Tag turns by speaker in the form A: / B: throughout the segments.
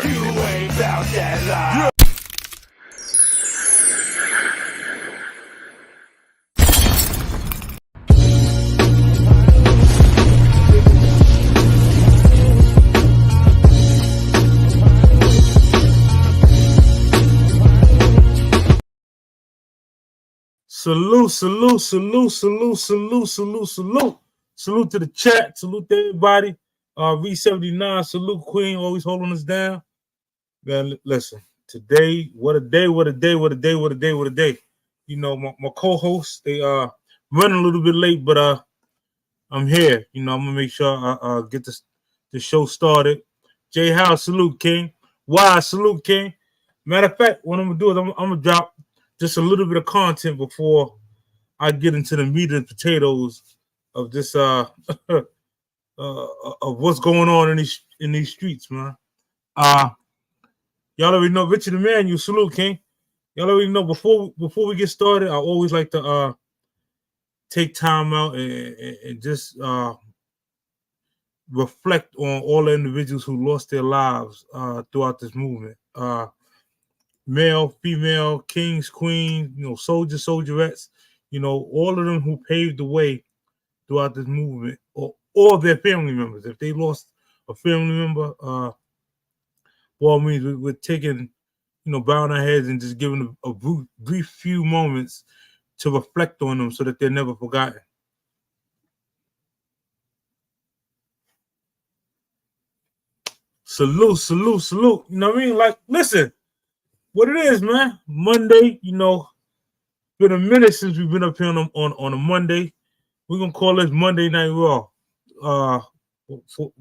A: You ain't about that life.
B: Salute, salute, salute, salute, salute, salute, salute. Salute to the chat. Salute to everybody. V79, salute Queen, always holding us down. Man, listen, today, what a day, what a day, what a day, what a day, what a day. You know, my co-hosts, they running a little bit late, but I'm here. You know, I'm gonna make sure I get the show started. J House, salute King. Y, salute King. Matter of fact, what I'm gonna do is I'm gonna drop just a little bit of content before I get into the meat and potatoes of this of what's going on in these streets, man. Y'all already know Richard Emmanuel, salute King. Y'all already know before we get started, I always like to take time out and just reflect on all the individuals who lost their lives throughout this movement. Male, female, kings, queens, you know, soldiers, soldierettes, you know, all of them who paved the way throughout this movement, or their family members. If they lost a family member, well, I mean, we're taking, you know, bowing our heads and just giving a brief few moments to reflect on them so that they're never forgotten. Salute, salute, salute. You know what I mean? Like, listen, what it is, man. Monday, you know, been a minute since we've been up here on a Monday. We're gonna call this Monday Night Raw.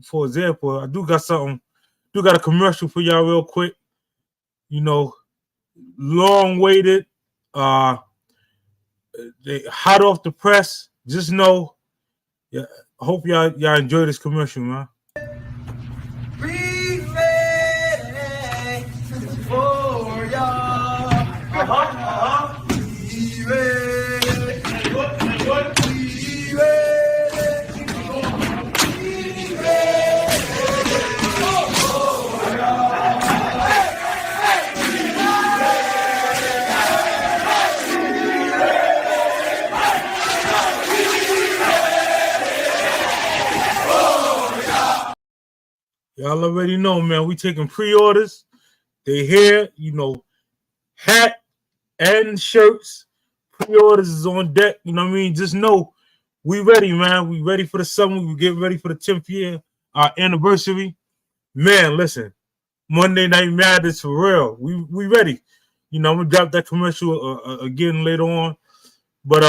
B: For example, I do got a commercial for y'all real quick. You know, long waited, they hot off the press. Just know, yeah, I hope y'all enjoy this commercial, man.
A: Be ready for y'all. Be ready. Be ready. Be ready.
B: Y'all already know, man. We taking pre-orders. They here, you know, hat and shirts. Pre-orders is on deck. You know what I mean? Just know we ready, man. We ready for the summer. We get ready for the 10th year, our anniversary. Man, listen, Monday Night Madness for real. We ready. You know, I'm gonna drop that commercial again later on. But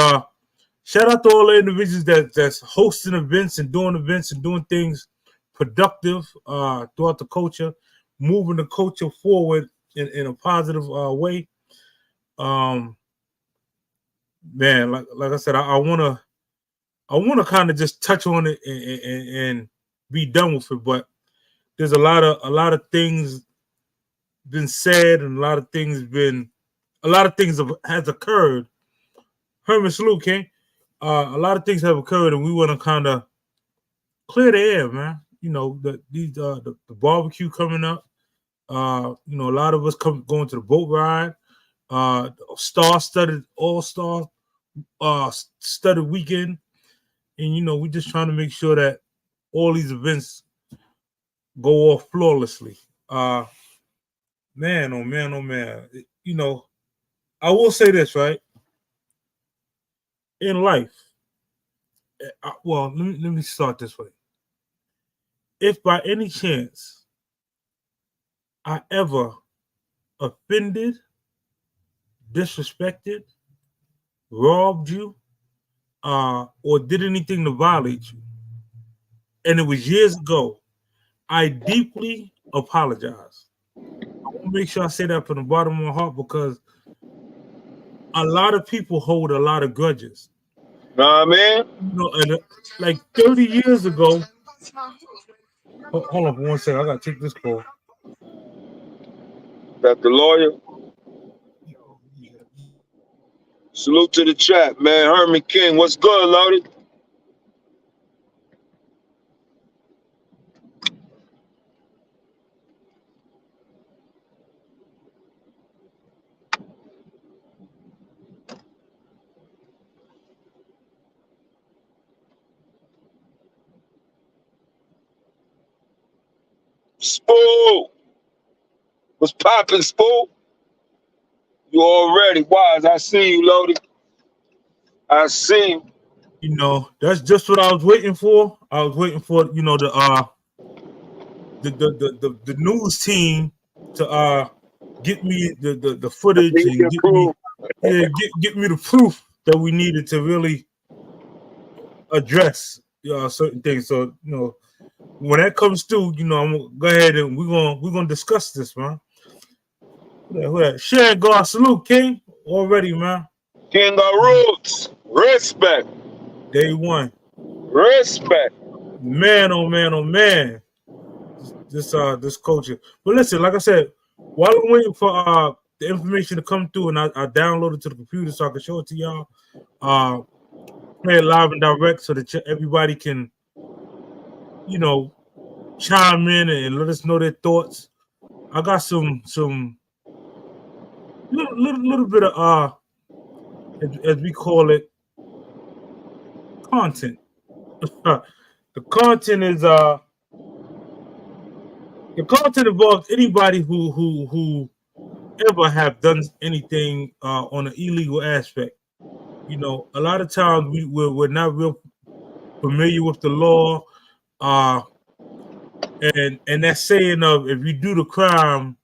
B: shout out to all the individuals that's hosting events and doing things productive throughout the culture, moving the culture forward in a positive way. Man, like I said, I wanna kind of just touch on it and be done with it. But there's a lot of things been said, and a lot of things has occurred. Herman, salute, King. A lot of things have occurred, and we want to kind of clear the air, man. You know, the barbecue coming up. You know, a lot of us going to the boat ride. Star-studded, all-star studded weekend. And, you know, we're just trying to make sure that all these events go off flawlessly. Man, oh man, oh man. You know, I will say this, right? In life, well, let me start this way. If by any chance I ever offended, disrespected, robbed you, or did anything to violate you, and it was years ago, I deeply apologize. I want to make sure I say that from the bottom of my heart, because a lot of people hold a lot of grudges.
C: Nah, man.
B: You know, and like 30 years ago. Hold on for 1 second. I gotta take this call.
C: That the lawyer. Salute to the chat, man. Herman King, what's good, Loaded? Spool. What's poppin', Spool? You already wise. I see you, Lodi. I see you.
B: You know, that's just what I was waiting for. I was waiting for, you know, the news team to get me the footage
C: Need
B: and
C: to prove.
B: get me the proof that we needed to really address certain things. So, you know, when that comes through, you know, I'm gonna go ahead and we're gonna discuss this, man. Who that? Sharon God, salute, King. Already, man.
C: King of roots. Respect.
B: Day one.
C: Respect.
B: Man, oh man, oh man. This culture. But listen, like I said, while I'm waiting for the information to come through and I download it to the computer so I can show it to y'all, play it live and direct so that everybody can, you know, chime in and let us know their thoughts. I got some little bit of as we call it, content. The content is the content involves anybody who ever have done anything on an illegal aspect. You know, a lot of times we're not real familiar with the law, and that saying of if you do the crime,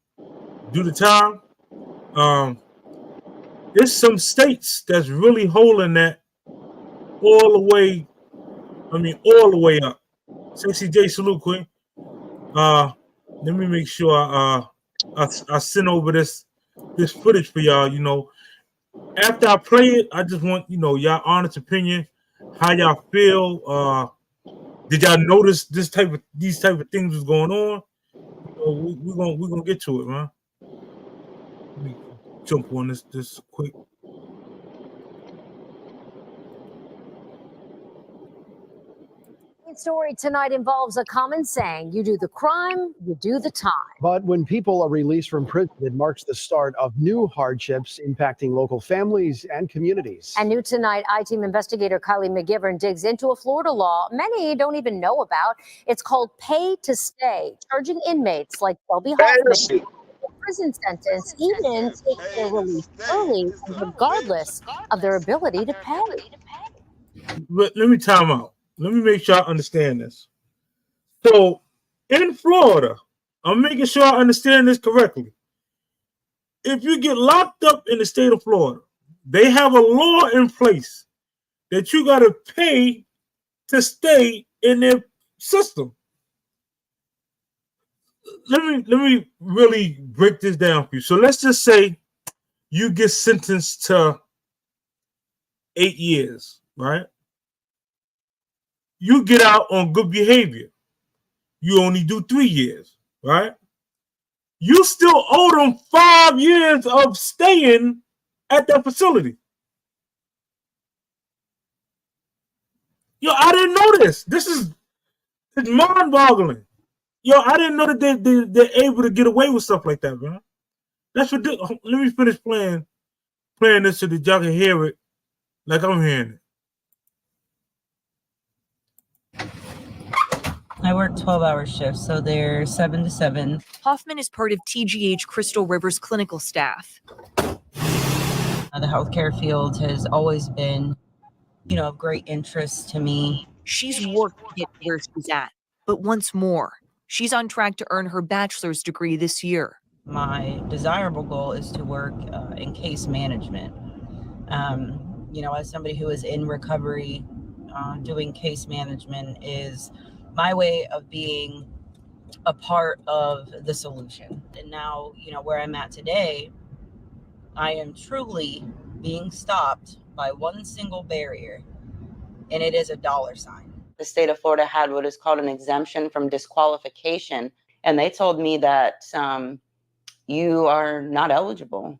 B: do the time. There's some states that's really holding that all the way. I mean, all the way up. Sexy J, salute, Queen. Let me make sure I send over this footage for y'all. You know, after I play it, I just want y'all honest opinion, how y'all feel. Did y'all notice these type of things was going on? You know, we're gonna get to it, man. Let me jump on this quick.
D: Story tonight involves a common saying: you do the crime, you do the time.
E: But when people are released from prison, it marks the start of new hardships impacting local families and communities.
D: And new tonight, I-Team investigator Kylie McGivern digs into a Florida law many don't even know about. It's called pay to stay, charging inmates like Shelby Hoffman a prison sentence, even if they're released early, and regardless of their ability to pay.
B: But let me time out. Let me make sure I understand this. So, in Florida, I'm making sure I understand this correctly. If you get locked up in the state of Florida, they have a law in place that you got to pay to stay in their system. Let me really break this down for you. So let's just say you get sentenced to 8 years, right? You get out on good behavior. You only do 3 years, right? You still owe them 5 years of staying at that facility. Yo, I didn't know this. It's mind-boggling. Yo, I didn't know that they're able to get away with stuff like that, man. That's ridiculous. Let me finish playing this so that y'all can hear it like I'm hearing it.
F: I work 12-hour shifts, so they're 7 to 7.
G: Hoffman is part of TGH Crystal River's clinical staff.
F: The healthcare field has always been, of great interest to me.
G: She's worked to get where she's at, but once more, she's on track to earn her bachelor's degree this year.
F: My desirable goal is to work in case management. As somebody who is in recovery, doing case management is my way of being a part of the solution. And now, where I'm at today, I am truly being stopped by one single barrier, and it is a $sign.
H: The state of Florida had what is called an exemption from disqualification, and they told me that you are not eligible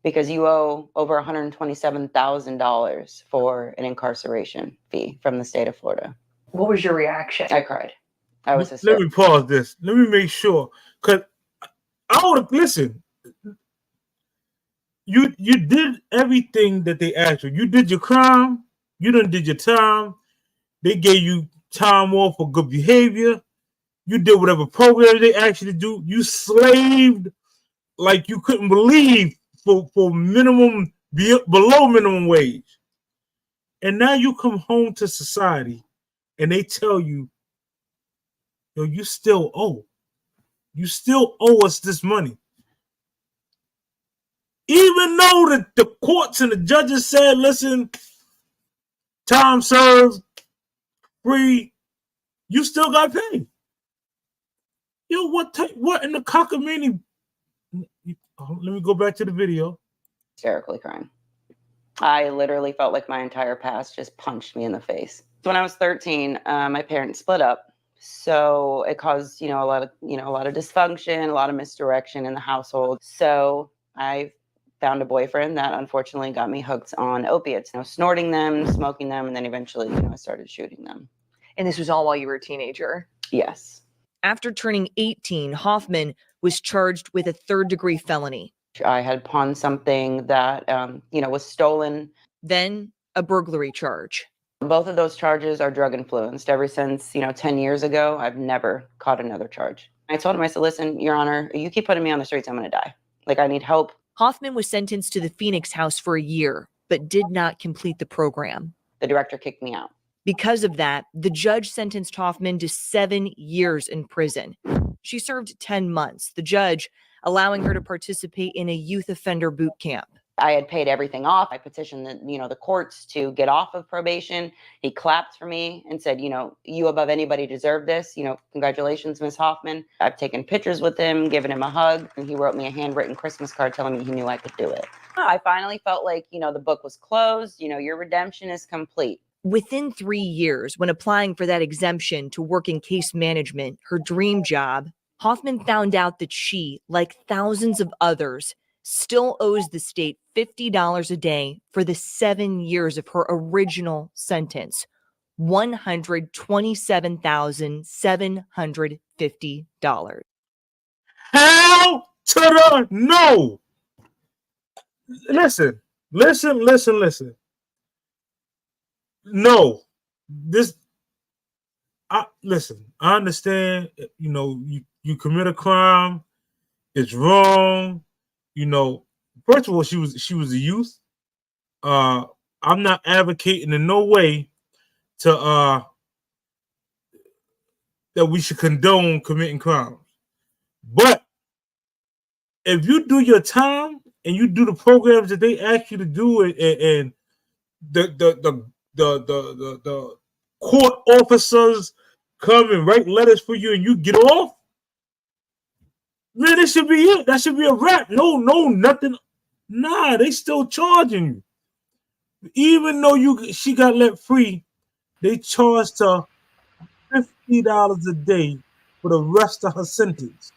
H: because you owe over $127,000 for an incarceration fee from the state of Florida.
I: What was your reaction?
H: I cried. I was
B: hysterical. Let me pause this. Let me make sure, because I would listen. You did everything that they asked you. You did your crime. You done did your time. They gave you time off for good behavior. You did whatever program they asked you to do. You slaved like you couldn't believe for minimum, below minimum wage. And now you come home to society and they tell you, yo, you still owe. You still owe us this money. Even though the courts and the judges said, listen, time served, free, you still got paid. Yo, what in the cockamamie? Let me go back to the video.
H: Hysterically crying. I literally felt like my entire past just punched me in the face. When I was 13, my parents split up. So it caused, a lot of dysfunction, a lot of misdirection in the household. So I found a boyfriend that unfortunately got me hooked on opiates, snorting them, smoking them, and then eventually, I started shooting them.
G: And this was all while you were a teenager?
H: Yes.
G: After turning 18, Hoffman was charged with a third-degree felony.
H: I had pawned something that, was stolen.
G: Then a burglary charge.
H: Both of those charges are drug influenced. Ever since, 10 years ago, I've never caught another charge. I told him, I said, listen, Your Honor, you keep putting me on the streets, I'm going to die. Like, I need help.
G: Hoffman was sentenced to the Phoenix house for a year, but did not complete the program.
H: The director kicked me out.
G: Because of that, the judge sentenced Hoffman to 7 years in prison. She served 10 months, the judge allowing her to participate in a youth offender boot camp.
H: I had paid everything off. I petitioned the courts to get off of probation. He clapped for me and said, you above anybody deserve this. Congratulations, Ms. Hoffman. I've taken pictures with him, given him a hug, and he wrote me a handwritten Christmas card telling me he knew I could do it. I finally felt like, the book was closed. Your redemption is complete.
G: Within 3 years, when applying for that exemption to work in case management, her dream job, Hoffman found out that she, like thousands of others, still owes the state $50 a day for the 7 years of her original sentence, $127,750.
B: Hell to the no. Listen. No, listen, I understand, you commit a crime, it's wrong, first of all, she was a youth. I'm not advocating in no way to that we should condone committing crimes. But if you do your time and you do the programs that they ask you to do, and the court officers come and write letters for you and you get off, man, it should be it. That should be a wrap. No, nothing. Nah, they still charging you. Even though she got let free, they charged her $50 a day for the rest of her sentence.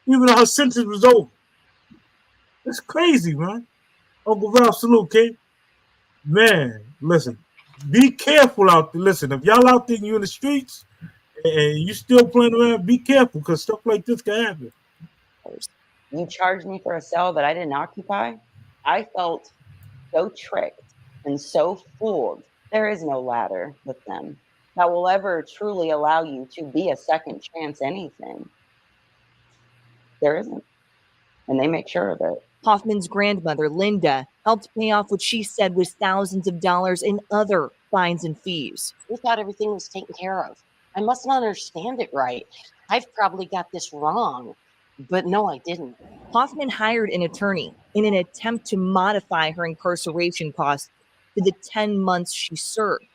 B: Even though her sentence was over. That's crazy, man. Uncle Ralph, salute, King. Man, listen, be careful out there. Listen, if y'all out there and you in the streets and you still playing around, be careful, because stuff like this can happen.
H: You charged me for a cell that I didn't occupy. I felt so tricked and so fooled. There is no ladder with them that will ever truly allow you to be a second chance anything. There isn't. And they make sure of it.
G: Hoffman's grandmother, Linda, helped pay off what she said was thousands of dollars in other fines and fees.
I: We thought everything was taken care of. I must not understand it right. I've probably got this wrong. But no, I didn't.
G: Hoffman hired an attorney in an attempt to modify her incarceration costs to the 10 months she served.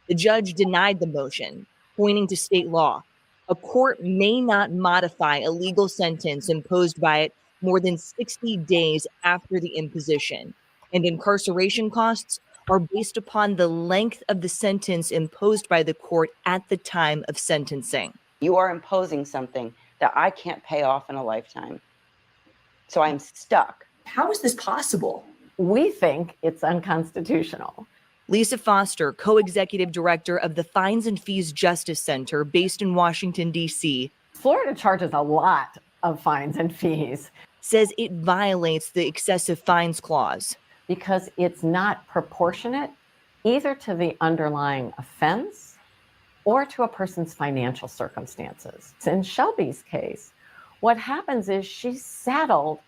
G: The judge denied the motion, pointing to state law. A court may not modify a legal sentence imposed by it more than 60 days after the imposition, and incarceration costs are based upon the length of the sentence imposed by the court at the time of sentencing.
H: You are imposing something that I can't pay off in a lifetime. So I'm stuck.
J: How is this possible?
K: We think it's unconstitutional.
G: Lisa Foster, co-executive director of the Fines and Fees Justice Center based in Washington, D.C.
K: Florida charges a lot of fines and fees.
G: Says it violates the excessive fines clause.
K: Because it's not proportionate either to the underlying offense or to a person's financial circumstances. In Shelby's case, what happens is she's saddled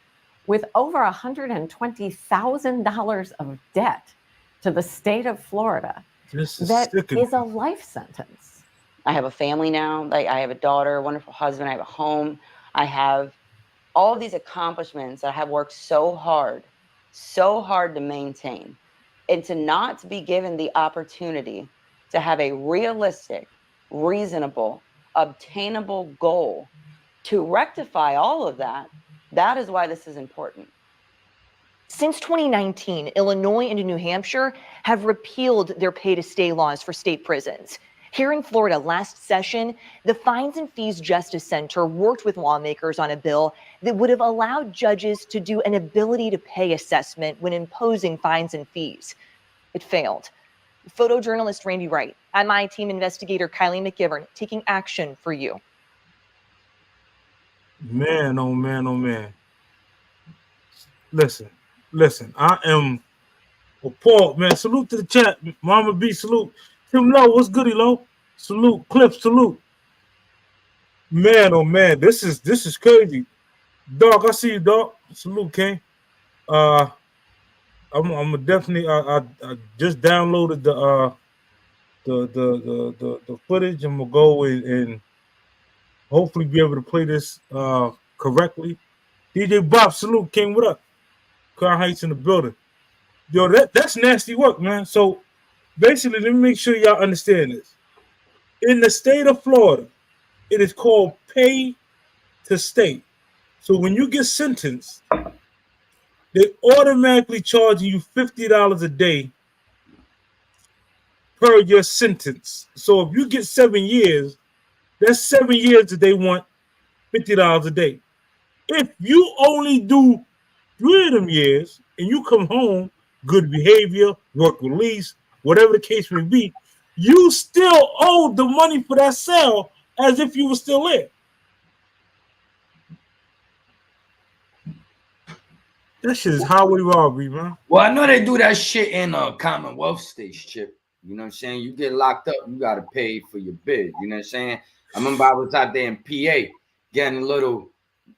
K: with over $120,000 of debt to the state of Florida. That is a life sentence.
H: I have a family now. Like, I have a daughter, a wonderful husband. I have a home. I have all of these accomplishments that I have worked so hard to maintain. And to not be given the opportunity to have a realistic, reasonable, obtainable goal to rectify all of that, that is why this is important.
G: Since 2019, Illinois and New Hampshire have repealed their pay-to-stay laws for state prisons. Here in Florida last session, the Fines and Fees Justice Center worked with lawmakers on a bill that would have allowed judges to do an ability to pay assessment when imposing fines and fees. It failed. Photojournalist Randy Wright and my team investigator Kylie McGivern taking action for you.
B: Man, oh man, oh man. Listen, I am appalled, man. Salute to the chat. Mama B, salute. Tim Lowe, what's goody, Lowe? Salute. Cliff, salute. Man, oh man, this is crazy. Dog, I see you, dog. Salute, King. I'm definitely. I just downloaded the footage, and we'll go and hopefully be able to play this correctly. DJ Bob, salute, King. What up? Crown Heights in the building. Yo, that's nasty work, man. So basically, let me make sure y'all understand this. In the state of Florida, it is called pay to stay. So when you get sentenced, they automatically charge you $50 a day per your sentence. So if you get 7 years, that's 7 years that they want $50 a day. If you only do 3 of them years and you come home, good behavior, work release, whatever the case may be, you still owe the money for that cell as if you were still there. That shit is highway robbery, man.
J: Well, I know they do that shit in Commonwealth states, Chip. You know what I'm saying? You get locked up, you got to pay for your bid. You know what I'm saying? I remember I was out there in PA getting a little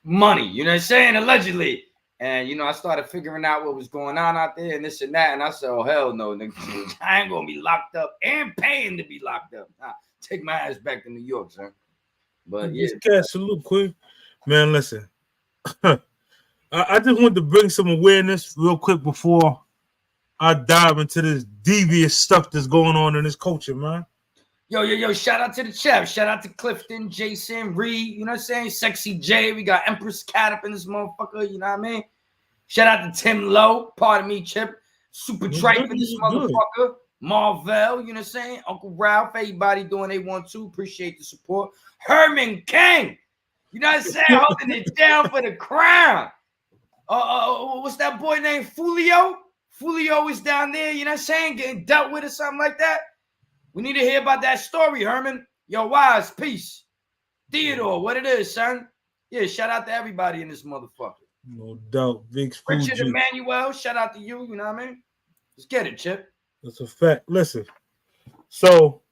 J: money, you know what I'm saying? Allegedly. And, you know, I started figuring out what was going on out there and this and that. And I said, oh, hell no, nigga. I ain't going to be locked up and paying to be locked up. Nah, take my ass back to New York, son. But, yeah.
B: Salute, Queen. Man, listen. I just wanted to bring some awareness real quick before I dive into this devious stuff that's going on in this culture, man.
J: Yo, shout out to the chat. Shout out to Clifton, Jason, Reed, you know what I'm saying? Sexy J. We got Empress Cat up in this motherfucker, you know what I mean? Shout out to Tim Lowe, pardon me, Chip. Super Tripe in this motherfucker. Marvel, you know what I'm saying? Uncle Ralph, everybody doing they want to. Appreciate the support. Herman King, you know what I'm saying? Holding it down for the crown. What's that boy named Fulio? Fulio is down there, you know what I'm saying? Getting dealt with or something like that. We need to hear about that story, Herman. Yo, Wise, peace. Theodore, what it is, son? Yeah, shout out to everybody in this motherfucker.
B: No doubt. Big
J: Richard Emmanuel, shout out to you, you know what I mean? Let's get it, Chip.
B: That's a fact. Listen. So,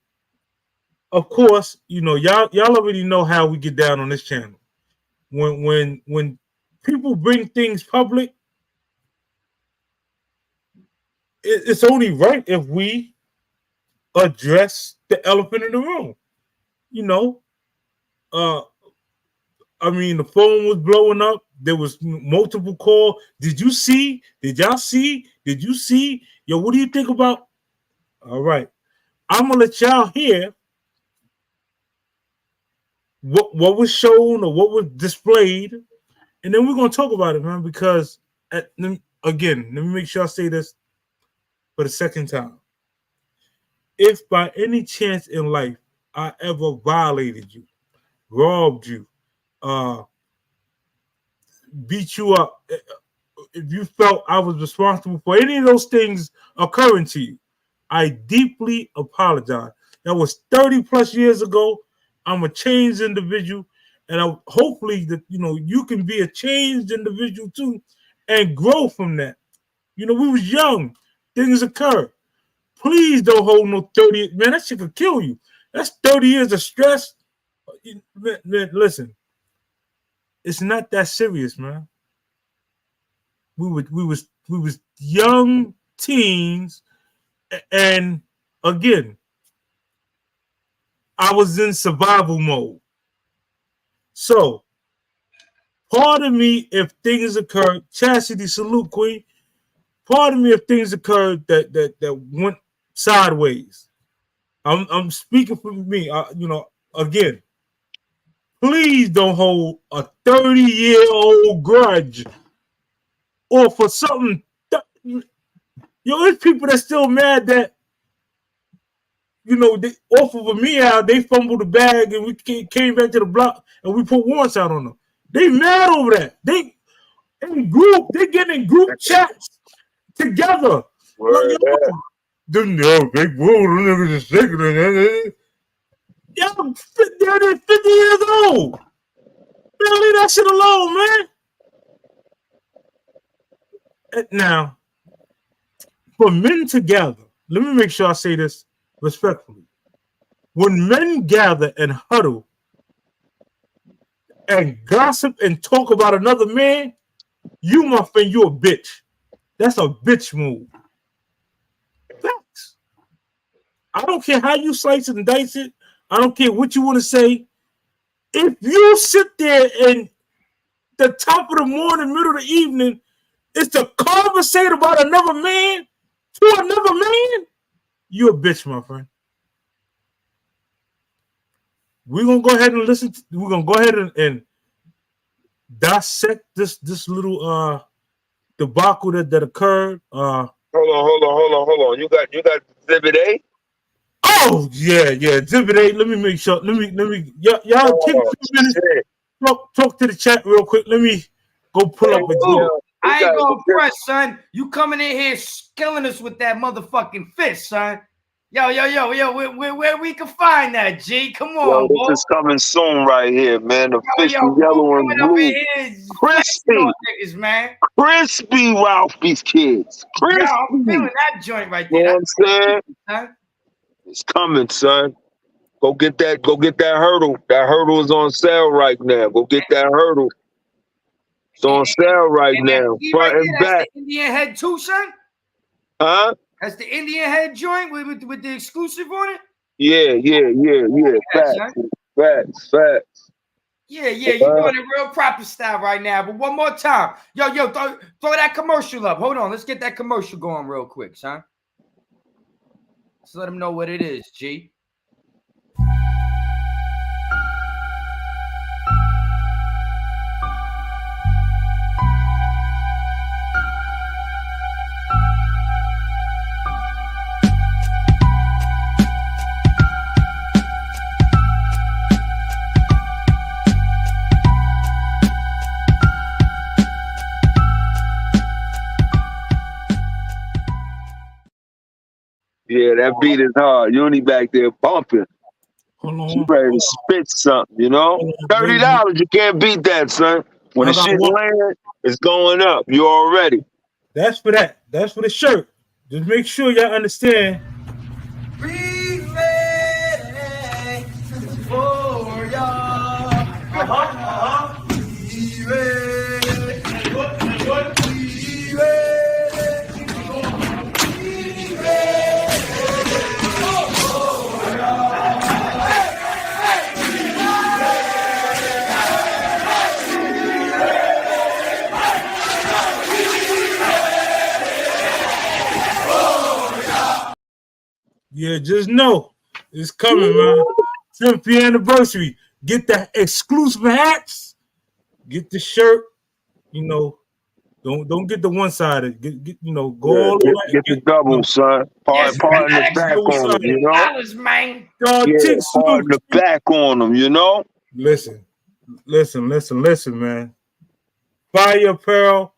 B: of course, you know, y'all already know how we get down on this channel. When people bring things public, it's only right if we address the elephant in the room. You know, I mean, the phone was blowing up. There was multiple calls. Did you see? Did y'all see? Did you see? Yo, what do you think about? All right. I'm going to let y'all hear what was shown or what was displayed. And then we're going to talk about it, man, because, again, let me make sure I say this for the second time. If by any chance in life I ever violated you, robbed you, beat you up, if you felt I was responsible for any of those things occurring to you, I deeply apologize. That was 30 plus years ago. I'm a changed individual, and hopefully that you can be a changed individual too and grow from that. You know, we was young, things occur. Please don't hold no 30. Man, that shit could kill you. That's 30 years of stress. Man, listen, it's not that serious, man. We was young teens, and again, I was in survival mode. So, pardon me if things occurred. Chastity, salute, Queen. Pardon me if things occurred that went sideways. I'm speaking for me. Again, please don't hold a 30-year-old grudge or for something. There's people that's still mad that they, off of a meow, they fumbled the bag and we came back to the block and we put warrants out on them. They mad over that. They getting in group chats together. Like, big bull, niggas is sicker than that. Y'all, they're 50 years old. Man, leave that shit alone, man. Now, for men to gather, let me make sure I say this respectfully. When men gather and huddle and gossip and talk about another man, you, my friend, you a bitch. That's a bitch move. Facts. I don't care how you slice it and dice it. I don't care what you want to say. If you sit there and the top of the morning, middle of the evening, is to conversate about another man to another man, you a bitch, my friend. We're gonna go ahead and listen. We're gonna go ahead and dissect this little debacle that occurred.
C: Hold on. You got Exhibit A?
B: Oh yeah, Exhibit A. Let me make sure. Let me. Y'all take 2 minutes. Talk to the chat real quick. Let me go pull up Exhibit.
J: I ain't gonna press, son. You coming in here killing us with that motherfucking fist, son. Yo, where we can find that, G? Come on, boy.
C: This is coming soon right here, man. The fish is yellow and blue.
J: Crispy, man.
C: Crispy Ralphie's kids. Crispy.
J: Yo, I'm feeling that joint right there.
C: You know what I'm saying? It's coming, son. Go get that hurdle. That hurdle is on sale right now. Go get that hurdle. It's on sale right now. Front and back.
J: The Indian head too, son?
C: Huh?
J: That's the Indian head joint with the exclusive on it?
C: Yeah. Facts.
J: Yeah, you're doing it real proper style right now. But one more time. Yo, throw that commercial up. Hold on. Let's get that commercial going real quick, son. Let's let them know what it is, G.
C: Yeah, that beat is hard. Uni back there bumping. She ready to spit something, you know? $30, you can't beat that, son. When the shit lands, it's going up. You already.
B: That's for that. That's for the shirt. Just make sure y'all understand.
A: Be ready for y'all. Be ready. Be ready.
B: Yeah, just know it's coming, man. 10th anniversary. Get the exclusive hats. Get the shirt. You know, don't get the one-sided. Get go all the way.
C: Get the double, son. Part in the back on them, you know?
J: Man.
C: Part in the back on them, you know?
B: Listen, man. Fire apparel.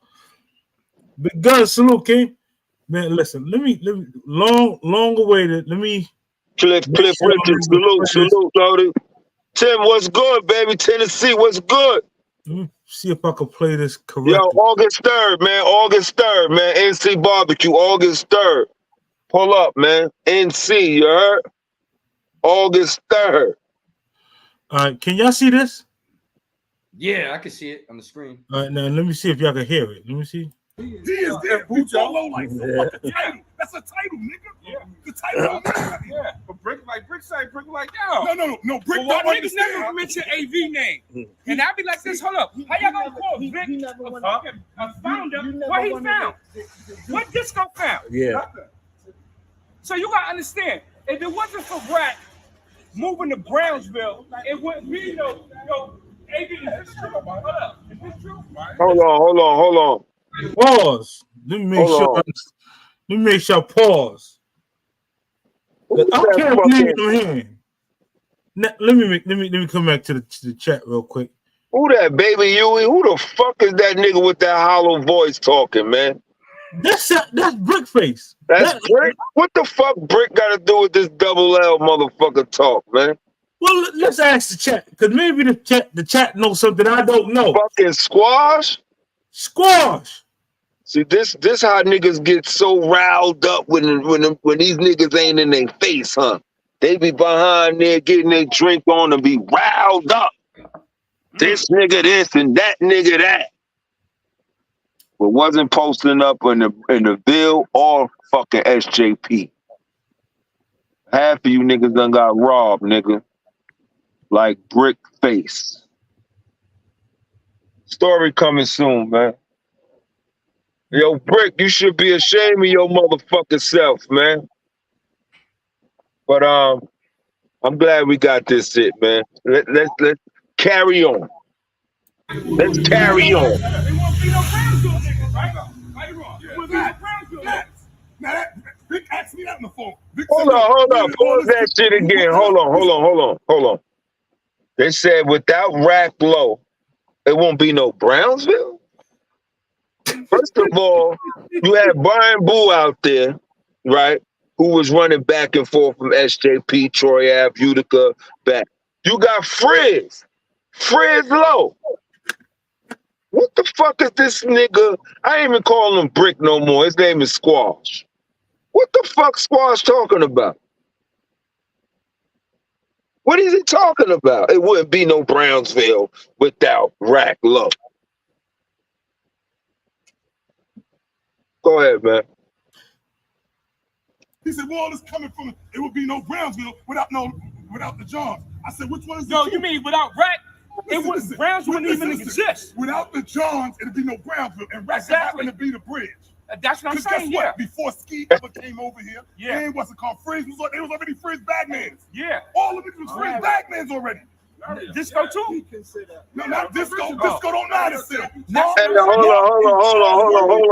B: Big gun salute, King. Man, listen, let me long awaited. Let me
C: Cliff Richards, salute, Brody. Tim, what's good, baby? Tennessee, what's good?
B: Let me see if I can play this correctly.
C: Yo, August 3rd, man. NC Barbecue, August 3rd. Pull up, man. NC, you heard? August 3rd.
B: All right, can y'all see this?
J: Yeah, I can see it on the screen.
B: All right, now let me see if y'all can hear it. Let me see.
A: He is there. Who's low like some fucking title. That's a title, nigga. Yeah. The title. Yeah. But Brick side, Brick like, yo. No. Brick
L: Well,
A: don't
L: niggas
A: understand.
L: never mention AV name. And I'd be like this, hold up. How y'all gonna call Vic a founder? What he found? What Disco found?
B: Yeah.
L: So you gotta understand, if it wasn't for Rat moving to Brownsville, it wouldn't be no AV. Is this true? Hold up. Is this true?
C: Hold on.
B: Pause. Let me make sure. Let me make sure. Pause. I can't believe I'm hearing. Now, let me come back to the chat real quick.
C: Who that, Baby Huey? Who the fuck is that nigga with that hollow voice talking, man?
B: That's Brickface.
C: That's Brick. What the fuck Brick got to do with this double L motherfucker talk, man?
B: Well, let's ask the chat, because maybe the chat knows something I don't know.
C: Fucking Squash. See, this how niggas get so riled up when these niggas ain't in their face, huh? They be behind there getting their drink on and be riled up. This nigga this and that nigga that. But wasn't posting up in the bill or fucking SJP. Half of you niggas done got robbed, nigga. Like Brick Face. Story coming soon, man. Yo, Brick, you should be ashamed of your motherfucking self, man. But I'm glad we got this shit, man. Let's carry on. Let's carry on.
A: Now that Vic asked me that on the phone.
C: Hold on. Pause that shit again. Hold on. They said without Rack Low, it won't be no Brownsville. First of all, you had Brian Boo out there, right? Who was running back and forth from SJP, Troy Ave, Utica, back. You got Frizz Low. What the fuck is this nigga? I ain't even calling him Brick no more. His name is Squash. What the fuck Squash talking about? What is he talking about? It wouldn't be no Brownsville without Rack Low. Go ahead, man.
A: He said, well, it's coming from, it would be no Brownsville without the Johns. I said, which one is
L: Yo, you mean without Rat? Brownsville wouldn't even exist.
A: Without the Johns, it'd be no Brownsville. And Rack happened to be the bridge.
L: That's what I'm saying,
A: guess what? Before Ski ever came over here, and wasn't called Frizz, they was already Frizz Bagmans.
L: Yeah.
A: All of it was Frizz Bagmans already.
L: Disco too?
A: No, not Disco. Disco don't matter still.
C: Hold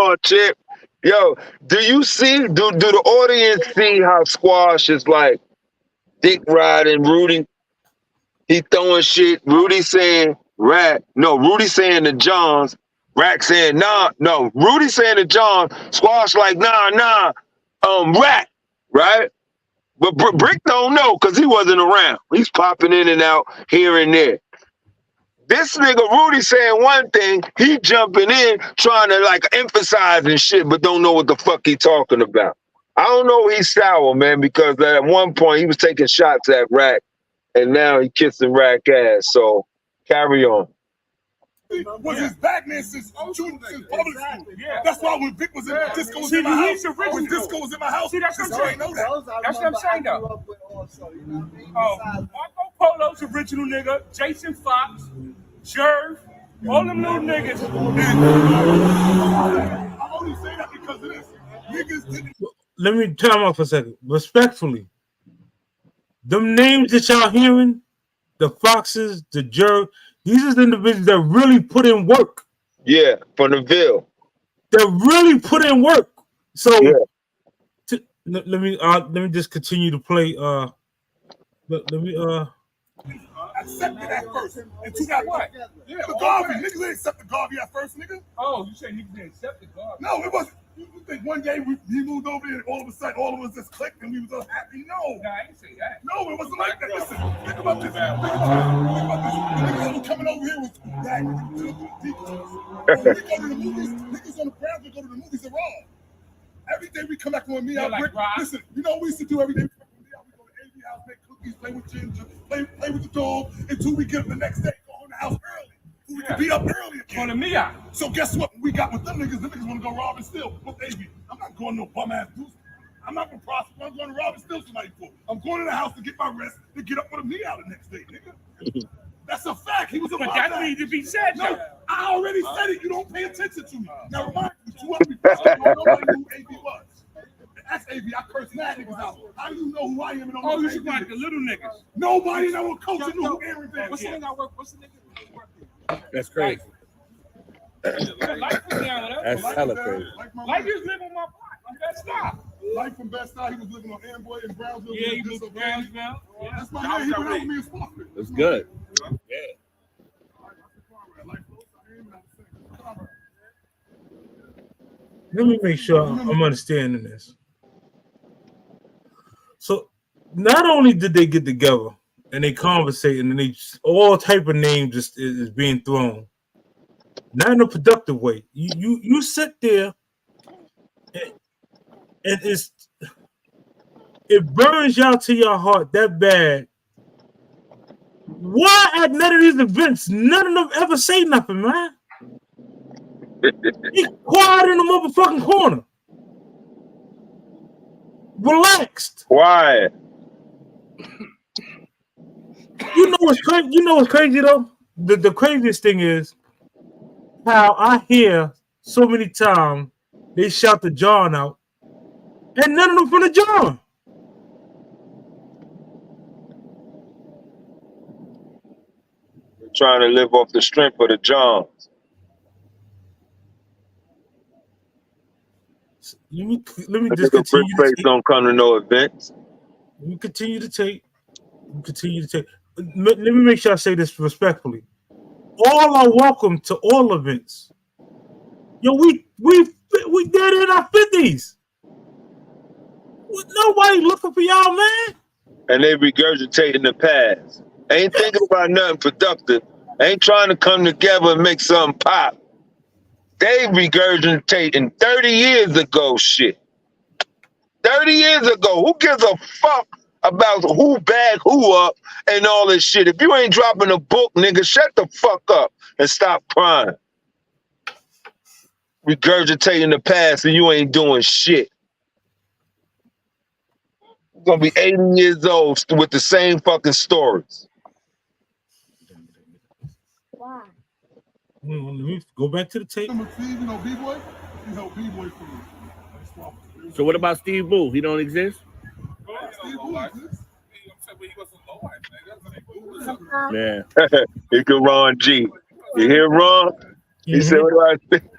C: on, Chip. Yo, do you see, do the audience see how Squash is like dick riding Rudy? He throwing shit. Rudy saying Rudy saying to Johns. Rack saying nah. No, Rudy saying to John. Squash like nah. Rack, right? But Brick don't know because he wasn't around. He's popping in and out here and there. This nigga Rudy saying one thing, he jumping in trying to like emphasize and shit, but don't know what the fuck he talking about. I don't know he's sour, man, because at one point he was taking shots at Rack, and now he kissing Rack ass. So carry on.
A: Was his Batman since public school. Yeah. That's why when Vic was in Disco was in my house. When Disco was in my house,
L: that's what I'm saying. That's what I'm saying, though.
A: Marco
L: Polo's original nigga, Jason Fox, Jerv, all them little niggas.
A: I only say that because of this. Niggas didn't.
B: Let me time out for a second. Respectfully, them names that y'all hearing, the Foxes, the Jerv, these are the individuals that really put in work.
C: Yeah, from the Ville.
B: That really put in work. So let me just continue to play. Let me
A: accepted at first. And you got what? Yeah, the Garvey. Niggas didn't accept the Garvey at first, nigga.
L: Oh, you say niggas didn't accept the Garvey?
A: No, it wasn't. You think one day he moved over there and all of a sudden all of us just clicked and we was all happy? No.
L: Nah, I didn't say that.
A: No, it wasn't like that. Listen, think about this. Think about this. The niggas that was coming over here was that niggas to the deacons. When we go to the movies, niggas on the Browns would go to the movies are wrong. Every day we come back on me out. Like listen, you know what we used to do every day? We go to AV house, make cookies, play kitchen, just play with the dog until we get up the next day, go home the house early. We can be up early again.
L: Calling me out.
A: So guess what? When we got with them niggas want to go rob and steal. Well, baby, I'm not going no bum ass dudes. I'm not gonna prosper. I'm going to rob and steal somebody for. I'm going to the house to get my rest to get up with me out the next day, nigga. That's a fact. He was a
L: But that needs to be said.
A: No, I already said it. You don't pay attention to me. Now remind me, 2 other people. Nobody knew who AB was. That's AB. I cursed mad niggas out. How do you know who I am? And
L: Oh, you should like the little niggas.
A: Nobody in our culture knew who Aaron Van
L: What's the
A: was.
L: nigga I work? What's the nigga I work with?
M: That's crazy.
L: Life was down there.
M: That's hella crazy.
L: Life just live on my block. That's not.
A: Life from Best Side, he was living on Amboy in Brownsville.
L: Yeah, he moved to Brownsville. Yeah.
A: That's my man. He went out with me in Spofford.
M: That's good. Yeah.
B: Let me make sure I'm understanding this. So, not only did they get together and they conversating and they all type of names is being thrown, not in a productive way. You sit there and it burns y'all to your heart that bad. Why at none of these events, none of them ever say nothing, man? He quiet in the motherfucking corner. Relaxed.
C: Quiet.
B: You know what's crazy? You know what's crazy though? The craziest thing is how I hear so many times they shout the John out, and none of them from the John.
C: They're trying to live off the strength of the Johns.
B: Let me just continue.
C: Brickface don't come to no events.
B: Let me continue to take. Let me make sure I say this respectfully. All are welcome to all events. Yo, we dead in our 50s. Nobody looking for y'all, man.
C: And they regurgitating the past. Ain't thinking about nothing productive. Ain't trying to come together and make something pop. They regurgitating 30 years ago shit. 30 years ago. Who gives a fuck about who bagged who up and all this shit? If you ain't dropping a book, nigga, shut the fuck up and stop crying. Regurgitating the past and you ain't doing shit. You're gonna be 80 years old with the same fucking stories.
B: Why? Let me go back to the tape.
A: You know B-Boy? You know B-Boy for me.
M: So what about Steve Booth? He don't exist?
C: Yeah. He could Ron G. You hear Ron? He said what I think.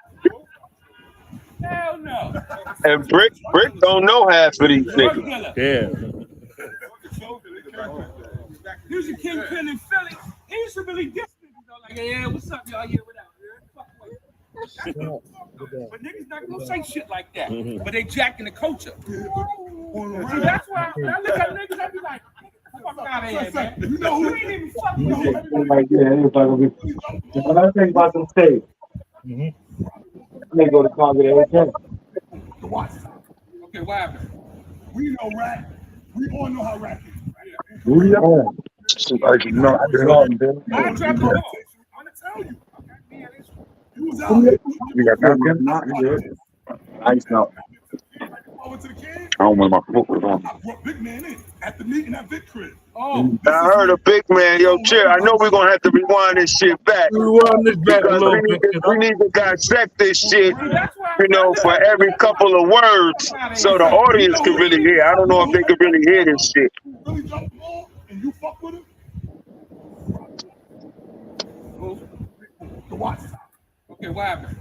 L: Hell no.
C: And Brick don't know half of these niggas.
M: Yeah.
L: He was a kingpin in Philly. He used to really diss niggas though. Like, yeah, what's up, y'all? Yeah, what up? But niggas not gonna say shit like that. But they jacking the culture. See, that's why when I look at niggas, I be like, fuck out of here, man. You know who ain't even fucking with him.
N: When I think about them states, they go to Congress every time.
A: Okay, what happened? We know Rat. We all know how Rat is.
N: We know. Like, you know, I didn't know him, dude.
A: I dropped the ball. I'm gonna tell you. He was out there.
N: You got that? Not good. Nice now. I don't want my foot was on.
A: I brought Big Man in at the meeting at Vic crib.
C: Oh, I heard a big man. Yo, chill. I know we're going to have to rewind this shit back.
B: Rewind this back a little bit.
C: We need to dissect this shit, you know, for every couple of words so the audience can really hear. I don't know if they can really hear this shit.
A: Really jump the ball and you fuck with him? The watch time. Okay, what happened?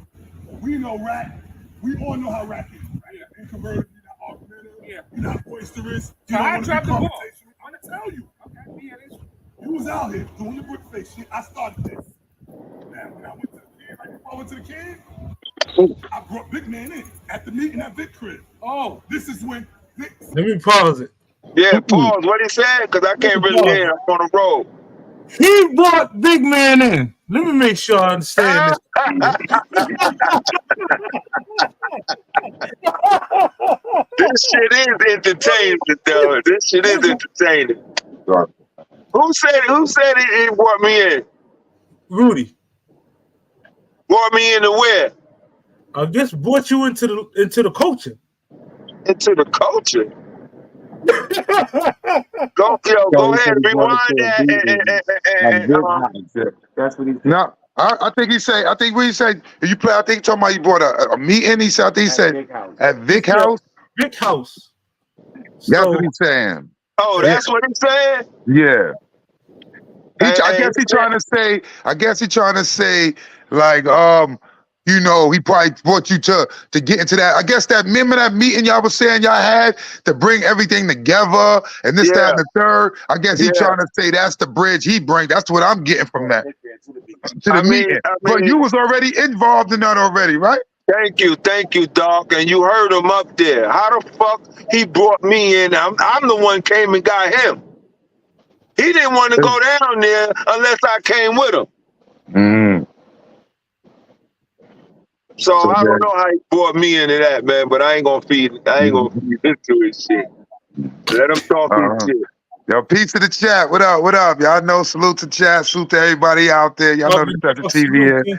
A: We know Rat. We all know how Rat is. Right? Introverted, you're not argumentative, you're not boisterous. You don't want to be conversation. I'm going to tell you. Okay, you was out here doing your brick face shit. I started this. Now, when I went to the can, I brought Big Man in at the meeting at Vic crib. Oh, this is when Vic...
B: Let me pause it.
C: Yeah, pause. What he said? Because I can't really hear. I'm on the road.
B: He brought Big Man in. Let me make sure I understand this.
C: This shit is entertaining, though. This shit is entertaining. Who said he brought me in?
B: Rudy.
C: Brought me into where?
B: I guess brought you into the culture.
C: Into the culture? Go ahead, rewind that.
N: That's what he said. No, I think he said. I think what he said. You play. I think he talking about he brought a meeting. He said. I think he said at Vic House.
B: Vic House.
N: That's what he's saying.
C: Oh, that's what he's saying.
N: Yeah. I guess he trying to say. I guess he trying to say like you know, he probably brought you to get into that. I guess remember that meeting y'all was saying y'all had to bring everything together and this, that, and the third. I guess he trying to say that's the bridge he bring. That's what I'm getting from that. To the meeting. But you was already involved in that already, right?
C: Thank you, Doc. And you heard him up there. How the fuck he brought me in? I'm the one came and got him. He didn't want to go down there unless I came with him.
N: Mm.
C: So I don't know how he brought me into that, man. But I ain't gonna feed into his shit. Let him talk his shit.
N: Yo, peace to the chat. What up? What up? Y'all know, salute to chat, salute to everybody out there. Y'all know the type of TV is.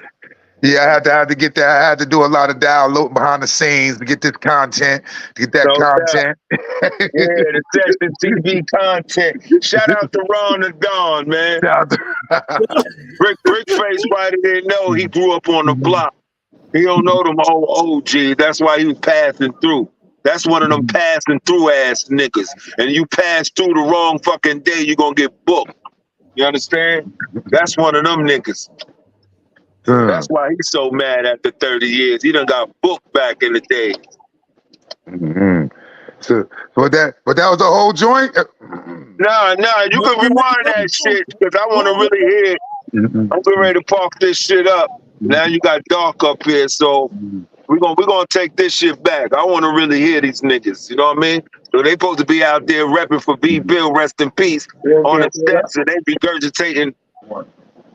N: Yeah, I had to get that. I had to do a lot of download behind the scenes to get this content, to get that content.
C: Yeah, the Session TV content. Shout out to Ron and Don, man. Rick Face probably didn't know he grew up on the block. He don't know them old OG. That's why he was passing through. That's one of them passing through ass niggas. And you pass through the wrong fucking day, you're gonna get booked. You understand? That's one of them niggas. That's why he's so mad after 30 years. He done got booked back in the day.
N: So that was the whole joint?
C: Nah, you can rewind that shit because I want to really hear it. I'm getting ready to park this shit up. Now you got Dark up here, so we're gonna take this shit back. I want to really hear these niggas. You know what I mean? So they supposed to be out there repping for B. Bill, rest in peace, on the steps, and they regurgitating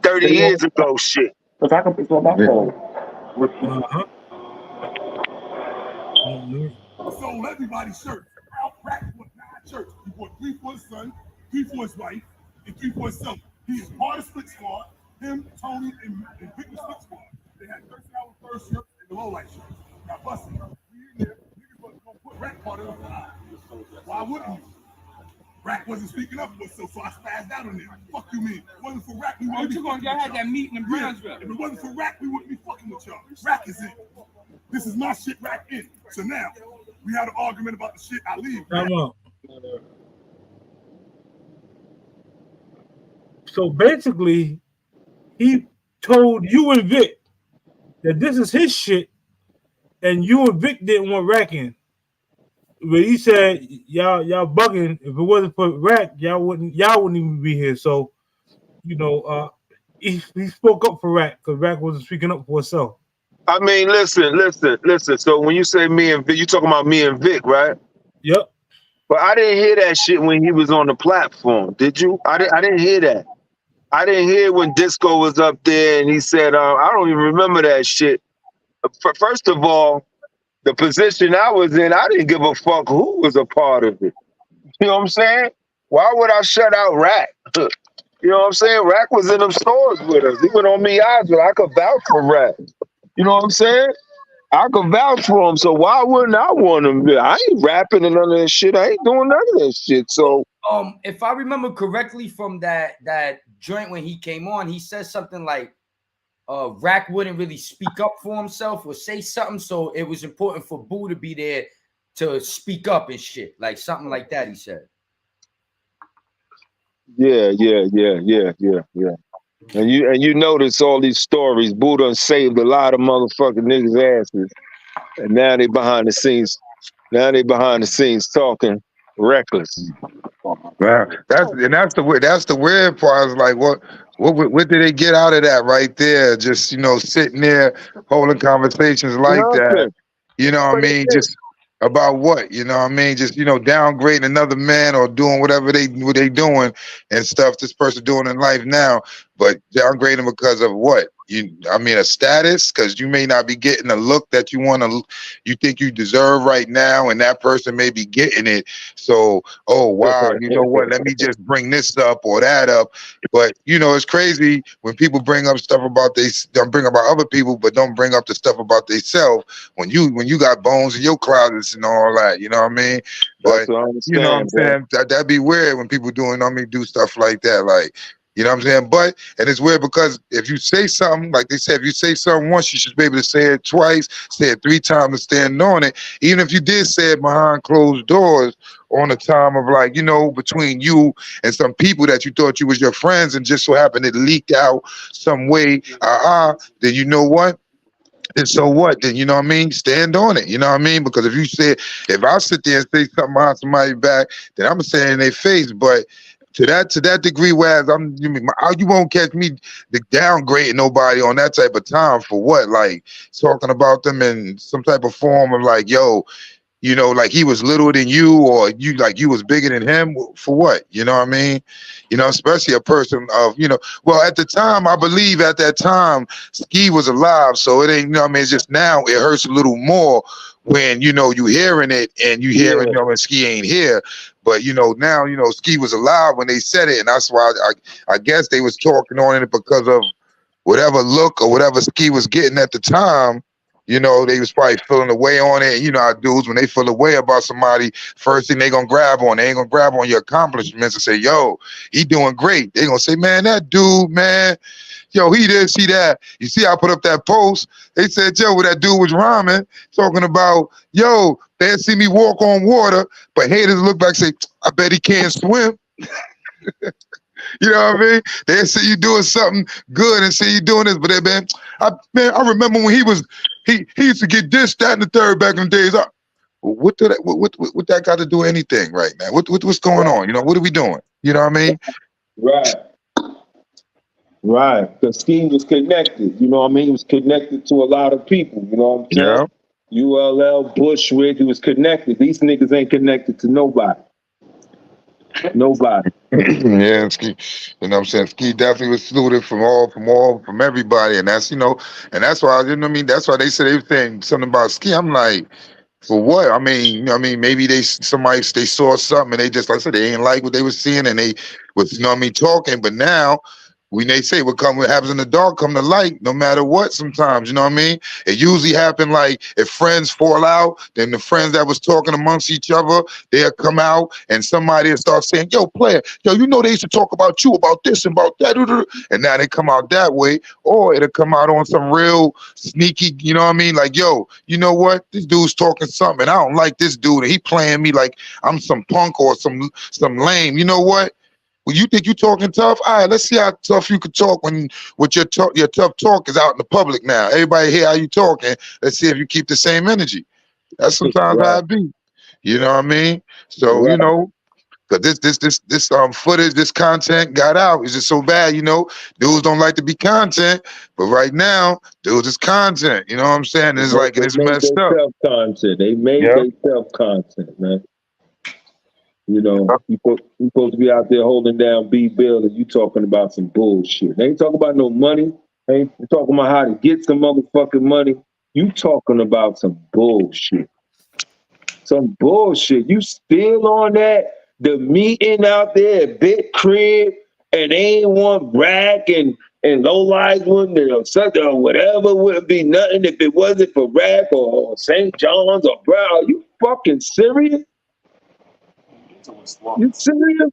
C: 30 years ago shit.
N: If I can pick up my phone.
A: Sold everybody's shirt. Rack was not church. He bought 3 for his son, 3 for his wife, and 3 for his son. He is part of Split Squad. Him, Tony, and Vic was Split Squad. They had $13 first shirt and the low light shirt. Got busted. We in there. Niggas wasn't gonna put Rack part of the line. Why wouldn't you? Rack wasn't speaking up, so I spazzed out on there. Fuck you mean? If it wasn't for Rack, we wouldn't be fucking with y'all.
L: Had that meeting in Brownsville.
A: If it wasn't for Rack, we wouldn't be fucking with y'all. Rack is in. This is my shit, Rack in. So now, we had an argument about the shit I leave.
B: So basically, he told you and Vic that this is his shit, and you and Vic didn't want Rack in. But he said y'all bugging. If it wasn't for Rack, y'all wouldn't even be here. So, you know, he spoke up for Rack because Rack wasn't speaking up for himself.
C: I mean, listen. So when you say me and Vic, you talking about me and Vic, right?
B: Yep.
C: But I didn't hear that shit when he was on the platform. Did you? I didn't hear that. I didn't hear when Disco was up there and he said, I don't even remember that shit. First of all, the position I was in, I didn't give a fuck who was a part of it. You know what I'm saying? Why would I shut out Rack? You know what I'm saying? Rack was in them stores with us. He went on me eyes, but I could vouch for Rack. You know what I'm saying? I could vouch for him, so why wouldn't I want him? I ain't rapping and none of that shit. I ain't doing none of that shit. So
J: if I remember correctly from that joint when he came on, he said something like Rack wouldn't really speak up for himself or say something, so it was important for Boo to be there to speak up and shit, like something like that. He said.
C: Yeah. And you notice all these stories. Boo done saved a lot of motherfucking niggas' asses, and now they behind the scenes. Now they behind the scenes talking reckless.
N: Wow, that's the weird part. Is like, what did they get out of that right there? Just sitting there holding conversations like that. You know what I mean? Just about what? You know what I mean? Just downgrading another man or doing whatever they doing and stuff this person doing in life now, but downgrading because of what? a status, because you may not be getting a look that you think you deserve right now, and that person may be getting it. So, oh wow, you know what? Let me just bring this up or that up. But it's crazy when people bring up stuff about don't bring about other people, but don't bring up the stuff about themselves. When you got bones in your closets and all that, you know what I mean? But
C: That's what I
N: you know what I'm
C: understand,
N: saying? That'd be weird when people do stuff like that, like. You know what I'm saying? But, and it's weird because if you say something, like they said, if you say something once, you should be able to say it twice, say it 3 times, and stand on it. Even if you did say it behind closed doors on a time of between you and some people that you thought you was your friends, and just so happened it leaked out some way, then you know what? And so what? Then you know what I mean? Stand on it. You know what I mean? Because if I sit there and say something behind somebody's back, then I'm gonna say it in their face. But to that degree, whereas you won't catch me downgrading nobody on that type of time for what? Like talking about them in some type of form of like, yo, like he was littler than you, or you was bigger than him for what? You know what I mean? Especially a person of, well, at the time, I believe at that time, Ski was alive. So it ain't, it's just now it hurts a little more when, you hearing it and you hearing, and Ski ain't here. But, now, Ski was alive when they said it. And that's why I guess they was talking on it because of whatever look or whatever Ski was getting at the time. They was probably feeling away on it. You know how dudes, when they feel away about somebody, first thing they gonna grab on, they ain't gonna grab on your accomplishments and say, yo, he doing great. They gonna say, man, that dude, man, yo, he this, he that. You see, I put up that post. They said, yo, that dude was rhyming, talking about, yo, they see me walk on water, but haters look back and say, I bet he can't swim. You know what I mean? They see you doing something good and see you doing this, but I remember when he used to get this, that, and the third back in the days. What that got to do with anything right now? What's going on? What are we doing? You know what I mean?
C: Right. Because Ski was connected. You know what I mean? He was connected to a lot of people. You know what I'm saying?
N: Yeah.
C: ULL, Bushwick, he was connected. These niggas ain't connected to nobody. Nobody.
N: Yeah, Ski, you know what I'm saying? Ski definitely was saluted from everybody. And that's, and that's why, that's why they said they were saying something about Ski. I'm like, for what? I mean, maybe they saw something and they just, like I said, they ain't like what they were seeing and they was, talking. But now, when they say what happens in the dark come to light, no matter what, sometimes, you know what I mean? It usually happen like if friends fall out, then the friends that was talking amongst each other, they'll come out and somebody will start saying, yo, player, yo, they used to talk about you, about this and about that. And now they come out that way, or it'll come out on some real sneaky, you know what I mean? Like, yo, you know what? This dude's talking something. And I don't like this dude. And he playing me like I'm some punk or some lame. You know what? Well, you think you talking tough? All right, let's see how tough you could talk when with your tough talk is out in the public now. Everybody hear how you talking. Let's see if you keep the same energy. That's sometimes how it be. You know what I mean? So, because this footage, this content got out. It's just so bad, dudes don't like to be content, but right now, dudes is content. You know what I'm saying? It's like it's messed up.
C: Self-content. They made their self-content, man. You supposed to be out there holding down B Bill and you talking about some bullshit. They ain't talking about no money. They ain't talking about how to get some motherfucking money. You talking about some bullshit. Some bullshit. You still on that? The meeting out there at Big Crib and they ain't one rack and low life one or something or whatever would be nothing if it wasn't for rack or St. John's or Brown. Are you fucking serious? You serious?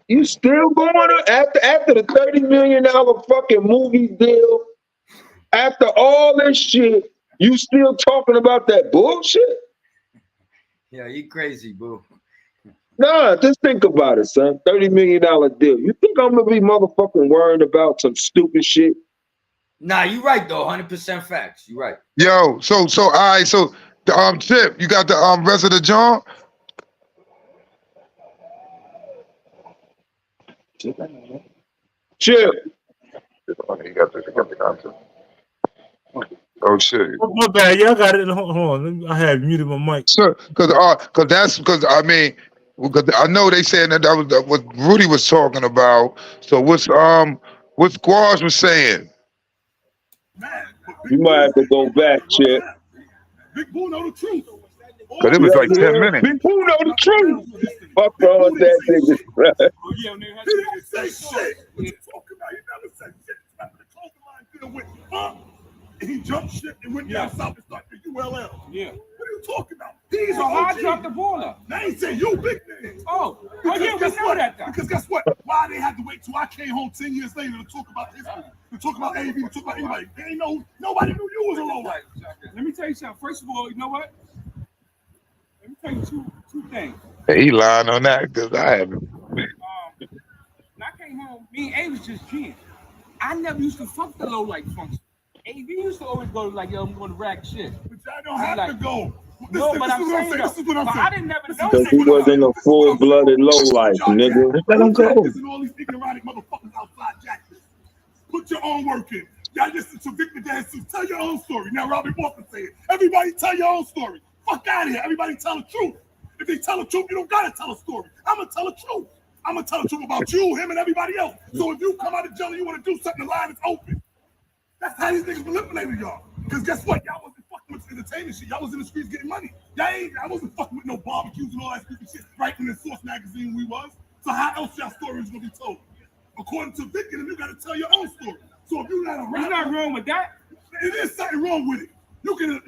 C: You still going on after the $30 million fucking movie deal? After all this shit, you still talking about that bullshit?
J: Yeah, you crazy, boo.
C: Nah, just think about it, son. $30 million deal. You think I'm gonna be motherfucking worried about some stupid shit?
J: Nah, you right though. 100% facts. You right.
N: Yo, so all right, so the Chip, you got the rest of the John?
C: Chip.
N: You got the content. Oh shit!
B: My bad. Yeah, I got it. Hold on. I had muted my mic.
N: Sure, because I know they saying that was what Rudy was talking about. So what's what Squash was saying.
C: You might have to go back, Chip.
A: Big Boo know the truth.
N: Because it was like 10 minutes.
C: Big Boo know the truth. Fuck all that nigga.
A: He didn't say shit. What you talking about? He never said shit. The clothing line deal with, he jumped shit and went down south and started the ULL. Yeah. What are you talking about? These are
L: I dropped the ball up.
A: They ain't saying you big man.
L: Oh yeah, we
A: guess
L: know
A: what?
L: that though.
A: Because guess what? Why they had to wait till I came home 10 years later to talk about history, to talk about AV, to talk about anybody. They ain't know, nobody knew you was a low life.
L: Let me tell you something. First of all, you know what? Let me tell you two things.
N: He lying on that because I haven't.
L: When I came home, me and A was just G's. I never used to fuck the low light function. AV used to always go like, yo, I'm going to rack shit.
A: But I don't have to go.
L: No, but I'm saying
A: this is what I'm saying.
L: I didn't never know
C: Because he wasn't a full-blooded lowlife, nigga.
N: Let him go.
A: And all these ignorant motherfuckers outside Jackson. Put your own work in. Y'all listen to Victor Dance. Tell your own story. Now, Robbie Walker said, everybody tell your own story. Fuck out of here. Everybody tell the truth. If they tell the truth, you don't gotta tell a story. I'm gonna tell the truth. I'm gonna tell the truth about you, him, and everybody else. So if you come out of jail and you want to do something, the line is open. That's how these niggas manipulated y'all. Because guess what? Y'all wasn't fucking with entertainment shit. Y'all was in the streets getting money. I wasn't fucking with no barbecues and all that stupid shit. Writing in Source magazine we was. So how else y'all stories gonna be told? According to Vic, and you gotta tell your own story. So if you're not a rapper,
L: there's nothing wrong with that.
A: It is something wrong with it. You can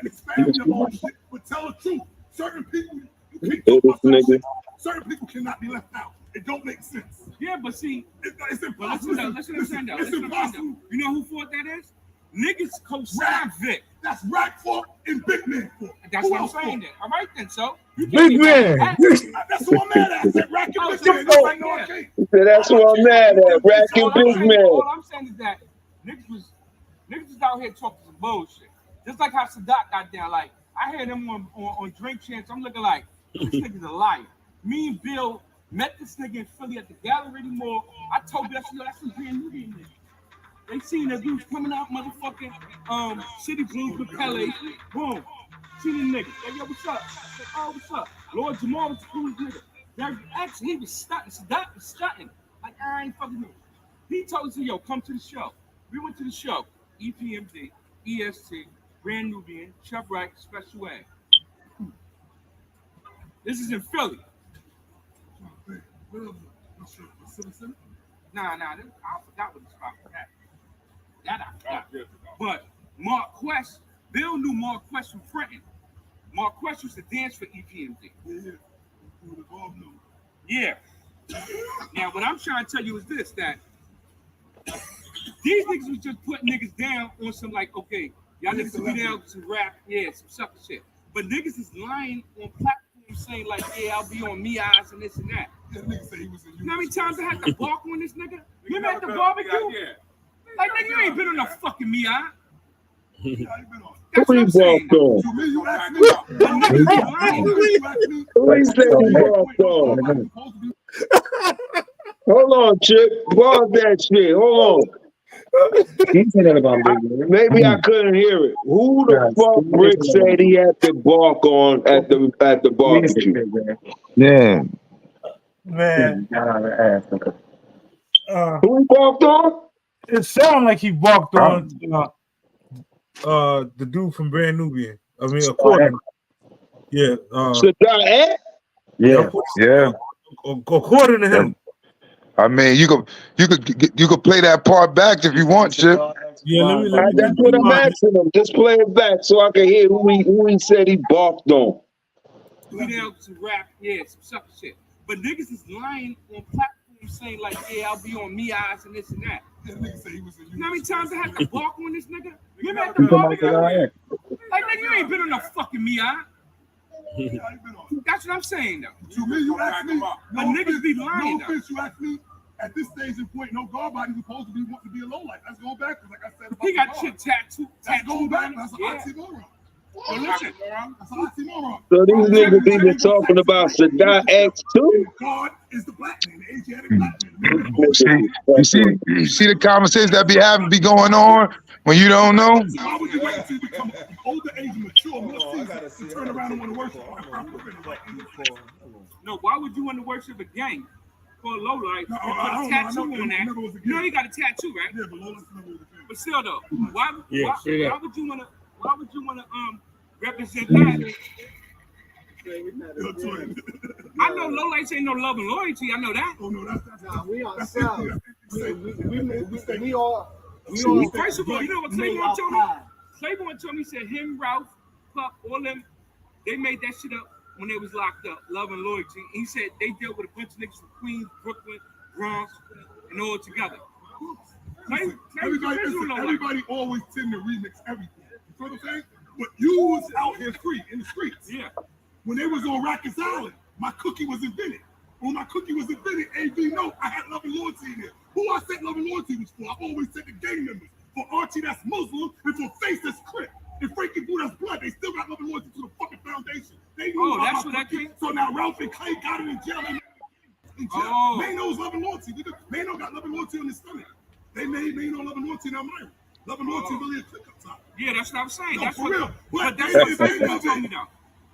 A: expand your own shit, but tell the truth. Certain people, you can't talk about certain shit. Certain people cannot be left out. It don't make sense.
L: Yeah, but see,
A: it's impossible.
L: Listen, it's
A: impossible.
L: You know who fought that is? Niggas co-signed Vic.
A: That's Rack fault and Big Man fault.
L: That's what I'm saying then. All right then, so.
B: Big Man.
A: That's who I'm mad at. I said Rack and Big Man. Like, no, I can't.
C: That's what I'm mad at. Rack and Big Man.
L: All I'm saying is that niggas was out here talking some bullshit. Just like how Sadat got down. Like, I had him on Drink Champs. I'm looking like, this nigga's a liar. Me and Bill met this nigga in Philly at the Gallery Mall. I told Bill, that's some brand new nigga. They seen the dudes coming out, motherfucking City Blues with Pele. Boom. See the nigga. Hey, yo, what's up? I said, oh, what's up? Lord Jamal was the coolest nigga. Actually, he was stunting. Sadat was stunting. Like, I ain't fucking know. He told us, yo, come to the show. We went to the show. EPMD, EST, Brand Nubian, Chubb Right, Special A. This is in Philly. Nah, I forgot what the spot was at. That I forgot. But Mark Quest, Bill knew Mark Quest from Trenton. Mark Quest used to dance for EPMD. Yeah. Now, what I'm trying to tell you is this, that these niggas was just putting niggas down on some like, okay, y'all niggas will be down some rap, yeah, some sucker shit. But niggas is lying on platforms saying like, yeah, I'll be on Me Eyes and this and that. You know how many times I had to bark on this nigga? Remember at the barbecue? Like, nigga, you ain't been on no fucking Me Eye. That's what I'm saying.
C: Who he said he walked on? Hold on, Chip. Pause that shit. Hold on. Maybe I couldn't hear it. Who the fuck Rick said he had to bark on at the barbecue?
N: Yeah.
B: Man.
C: Who he barked on?
B: It sounded like he barked on the dude from Brand Nubian. I mean, according. Yeah.
C: Sadat?
N: Yeah.
B: According to him.
N: I mean, you could play that part back if you want, Chip.
B: Yeah, let me
C: that's what I'm asking him. Just play it back so I can hear who he said he barked on.
L: We down to rap, yeah, some sucker shit. But niggas is lying on platforms saying like, yeah, I'll be on Me Eyes and this and that. You know how many times I had to bark on this nigga? Remember at the barbecue? Like, nigga, you ain't been on no fucking Me Eye. That's what I'm saying, though.
A: To me, you ask me.
L: But niggas be lying,
A: no offense, you ask me. At this stage and point, no guard supposed to be wanting to be a low life. That's going backwards, like I said.
L: He got shit tattooed.
A: That's going backwards. That's an oxymoron.
L: Well, listen,
A: that's an oxymoron.
C: So these niggas even talking about Sadat X too?
A: God is the black man, the Asiatic black man.
N: You see the conversations that be going on when you don't know?
A: Why would you wait until you become older age and mature, more seasoned, to turn around and want to worship?
L: No, why would you want to worship a gang for a low light
A: No,
L: and put a tattoo on that. You know you got a tattoo, right?
A: Yeah, but low lights never was a thing.
L: But still though, why would you wanna represent that? I know low lights ain't no love and loyalty. I know that.
A: Oh no, that's
O: we ourselves. We all.
L: First of all, you know what Claiborne told me? Claiborne told me, he said him, Ralph, Pup, all them, they made that shit up when they was locked up. Love and loyalty. He said they dealt with a bunch of niggas from Queens, Brooklyn, Bronx, and all together.
A: Everybody always tend to remix everything. You feel what I'm saying? But you was out here free in the streets.
L: Yeah.
A: When they was on Rikers Island, my cookie was invented. When my cookie was invented, AV no, I had love and loyalty in there. Who I said love and loyalty was for? I always said the gang members. For Archie, that's Muslim, and for Face, that's Crip. And Frankie Boo, that's Blood. They still got love and loyalty to the fucking foundation. They knew about
L: that's
A: my
L: what that
A: cookie.
L: came.
A: So now Ralph and Clay got it in jail. Mano's love and loyalty. Mano got love and loyalty on his stomach. They made Mano love and loyalty in Elmira. Love and loyalty really a click up top.
L: Yeah, that's what I'm saying.
A: No,
L: that's
A: for
L: what,
A: real.
L: But that's
A: they
L: what
A: didn't think of
L: told me
A: it.
L: though.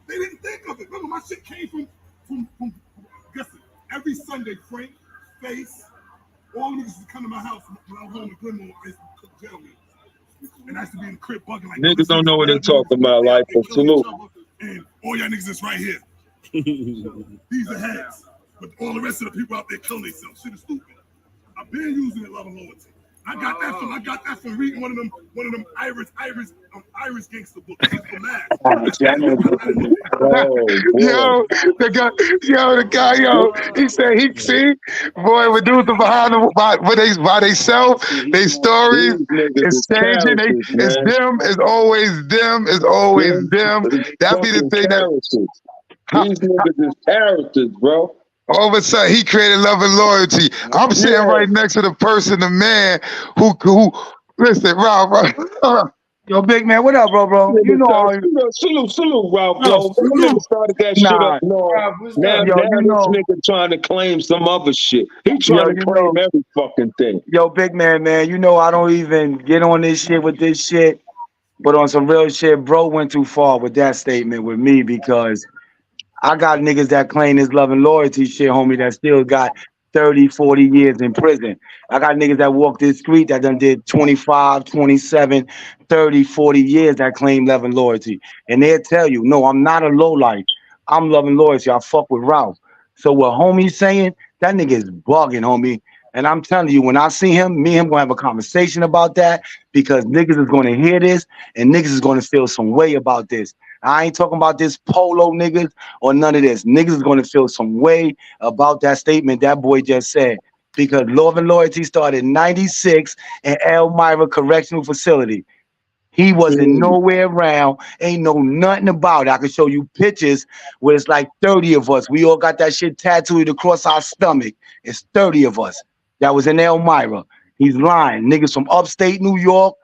A: They didn't think of it. Remember, my shit came from listen, every Sunday, Frank, Face, all niggas used to come to my house when I was home in Glenmore. I used to cook jail meals. And I used to be in the crib bugging like
C: Niggas don't know what they talking about, like, for salute.
A: And all y'all niggas is right here. These are heads. But all the rest of the people out there killing themselves. Shit is stupid. I've been using it, love and loyalty. I got that from reading one of them Irish gangster books.
N: Yo, the guy, he said he see, boy, when dudes are behind them by themselves, they stories is changing. It's them, it's always them, it's always them. That be the thing that
C: these niggas is characters, bro.
N: All of a sudden, he created love and loyalty. I'm sitting right next to the person, the man who listen, Ralph.
O: Yo, big man, what up, bro? You know,
C: salute, Ralph, bro. This nigga started that shit up. Now this nigga trying to claim some other shit. He trying to claim every fucking thing.
O: Yo, big man, you know I don't even get on this shit with this shit, but on some real shit, bro went too far with that statement with me because I got niggas that claim this love and loyalty shit, homie, that still got 30, 40 years in prison. I got niggas that walk this street that done did 25, 27, 30, 40 years that claim love and loyalty. And they'll tell you, no, I'm not a lowlife. I'm love and loyalty. I fuck with Ralph. So what homie's saying, that nigga is bugging, homie. And I'm telling you, when I see him, me and him gonna have a conversation about that because niggas is gonna hear this and niggas is gonna feel some way about this. I ain't talking about this polo niggas or none of this. Niggas is going to feel some way about that statement that boy just said. Because love and loyalty started in 96 in Elmira Correctional Facility. He wasn't nowhere around. Ain't know nothing about it. I can show you pictures where it's like 30 of us. We all got that shit tattooed across our stomach. It's 30 of us. That was in Elmira. He's lying. Niggas from upstate New York,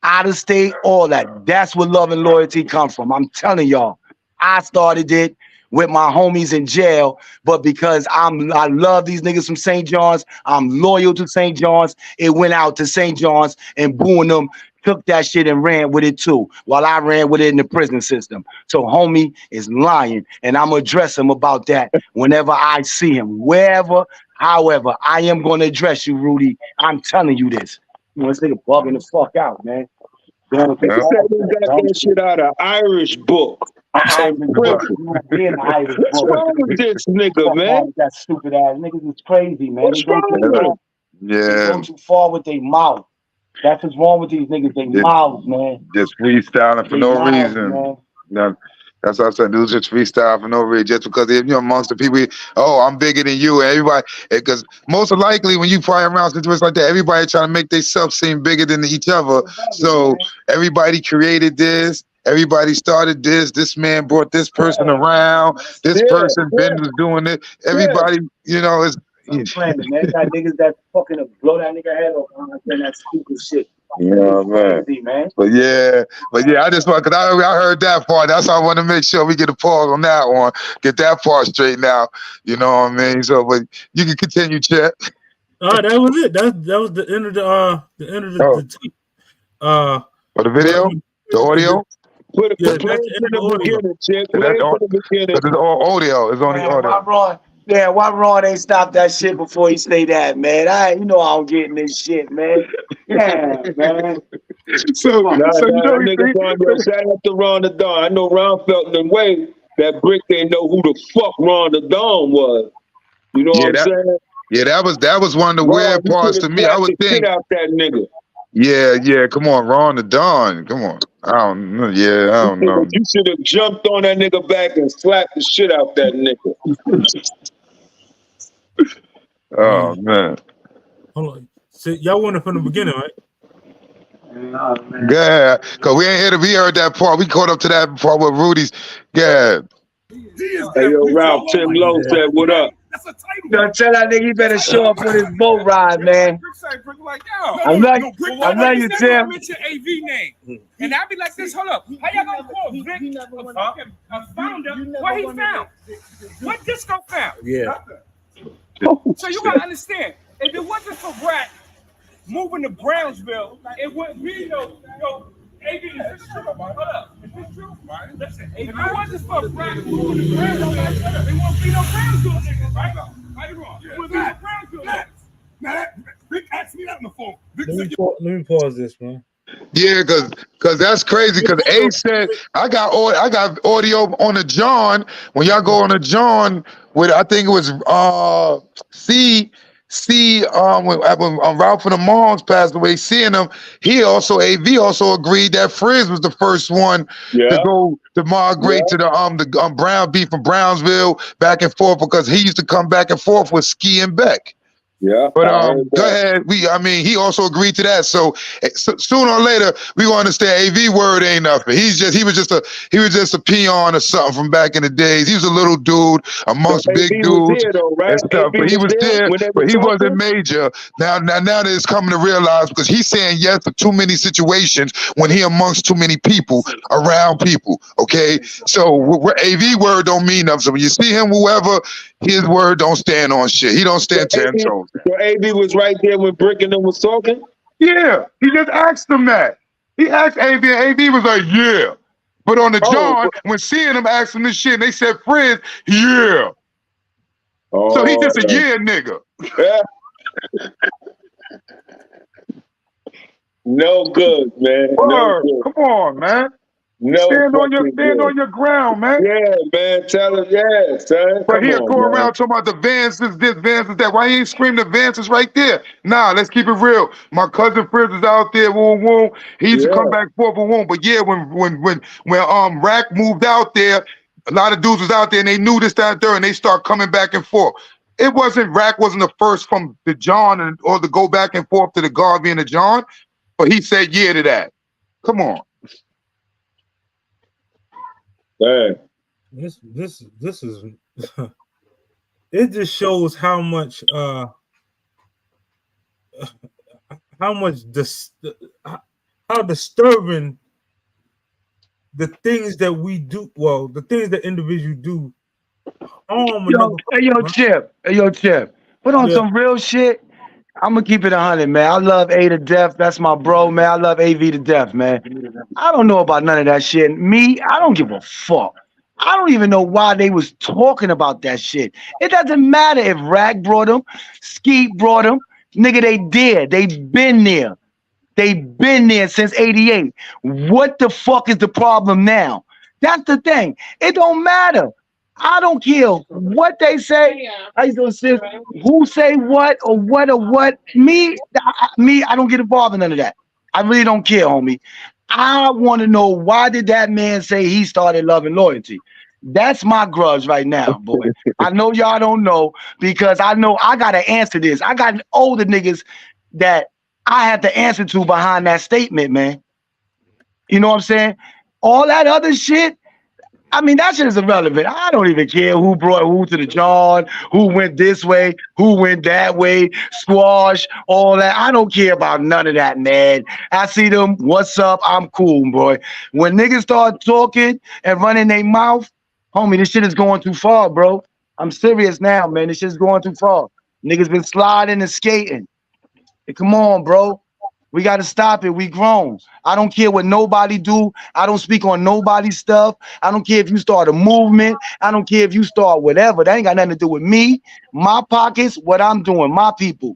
O: out of state, all that. That's where love and loyalty come from. I'm telling y'all, I started it with my homies in jail, but because I love these niggas from St. John's, I'm loyal to St. John's. It went out to St. John's and Boo and them took that shit and ran with it too, while I ran with it in the prison system. So homie is lying, and I'm gonna address him about that whenever I see him, wherever, however. I am gonna address you, Rudy. I'm telling you this. This nigga bugging the fuck out, man.
C: He said he got that shit out of Irish book. What's wrong with this nigga, man?
O: That stupid ass niggas is crazy, man.
C: What's wrong with him?
O: They go too far with their mouth. That's what's wrong with these niggas. They mouths, man.
N: Just freestyling for no reason.
O: Man.
N: No, that's what I said. Dudes just freestyle for no reason, just because they, amongst the people. Oh, I'm bigger than you, and everybody. Because most likely, when you fly around situations like that, everybody trying to make themselves seem bigger than each other. So everybody created this. Everybody started this. This man brought this person around. This person Ben was doing it. Everybody, is.
O: I'm playing, man. Got niggas that fucking blow that nigga head off on that stupid shit.
N: Yeah, man.
O: Crazy, man.
N: But yeah, I just want, because I heard that part. That's why I want to make sure we get a pause on that one. Get that part straightened out. You know what I mean? So, but you can continue, Chet.
B: That was it. That was the end of the tape.
N: For the video, the audio.
C: Play it to the beginning, Chet. Play it to the beginning.
N: It's all audio. It's only audio.
O: Yeah, why Ron ain't stopped that shit before he say that, man? I don't get in this shit, man. Yeah, man.
N: So
C: Nah,
N: you know he
C: nigga Ron, yo, shout out to Ron the Don. I know Ron felt in the way that Brick didn't know who the fuck Ron the Don was. You know what I'm saying?
N: Yeah, that was one of the
C: Ron,
N: weird
C: you
N: parts
C: could
N: to
C: have
N: me. I
C: slapped
N: would
C: the shit
N: think,
C: out that nigga.
N: yeah, come on, Ron the Don, come on. I don't know. Yeah, I don't know.
C: You should have jumped on that nigga back and slapped the shit out that nigga.
N: Oh man.
B: Hold on. So y'all wanted from the beginning, right?
N: Yeah, cause we ain't heard that part. We caught up to that part with Rudy's. Yeah.
C: Hey yo, Ralph, Tim Lowe said, "What up?"
O: Yo, tell that nigga he better show up for this boat ride, man. I love you, Tim.
L: Mention AV name, and I'll be like this. Hold up, how y'all gonna call Vic a founder? What he found? What Disco found?
M: Yeah.
L: So you gotta understand, if it wasn't for Rat moving to Brownsville, it wouldn't be no AV. Is this true? Hold up, is this true? Listen, if it wasn't for Rat moving to Brownsville, there won't be no Brownsville niggas, right? How you wrong? There wouldn't be no Brownsville niggas. Now Vic asked me that on the phone.
B: Let me pause this, man.
N: Yeah, cause that's crazy. Cause A said I got audio on the John. When y'all go on the John with, I think it was when Ralph and the Moms passed away, seeing him, AV also agreed that Frizz was the first one to go to migrate to the Brown beef from Brownsville back and forth, because he used to come back and forth with Ski and Beck.
C: Yeah,
N: but go ahead. He also agreed to that. So sooner or later, we gonna understand AV word ain't nothing. He was just a peon or something from back in the days. He was a little dude amongst big dudes and stuff. But he was there, but he wasn't major. Now that it's coming to realize, because he's saying yes to too many situations when he amongst too many people around people. Okay, so AV word don't mean nothing. So when you see him, whoever, his word don't stand on shit. He don't stand 10 toes.
C: So AV was right there when Brick and them was talking?
N: Yeah, he just asked him that. He asked AV, and AV was like, yeah. But on the John, when seeing him ask him this shit, and they said Frizz, yeah. So he just a yeah nigga.
C: No good, man.
N: Word.
C: No good.
N: Come on, man.
C: No,
N: stand on your ground, man.
C: Yeah, man. Tell him, yeah, son.
N: But he'll go around talking about the Vances, this, Vances, that. Why he ain't scream the Vances right there? Nah, let's keep it real. My cousin Frizz is out there, woo. He used to come back forth, woo. But yeah, when Rack moved out there, a lot of dudes was out there and they knew this, that, and third, and they start coming back and forth. It wasn't, Rack wasn't the first from the John or to go back and forth to the Garvey and the John, but he said yeah to that. Come on.
C: Man.
B: This is it just shows how much how disturbing the things that we do, the things that individuals do.
O: Yo, Chip. Put on some real shit. I'm gonna keep it 100, man. I love A to death. That's my bro, man. I love AV to death, man. I don't know about none of that shit. Me, I don't give a fuck. I don't even know why they was talking about that shit. It doesn't matter if Rag brought him, Skeet brought him. Nigga, they did. They been there. They been there since 88. What the fuck is the problem now? That's the thing. It don't matter. I don't care what they say. Who say what or what. Me, I don't get involved in none of that. I really don't care, homie. I want to know, why did that man say he started loving loyalty? That's my grudge right now, boy. I know y'all don't know, because I know I got to answer this. I got older niggas that I have to answer to behind that statement, man. You know what I'm saying? All that other shit, I mean, that shit is irrelevant. I don't even care who brought who to the John, who went this way, who went that way, squash, all that. I don't care about none of that, man. I see them, what's up, I'm cool, boy. When niggas start talking and running their mouth, homie, this shit is going too far, bro. I'm serious now, man. This shit's going too far. Niggas been sliding and skating. Hey, come on, bro. We got to stop it. We grown. I don't care what nobody do. I don't speak on nobody's stuff. I don't care if you start a movement. I don't care if you start whatever. That ain't got nothing to do with me, my pockets, what I'm doing, my people.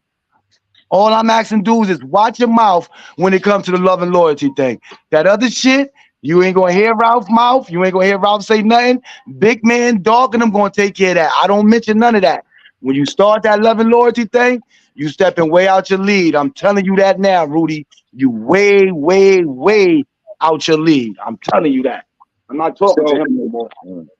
O: All I'm asking dudes is watch your mouth when it comes to the love and loyalty thing. That other shit, you ain't gonna hear Ralph's mouth. You ain't gonna hear Ralph say nothing. Big man, dog, and I'm gonna take care of that. I don't mention none of that. When you start that love and loyalty thing, you stepping way out your lead. I'm telling you that now, Rudy. You way, way, way out your lead. I'm telling you that. I'm not talking to him anymore.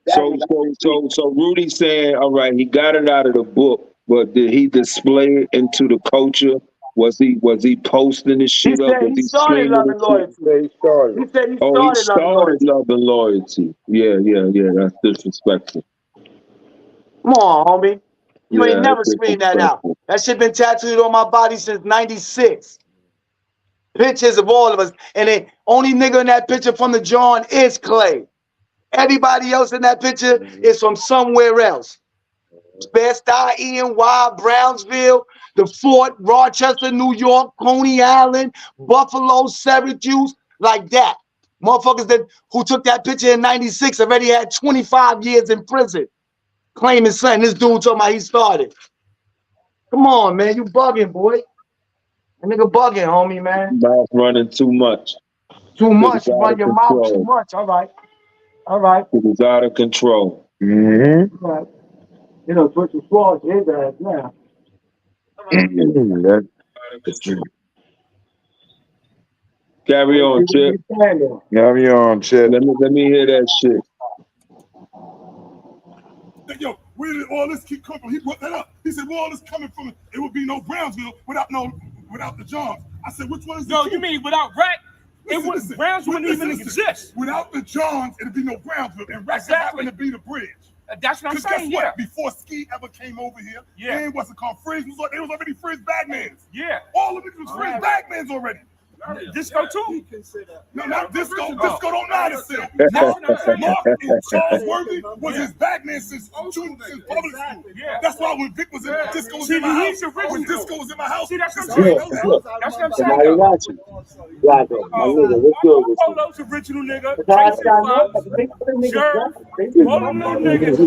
C: So Rudy saying, all right, he got it out of the book, but did he display it into the culture? Was he posting this shit up? Was he
O: started love and loyalty.
C: He started.
O: He said he
C: He
O: started
C: love and loyalty. Yeah. That's disrespectful.
O: Come on, homie. You
C: Yeah,
O: ain't never
C: that's
O: screamed that out.
C: disrespectful.
O: That shit been tattooed on my body since '96. Pictures of all of us. And the only nigga in that picture from the John is Clay. Everybody else in that picture is from somewhere else. Bed-Stuy, ENY, Brownsville, the Fort, Rochester, New York, Coney Island, Buffalo, Syracuse, like that. Motherfuckers who took that picture in '96 already had 25 years in prison. Claiming something. This dude talking about he started. Come on, man. You bugging, boy. That nigga bugging, homie, man.
C: Mouth running too much.
O: Too much. You run your mouth too much. All right. All right.
C: It was out of control.
O: Mm-hmm. Right. You know, put some flaws in his ass now.
C: Carry on, Chip.
N: Carry on, Chip.
C: Let me hear that shit.
A: Yo, where did all this keep coming from? He brought that up. He said, where all this coming from? It would be no Brownsville without the Johns. I said, which one is the
L: you mean without Rack? Brownsville wouldn't even exist.
A: Without the Johns, it'd be no Brownsville. And Rack happened to be the bridge.
L: That's what I'm saying.
A: Guess what? Before Ski ever came over here, they wasn't called Frizz. They was already Frizz Bagmans.
L: Yeah.
A: All of it was Frizz Bagmans already.
L: Disco too?
A: No, not Disco. Disco don't know how to sell.
L: That's what I'm saying.
A: Mark and Charles Worthy was his Bagman since public school.
L: Yeah.
A: That's why when Vic was in Disco was in my house. When Disco was in my house.
L: See, that's what I'm saying. That's what I'm saying. Polo's original nigga. Tracy Fox. Sure. All them little niggas.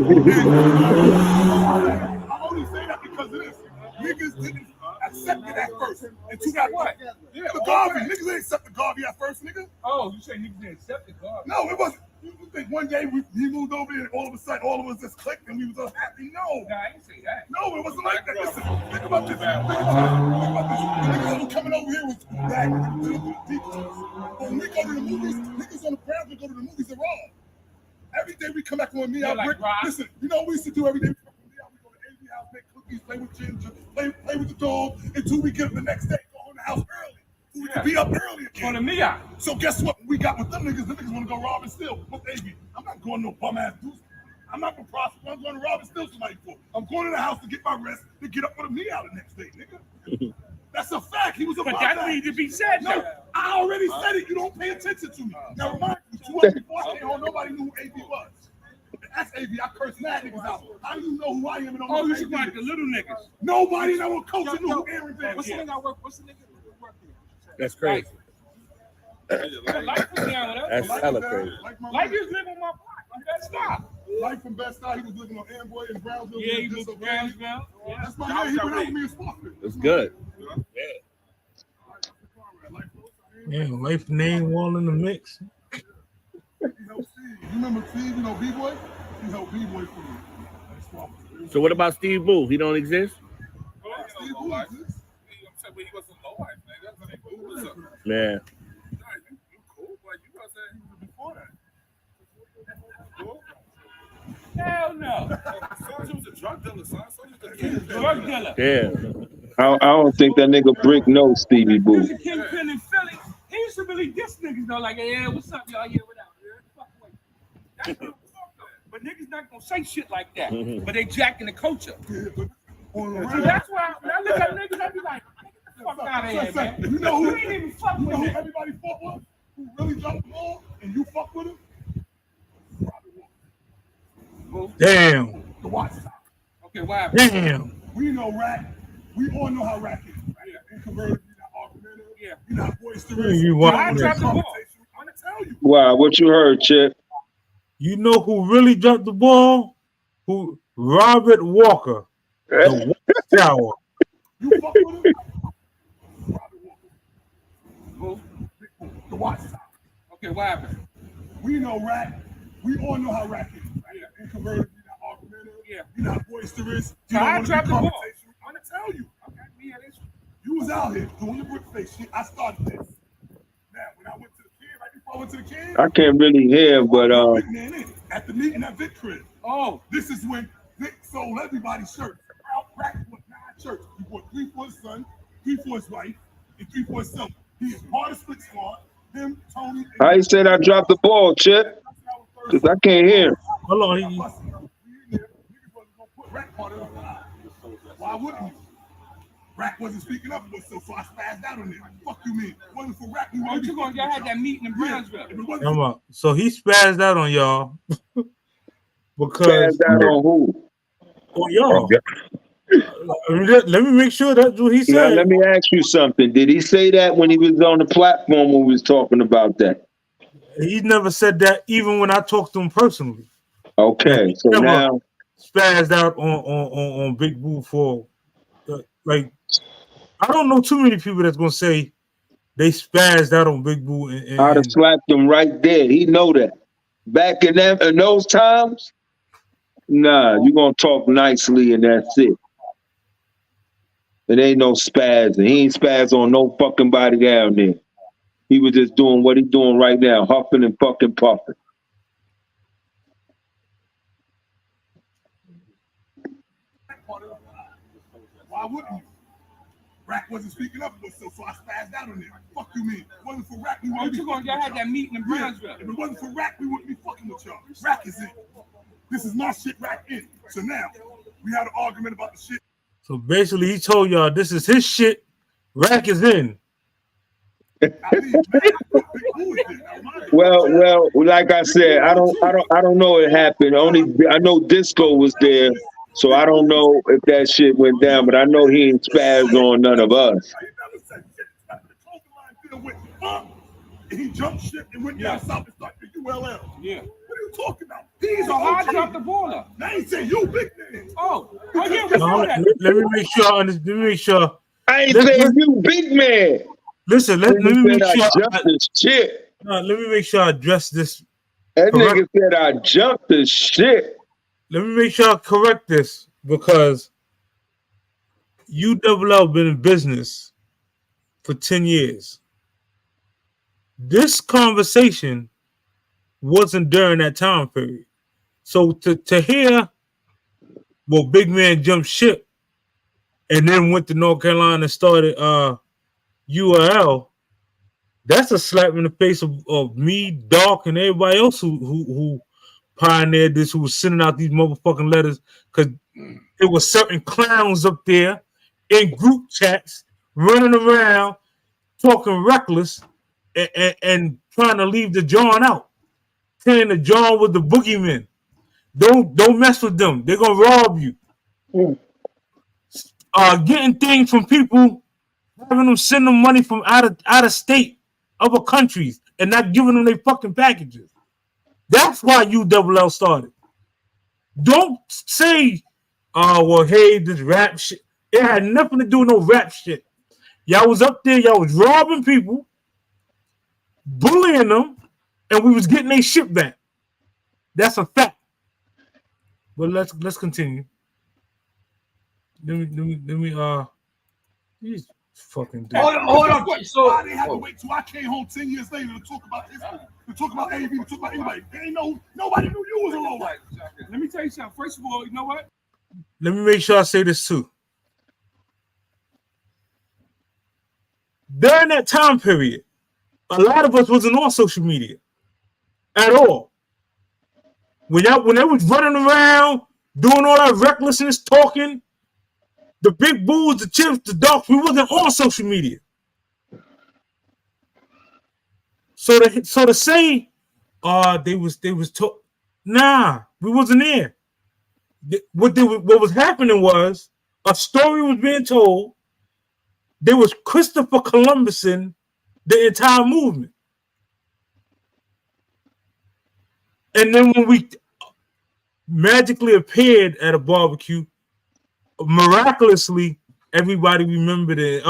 A: I only say that because of this. Niggas didn't accept it at first. And to that what? Yeah, the Garvey. Niggas didn't accept the Garvey at first, nigga.
L: Oh, you say niggas didn't accept the Garvey?
A: No, it wasn't. You think one day he moved over here and all of a sudden all of us just clicked and we was all happy? No.
L: Nah, I didn't say that.
A: No, it wasn't like that. Listen, think about this. Think about this. The niggas that were coming over here was back to the people. When we go to the movies, niggas on the ground would go to the movies are wrong. Every day we come back on me out. Like listen, you know what we used to do every day? We come from me out, we go to AV house, make cookies, play with Ginger, play with the dog, until we get up the next day, go in the house early. We could be up early again.
L: On the me out.
A: So guess what? We got with them niggas want to go rob and steal. What's AV? I'm not going no bum ass dudes. I'm not gonna prosper. I'm going to rob and steal somebody for. I'm going to the house to get my rest, to get up for the me out the next day, nigga. That's a fact. He was about that.
L: But that needs to be said.
A: No, I already said it. You don't pay attention to me. Now remind me, 2 hours before I came home, nobody knew who AV was. That's AV. I cursed mad niggas out. How do you know who I am? And don't know
L: you should like the little niggas.
A: Nobody in our culture knew who Aaron Van was.
L: What's the nigga I work? What's the nigga that work here?
M: That's crazy.
L: Life was down with us.
M: That's hella crazy.
L: Life is living on my block. That's not.
A: Life from Bed-Stuy, he was living on Amboy in Brownsville.
L: Yeah, he was in Brownsville.
A: Yeah. That's my man. He went out with me in Spotsville.
M: It's good.
B: Yeah, life name all in the mix.
A: You remember Steve, B-Boy? He helped B-Boy for me.
M: So what about Steve Boo? He don't exist?
A: Steve Boo exists.
L: He wasn't low life, nigga.
M: Man.
L: Hell no. Sonny was a drug dealer, son. Drug dealer.
M: Yeah.
C: I don't think that nigga Brick knows Stevie Boo.
L: He's a kingpin in Philly. He used to really diss niggas though, like, yeah, what's up, y'all? Yeah, without. But niggas not gonna say shit like that. But they jacking the culture. See, that's why when I look at niggas, I be like, get the fuck out of here, man.
A: You know who
L: ain't even fuck with
A: who
L: him.
A: everybody fuck with? Who really dropped the ball and you fuck with him?
B: Damn.
A: The watch.
L: Okay, why?
B: Damn.
A: We know Rack. We all know how Rack is. Right? And converted, argumentative. You're not boisterous.
B: You want this.
C: Wow, what you heard, Chip?
B: You know who really dropped the ball? Who? Robert Walker, the Watchtower.
A: You fuck with him? Who? The Watchtower. Okay, what happened? We know Rat. We all know how Rat is. Right? Yeah. Introverted, you're not argumentative. Yeah. You're not boisterous. You don't want to be confrontational. I'm going to tell you. Okay. Yeah, you was out here doing your brick face shit. I started this. Now, when I went to the kid, right before I went to the kid,
C: I can't really hear, but
A: Big man in at the meeting at Vic crib. Oh, this is when Vic sold everybody shirts. Rat was 9 shirts. He bought 3 for his son, 3 for his wife, and 3 for himself. He is part of Split Squad. Him, Tony.
C: how you said I dropped the ball, Chip? Because I can't hear.
B: Hold on.
A: Why wouldn't you? Rat wasn't speaking up, so I spazzed out on it. Fuck you mean? It wasn't for Rat. Y'all had that meeting in Brownsville.
B: So he spazzed out on y'all because
C: Spazzed out on who?
B: On y'all. Let me make sure that's what he said.
C: Now, let me ask you something. Did he say that when he was on the platform when we was talking about that?
B: He never said that even when I talked to him personally.
C: Okay, so now
B: spazzed out on Big Boo for like I don't know too many people that's gonna say they spazzed out on Big Boo.
C: I'd have slapped him right there. He know that. Back in those times, nah, you gonna talk nicely and that's it. It ain't no spaz. He ain't spaz on no fucking body down there. He was just doing what he's doing right now, huffing and fucking puffing.
A: Why wouldn't you? Rat wasn't speaking up, so I spazzed out on it. Fuck you mean? It wasn't for Rat. Y'all had that meeting in Brownsville. If it wasn't for Rat, we wouldn't be fucking with y'all. Rat is in. This is my shit. Rat in. So now we had an argument about the shit.
B: So basically, he told y'all this is his shit. Rack is in.
C: Well, like I said, I don't know what happened. Only I know Disco was there, so I don't know if that shit went down. But I know he ain't spazzed on none of us.
A: He jumped ship and went down south and started the ULL. Yeah. What are you talking about? These are hard dropped the ball up. Now he said you big man. Oh,
B: let me make sure. Let me make sure.
C: I ain't saying you big man.
B: Listen, let me make sure.
C: Let
B: me make sure I address this.
C: That nigga said I jumped the shit.
B: Let me make sure I correct this because ULL been in business for 10 years. This conversation wasn't during that time period. So to hear, well, big man jumped ship and then went to North Carolina and started ULL, that's a slap in the face of me, Doc, and everybody else who pioneered this, who was sending out these motherfucking letters, because there were certain clowns up there in group chats running around talking reckless and trying to leave the John out, saying the John was the boogeyman. Don't mess with them. They're gonna rob you. Getting things from people, having them send them money from out of state, other countries, and not giving them their fucking packages. That's why ULL started. Don't say, well, hey, this rap shit. It had nothing to do with no rap shit. Y'all was up there, y'all was robbing people, bullying them, and we was getting their shit back. That's a fact. But let's continue. Let me these fucking dudes.
A: Hold on. So why they have to wait till I came home 10 years later to talk about this, to talk about AV, to talk about anybody? They ain't know, nobody knew you was a low life. Let me tell you something. First of all, you know what?
B: Let me make sure I say this too. During that time period, a lot of us wasn't on social media at all. When they was running around doing all that recklessness, talking, the big bulls, the chips, the dogs, we wasn't on social media. So to say, they was nah, we wasn't there. What was happening was a story was being told. they was Christopher Columbusing the entire movement. And then when we magically appeared at a barbecue, miraculously, everybody remembered it.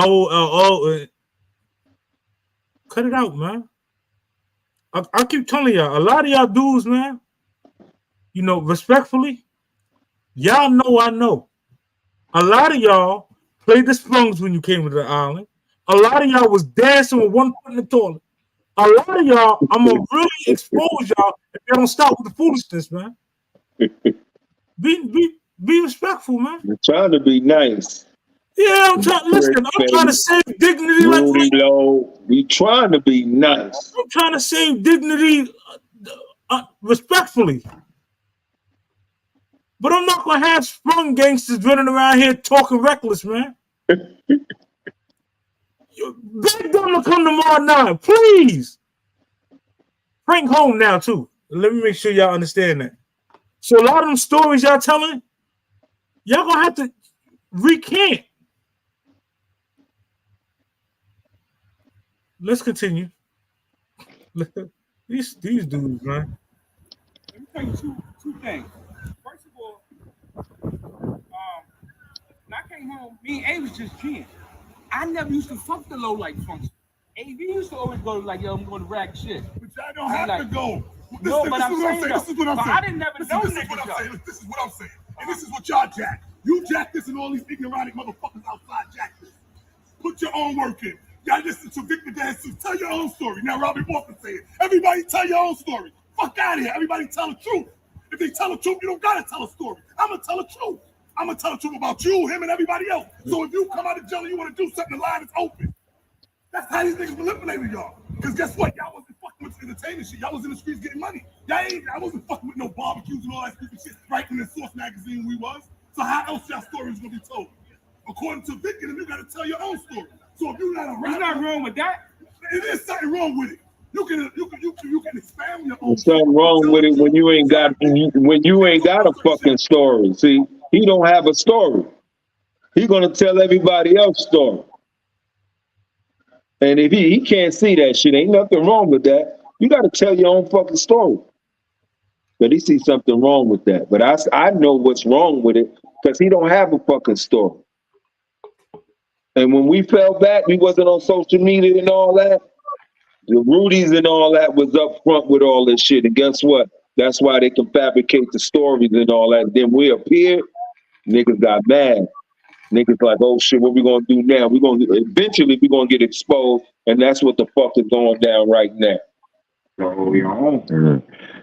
B: Cut it out, man. I keep telling y'all, a lot of y'all dudes, man, you know, respectfully, y'all know I know. A lot of y'all played the sprungs when you came to the island. A lot of y'all was dancing with one foot in the toilet. A lot of y'all, I'm gonna really expose y'all if y'all don't stop with the foolishness, man. Be respectful, man.
C: I'm trying to be nice.
B: Yeah, I'm trying. Listen, I'm trying to save dignity.
C: Rudy Low, we trying to be nice.
B: I'm trying to save dignity respectfully. But I'm not gonna have sprung gangsters running around here talking reckless, man. Beg them to come tomorrow night, please. Frank home now too. Let me make sure y'all understand that. So a lot of them stories y'all telling, y'all gonna have to recant. Let's continue. These dudes, man.
L: Let me tell you two things. First of all, when I came home, me and A was just G'ing. I never used to fuck the low light function. AV used to always go like, yo, I'm going to rack shit.
A: But y'all don't have to go.
L: No, but I'm saying
A: this is what I'm saying.
L: I didn't never know
A: this is what I'm saying. This is what I'm saying. And this is what y'all jack. You jack this and all these ignorant motherfuckers outside jack this. Put your own work in. Y'all listen to Victor Dance. Tell your own story. Now Robbie Morphin say it. Everybody tell your own story. Fuck out of here. Everybody tell the truth. If they tell the truth, you don't gotta tell a story. I'm gonna tell the truth. I'm gonna tell the truth about you, him, and everybody else. So if you come out of jail and you want to do something, the line is open. That's how these niggas manipulated y'all. Because guess what? Y'all wasn't fucking with entertainment shit. Y'all was in the streets getting money. I wasn't fucking with no barbecues and all that stupid shit writing in Source magazine we was. So how else y'all stories gonna be told? According to Victor, you gotta tell your own story. So if you're not a rapper,
L: you're not wrong with that.
A: It is something wrong with it. You can expand your own.
C: There's something wrong with it when you ain't got a fucking story. See, he don't have a story. He gonna tell everybody else's story. And if he can't see that shit, ain't nothing wrong with that. You got to tell your own fucking story. But he sees something wrong with that. But I know what's wrong with it because he don't have a fucking story. And when we fell back, we wasn't on social media and all that. The Rudies and all that was up front with all this shit. And guess what? That's why they can fabricate the stories and all that. Then we appeared, niggas got mad. Niggas like, oh shit, what we gonna do now? Eventually we gonna get exposed, and that's what the fuck is going down right now.
N: Yeah,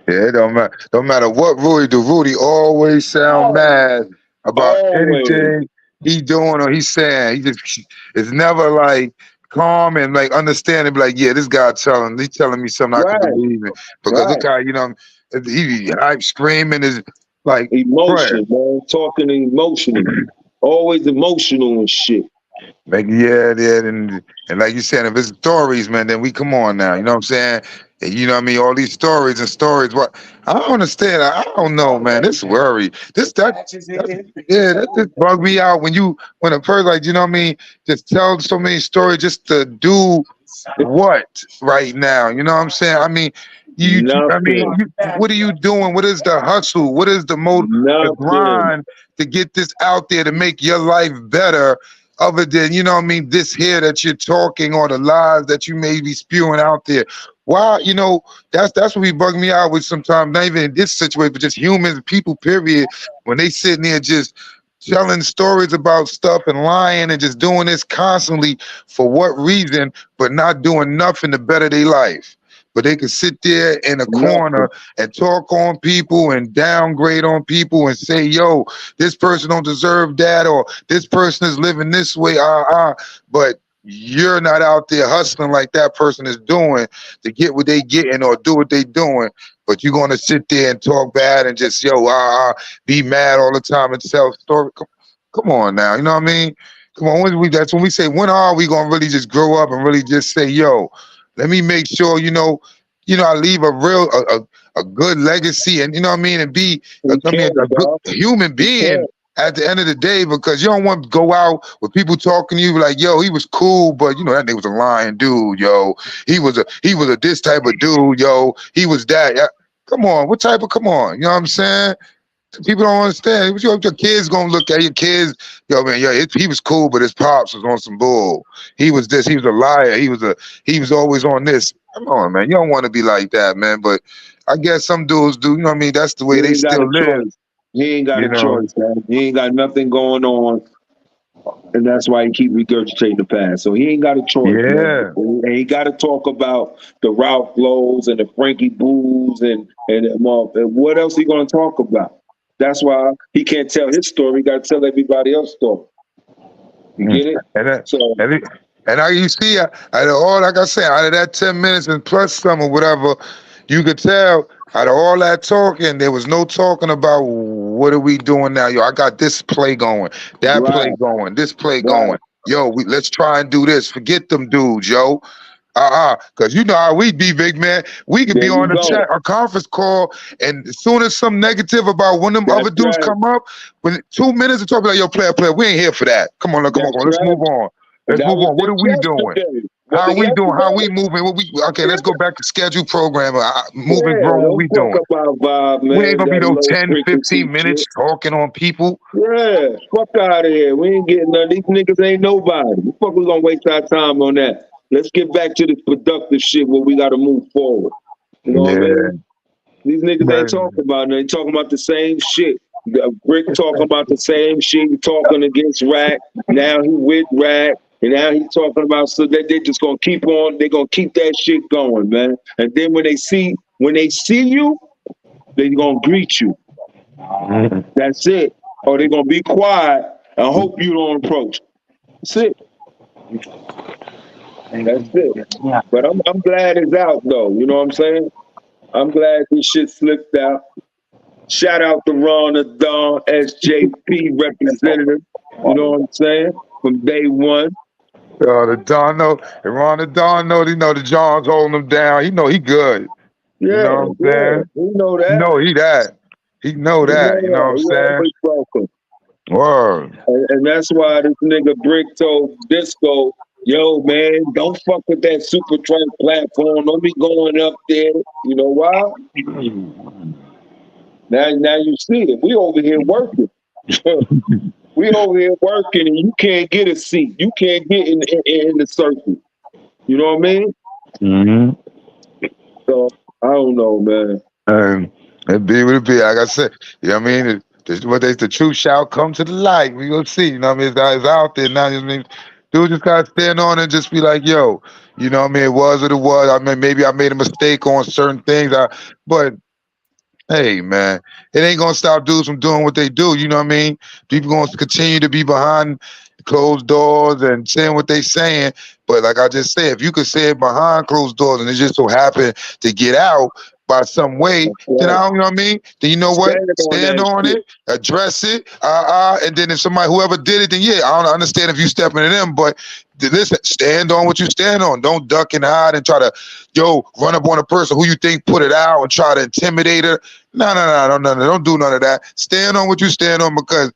N: it don't matter what Rudy do. Rudy always sound mad about anything he doing or he's saying. He just is never like calm and like understanding. Be like, yeah, this guy he's telling me something I can believe in. Because look how he screaming is like
C: emotion, man. Talking emotional. Always emotional and shit.
N: Like and like you said, if it's stories, man, then we come on now. You know what I'm saying? And you know what I mean? All these stories. What I don't understand. I don't know, man. This worry. That just bug me out when a person like, you know what I mean, just tell so many stories just to do what right now? You know what I'm saying? I mean, what are you doing? What is the hustle? What is the the grind to get this out there to make your life better? Other than, you know what I mean, this here that you're talking or the lies that you may be spewing out there. Why, that's what be bugging me out with sometimes, not even in this situation, but just humans, people, period, when they sitting there just telling stories about stuff and lying and just doing this constantly for what reason, but not doing nothing to better their life. But they can sit there in a corner and talk on people and downgrade on people and say, yo, this person don't deserve that, or this person is living this way, but you're not out there hustling like that person is doing to get what they getting or do what they doing. But you're gonna sit there and talk bad and just be mad all the time and tell stories. Come on now, you know what I mean? Come on, that's when we say, when are we gonna really just grow up and really just say, yo, let me make sure, I leave a good legacy and, you know what I mean, and be a good human being at the end of the day, because you don't want to go out with people talking to you like, yo, he was cool, but you know that nigga was a lying dude, yo. He was a this type of dude, yo. He was that. Yeah. Come on, what type of come on? You know what I'm saying? People don't understand. What your kids gonna look at your kids? Yo, man, he was cool, but his pops was on some bull. He was this. He was a liar. He was always on this. Come on, man. You don't want to be like that, man. But I guess some dudes do. You know what I mean? That's the way they still live.
C: He ain't got
N: you
C: a
N: know?
C: choice, man. He ain't got nothing going on. And that's why he keep regurgitating the past. So he ain't got a choice, man. He ain't got to talk about the Ralph Lowe's and the Frankie Boos and what else he gonna talk about? That's why he can't tell his story. He got to tell everybody else's story. You get it?
N: And you see, out of all, like I said, out of that 10 minutes and plus some or whatever, you could tell out of all that talking, there was no talking about what are we doing now. Yo, I got this play going, that play going, this play going. Yo, let's try and do this. Forget them dudes, yo. Because you know how we be, big man. We can be on the chat, a conference call, and as soon as some negative about one of them other dudes come up, within 2 minutes of talking, like, yo, player, we ain't here for that. Come on, let's move on. Let's move on. What are we doing? How are we doing? How are we moving? Okay, let's go back to schedule program. Moving, growing, what we doing? We ain't gonna be those 10, 15 minutes talking on people.
C: Yeah, fuck out of here. We ain't getting none. These niggas ain't nobody. The fuck we gonna waste our time on that? Let's get back to this productive shit where we gotta move forward. You know what I mean? These niggas ain't talking about it. They talking about the same shit. Brick talking about the same shit. He talking against Rack. Now he with Rack. And now he's talking about so that they just gonna keep on. They're gonna keep that shit going, man. And then when they see you, they gonna greet you. That's it. Or they're gonna be quiet and hope you don't approach. That's it. That's it. But I'm glad it's out though. You know what I'm saying? I'm glad this shit slipped out. Shout out to Ron the Don, SJP representative. You know what I'm saying? From day one.
N: The Don know, and Ron the Don know, he know the John's holding him down. He know he good.
C: Yeah,
N: you know what I'm saying?
C: He know that.
N: He know that. You know what I'm saying?
C: Welcome.
N: Word.
C: And that's why this nigga Brick told Disco, yo, man, don't fuck with that super track platform. Don't be going up there. You know why? Now you see it. We over here working. We over here working, and you can't get a seat. You can't get in the circle. You know what I mean?
N: Mm-hmm.
C: So I don't know, man.
N: It be what it be. Like I said, you know what I mean? The truth shall come to the light. We gonna see. You know what I mean? It's out there now. You know what I mean? Dude just gotta stand on and just be like, yo, you know what I mean? It was what it was. I mean, maybe I made a mistake on certain things. But hey, man, it ain't gonna stop dudes from doing what they do. You know what I mean? People gonna continue to be behind closed doors and saying what they saying. But like I just said, if you could say it behind closed doors and it just so happened to get out by some way, then I don't, you know what I mean? Then you know what? Stand on it, address it, and then if somebody, whoever did it, then yeah, I don't understand if you stepping to them, but listen, stand on what you stand on. Don't duck and hide and try to, run up on a person who you think put it out and try to intimidate her. No, don't do none of that. Stand on what you stand on, because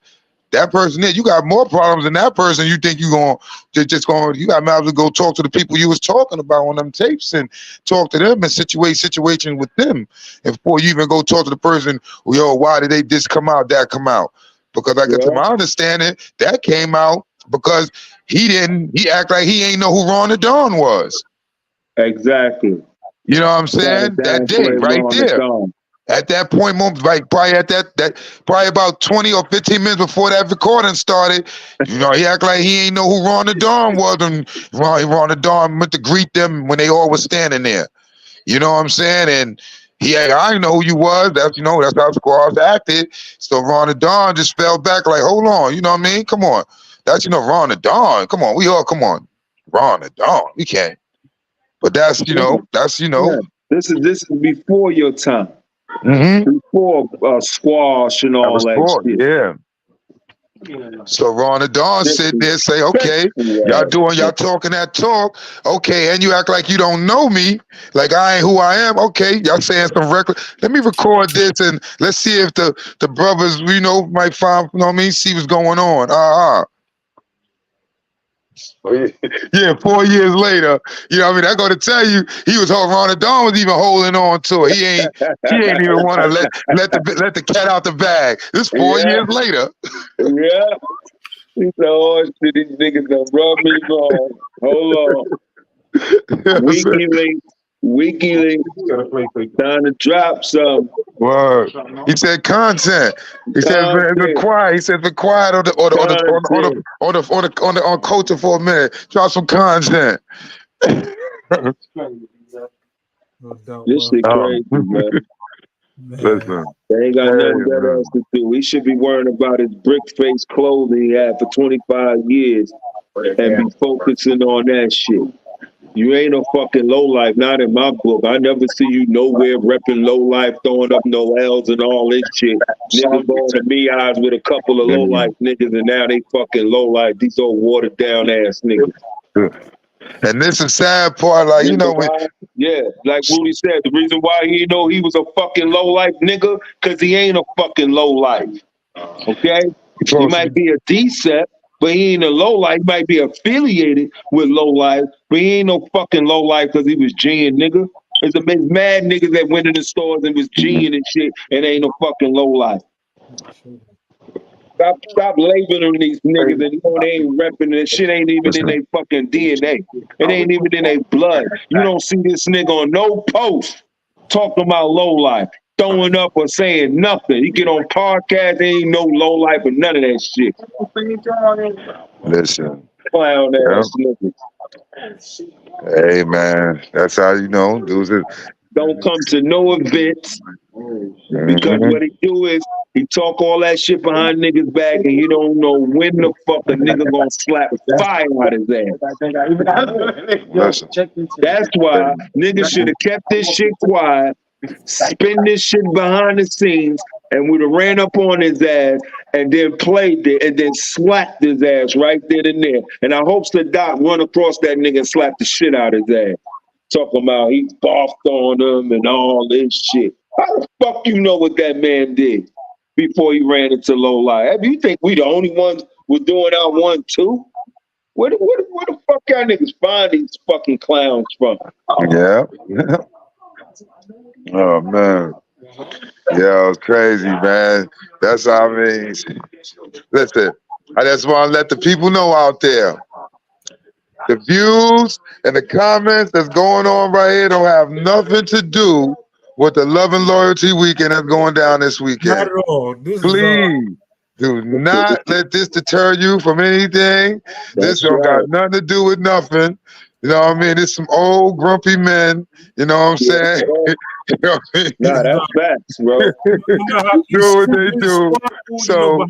N: that person you got more problems than that person. You think you might as well go talk to the people you was talking about on them tapes and talk to them and situations with them. And before you even go talk to the person, why did they this come out, that come out? Because to my understanding, that came out because he act like he ain't know who Ron the Don was.
C: Exactly.
N: You know what I'm saying? That day, right there. At that point, like probably probably about 20 or 15 minutes before that recording started, he act like he ain't know who Ron the Don was, and Ron the Don went to greet them when they all was standing there. You know what I'm saying? And I didn't know who you was. That's how squads acted. So Ron the Don just fell back like, hold on, you know what I mean? Come on, that's Ron the Don. Come on, come on, Ron the Don. We can't. But that's
C: Yeah. This is before your time.
N: Mm-hmm.
C: Before squash and all that shit.
N: Yeah. So Ron and Dawn sitting there say, okay, y'all talking that talk. Okay, and you act like you don't know me, like I ain't who I am. Okay, y'all saying some reckless. Let me record this and let's see if the brothers, might find, see what's going on. Yeah, 4 years later, I go to tell you, he was Ron and Dawn was even holding on to it. He ain't even want to let the cat out the bag. This 4 years later.
C: Yeah. He said, oh shit, these niggas done rub me wrong. Hold on. WikiLeaks, trying to drop some.
N: Word. He said content. He said be quiet. He said be quiet on culture for a minute. Drop some content.
C: This shit crazy, man.
N: Listen.
C: They ain't got nothing better else to do. He should be worrying about his brick face clothing he had for 25 years and be focusing on that shit. You ain't no fucking lowlife, not in my book. I never see you nowhere repping lowlife, throwing up no L's and all this shit. Niggas going to me eyes with a couple of lowlife niggas and now they fucking lowlife. These old watered down ass niggas.
N: And this is sad part, like,
C: yeah, like Rudy said, the reason why he know he was a fucking lowlife nigga, because he ain't a fucking lowlife. Okay? He might be a decent, but he ain't a lowlife. He might be affiliated with lowlife, but he ain't no fucking lowlife because he was G'ing, nigga. There's mad niggas that went in the stores and was G'ing and shit, and ain't no fucking lowlife. Stop labeling these niggas and they ain't repping. That shit ain't even in their fucking DNA. It ain't even in their blood. You don't see this nigga on no post talking about low life, throwing up or saying nothing. He get on podcast, there ain't no low life or none of that shit.
N: Listen.
C: Clown ass niggas.
N: Hey man, that's how dudes
C: don't come to no events because what he do is he talk all that shit behind niggas' back and you don't know when the fuck a nigga gonna slap fire out his ass. That's why niggas should have kept this shit quiet, spin this shit behind the scenes, and we'd have ran up on his ass and then played it and then slapped his ass right there and there. And I hope the doc run across that nigga and slap the shit out his ass. Talking about he boffed on him and all this shit. How the fuck you know what that man did before he ran into low life? You think we the only ones was doing our 1-2? Where the fuck y'all niggas find these fucking clowns from?
N: Yeah. Oh man. Yeah, it's crazy, man. That's how I mean. Listen, I just want to let the people know out there. The views and the comments that's going on right here don't have nothing to do with the Love and Loyalty Weekend that's going down this weekend.
B: Not at all.
N: Please do not let this deter you from anything. This don't got nothing to do with nothing. You know what I mean? It's some old grumpy men. You know what I'm saying? You know what I mean?
C: Nah, that's facts, bro.
N: Do what they do. So,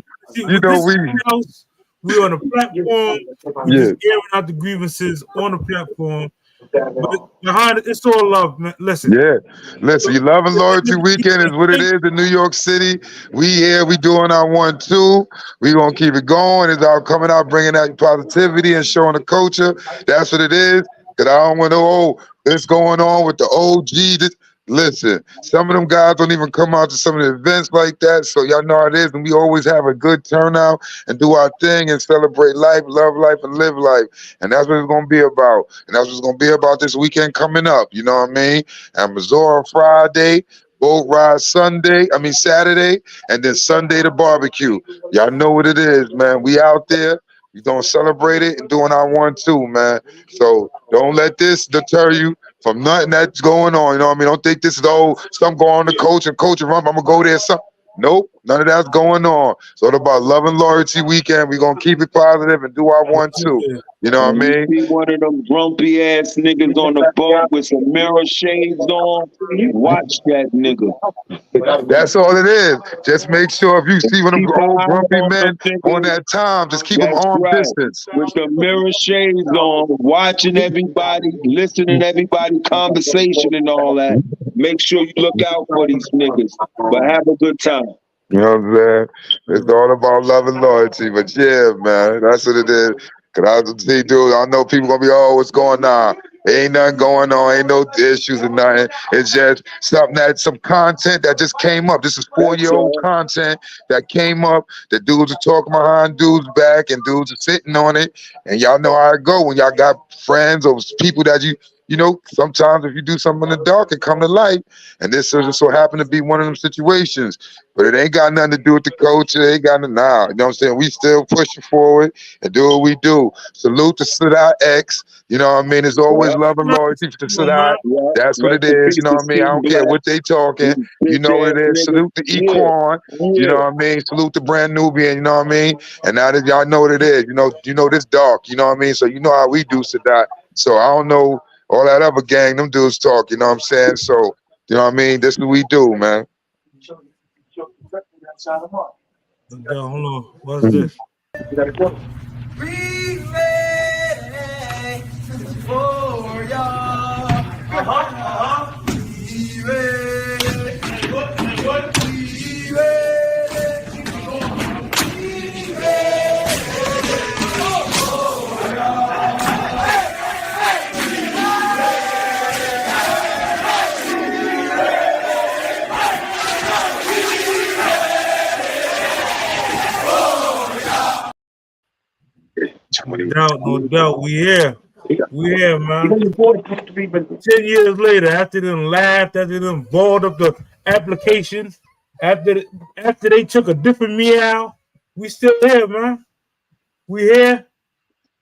B: we're on a platform. We're just airing out the grievances on the platform. But behind it, it's all love, man. Listen.
N: Yeah. Listen, your Love and Loyalty Weekend is what it is in New York City. We here, we doing our 1-2. We gonna keep it going. It's all coming out, bringing out positivity and showing the culture. That's what it is. Cause I don't want to this going on with the OG. Listen, some of them guys don't even come out to some of the events like that. So y'all know how it is. And we always have a good turnout and do our thing and celebrate life, love life, and live life. And that's what it's going to be about. And that's what it's going to be about this weekend coming up. You know what I mean? And Missouri Friday, boat ride Saturday, and then Sunday the barbecue. Y'all know what it is, man. We out there. We gonna celebrate it and doing our 1-2, man. So don't let this deter you from nothing that's going on. You know what I mean? Don't think this is something going on the coach and run. I'm gonna go there. Nope, none of that's going on. So it's about Love and Loyalty Weekend. We're gonna keep it positive and do our 1-2. You know what I mean?
C: You see one of them grumpy ass niggas on the boat with some mirror shades on, watch that nigga.
N: That's all it is. Just make sure if you see one of them old grumpy men on that time, just keep them arm distance.
C: With the mirror shades on, watching everybody, listening to everybody's conversation and all that. Make sure you look out for these niggas, but have a good time.
N: You know what I'm saying? It's all about love and loyalty. But yeah, man, that's what it is. Cause I was see, dude, I know people gonna be, oh, what's going on? Ain't nothing going on, ain't no issues or nothing. It's just some content that just came up. This is 4-year-old content that came up. The dudes are talking behind dudes' back and dudes are sitting on it. And y'all know how it go when y'all got friends or people that you know, sometimes if you do something in the dark, it come to light. And this just so happened to be one of them situations. But it ain't got nothing to do with the culture. It ain't got nothing. Nah, you know what I'm saying? We still pushing forward and do what we do. Salute to Sadat X. You know what I mean? There's always love and loyalty to Sadat. That's what it is. You know what I mean? I don't care what they talking. You know what it is. Salute to Equan. You know what I mean? Salute to Brand Nubian. You know what I mean? And now that y'all know what it is, you know this dark. You know what I mean? So you know how we do Sadat. So I don't know all that other gang. Them dudes talk. You know what I'm saying? So you know what I mean? This is what we do, man.
B: Hold on. What's this?
J: We ready for y'all. We ready. We ready. We ready.
B: No doubt, we here. We here, man. 10 years later, after them laughed, after them balled up the application, after they took a different meow, we still here, man. We here,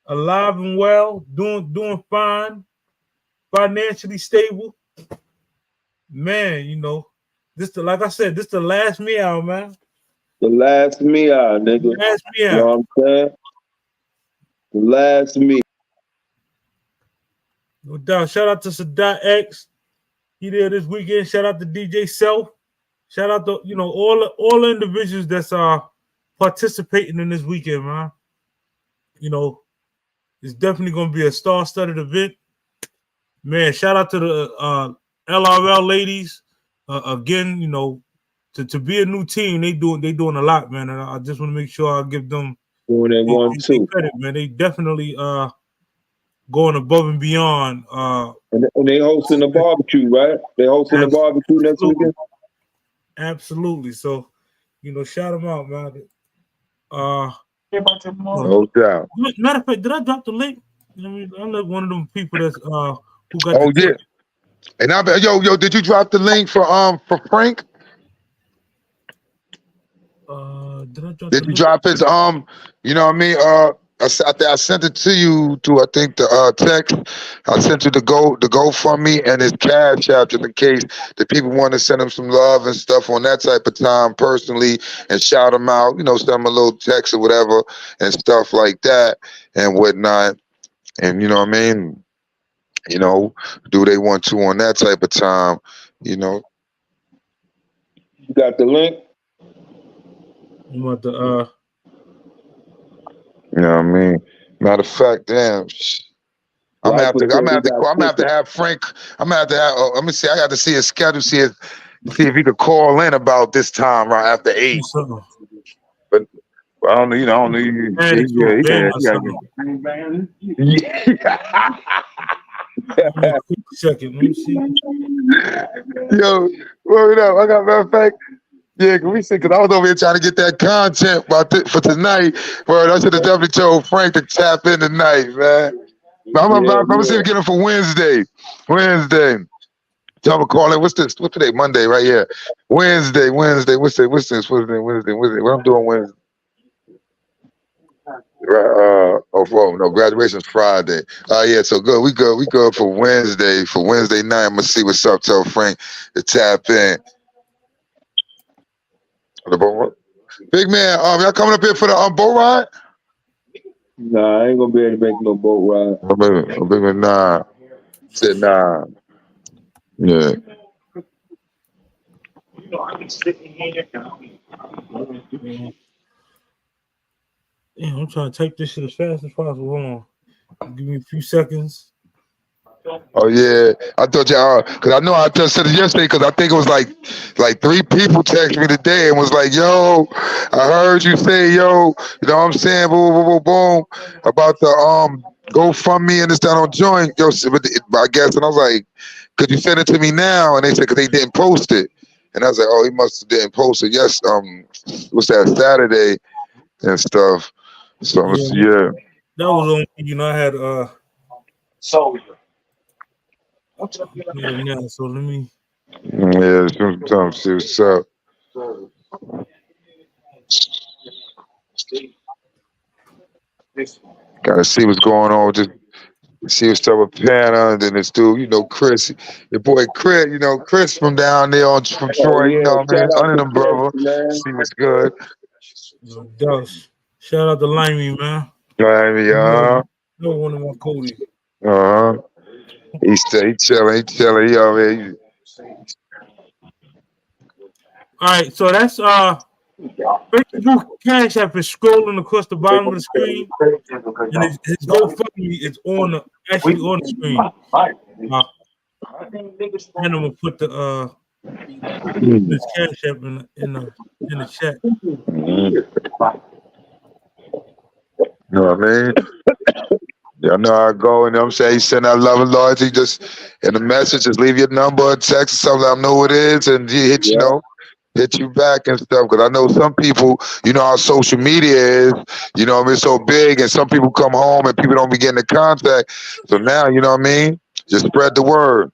B: alive and well, doing fine, financially stable. Man, you know, like I said, this the last meow, man.
C: The last meow, nigga.
B: Last meow.
C: You know what I'm saying? The last meow.
B: No doubt. Shout out to Sadat X. He there this weekend. Shout out to DJ Self. Shout out to all the individuals that's participating in this weekend, man. You know, it's definitely gonna be a star-studded event. Man, shout out to the LRL ladies. Again, you know, to be a new team, they doing a lot, man. And I just want to make sure I give them credit, man. They definitely going above and beyond.
C: And they hosting a barbecue, right? They hosting a barbecue next weekend.
B: Absolutely. So, you know, shout them out, man.
N: No doubt.
B: Matter of fact, did I drop the link? I mean, I'm like one of them people that's who got.
N: Oh yeah. And yo, did you drop the link for Frank?
B: Did I drop?
N: Did you drop his You know what I mean? I sent it to you to I think the text. I sent you the GoFundMe and his cash app just in case the people want to send him some love and stuff on that type of time personally and shout him out. You know, send him a little text or whatever and stuff like that and whatnot. And you know what I mean? You know, do they want to on that type of time? You know.
C: You got the link?
B: You want the
N: You know what I mean? Matter of fact, damn. I'm gonna have to have Frank. I'm gonna have to have. Let me see. I got to see his schedule. See if he could call in about this time right after 8. But I don't know. You know. I don't know.
B: Second, let me see.
N: Yo, word up. I got matter of fact. Yeah, can we see? Because I was over here trying to get that content for tonight. Word, I should have definitely told Frank to tap in tonight, man. But I'm gonna see if we get him for Wednesday. Tell him to call in. What's this? What's today? Monday, right here. Wednesday. What's this? Wednesday. What I'm doing Wednesday? No, graduation's Friday. Yeah, so good. We good for Wednesday. For Wednesday night, I'm gonna see what's up. Tell Frank to tap in. Big man, y'all coming up here for the boat ride?
C: Nah, I ain't gonna be able to make no boat ride.
N: Big man, nah. Said nah. Yeah.
B: You know, I'm sitting here. Yeah, I'm trying to take this shit as fast as possible. Hold on. Give me a few seconds.
N: Oh yeah, I thought y'all, cause I know I just said it yesterday, cause I think it was like 3 people texted me today and was like, "Yo, I heard you say, yo, you know what I'm saying, boom, boom, boom, boom, about the GoFundMe and this down on joint, yo." I guess, and I was like, "Could you send it to me now?" And they said, "Cause they didn't post it," and I was like, "Oh, he must have didn't post it." Yes, what's that, Saturday and stuff. So yeah.
B: That was on. You know, I had
O: Soldier.
B: yeah, now. So let me.
N: Yeah, sometimes see what's up. Gotta see what's going on. Just see what's up with Panna, and then this dude, you know, Chris, your boy Chris, you know, Chris from down there from Troy, you know, man, under them brother. See what's good.
B: Shout out to Limey, man.
N: No,
B: one of my Cody.
N: He chilling, yo, man.
B: All right, so that's Facebook Cash App is scrolling across the bottom of the screen, and his GoFundMe is actually on the screen. And I'm gonna put his Cash App in the chat.
N: You know what I mean? Y'all know how I go, and I'm saying, you send that love and loyalty, just in the message, just leave your number, or text, or something, let them know who it is, and he hit, you know, hit you back and stuff. Because I know some people, you know how social media is, you know, it's so big, and some people come home and people don't be getting in contact. So now, you know what I mean? Just spread the word.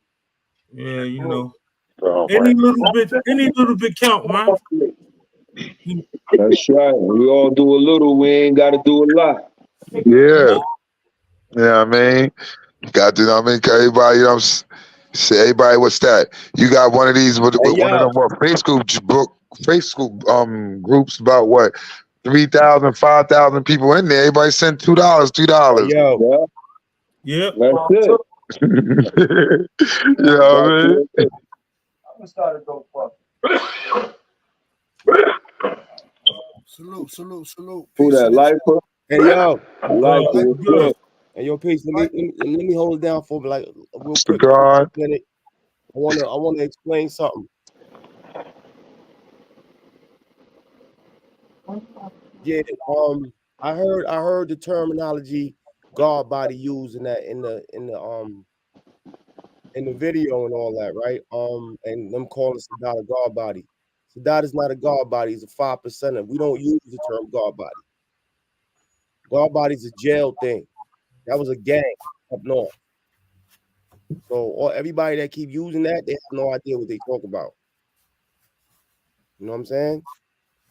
B: Yeah, you know, any little bit count, man.
C: That's right. We all do a little. We ain't got to do a lot.
N: Yeah. Yeah, I mean, you got to, you know what I mean? 'Cause everybody, you know, say, everybody, what's that? You got one of these with one of them Facebook groups about what? 3,000, 5,000 people in there. Everybody sent $2, $3.
B: Yeah.
C: That's it.
N: You know what I mean?
O: I'm gonna start to go fuck.
P: Salute.
C: Who that, Lifer?
P: Hey, yo.
C: Lifer, what's good?
P: Hey, yo, peace. Let me hold it down for like real quick.
N: God.
P: I wanna explain something. Yeah, I heard the terminology God body used in the video and all that, right? And them calling Sadat a God body. Sadat is not a God body, he's a 5%er. We don't use the term God body. God body's a jail thing. That was a gang up north. So everybody that keep using that, they have no idea what they talk about. You know what I'm saying?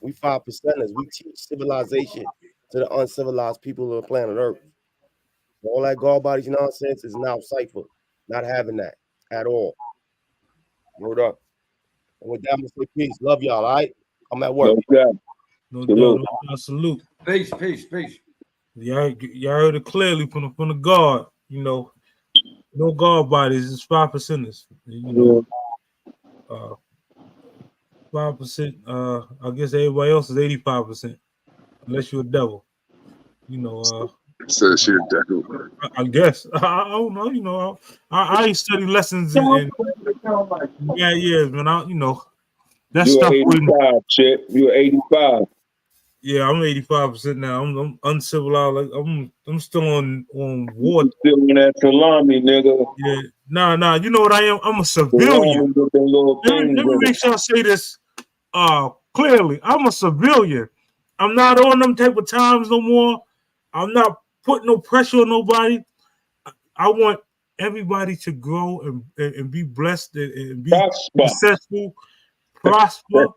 P: We 5%ers. We teach civilization to the uncivilized people of the planet Earth. All that God bodies nonsense is now cipher. Not having that at all. Word up. And with that, I'm gonna say peace. Love y'all, all right? I'm at work.
B: No doubt. Salute.
J: Peace.
B: Y'all heard it clearly from the guard. You know, no guard bodies. It's 5%ers. You know, 5%. I guess everybody else is 85%, unless you're a devil. You know.
N: So she a devil.
B: I guess. I don't know. You know, I ain't study lessons in years, man. You know, that
C: You're
B: stuff.
C: 85, Chip. You're 85.
B: Yeah, I'm 85% now. I'm uncivilized. Like I'm still on war.
C: Still in that salami, nigga.
B: Yeah, nah. You know what I am? I'm a civilian. Let me make sure I say this clearly. I'm a civilian. I'm not on them type of times no more. I'm not putting no pressure on nobody. I want everybody to grow and be blessed and be successful, prosper.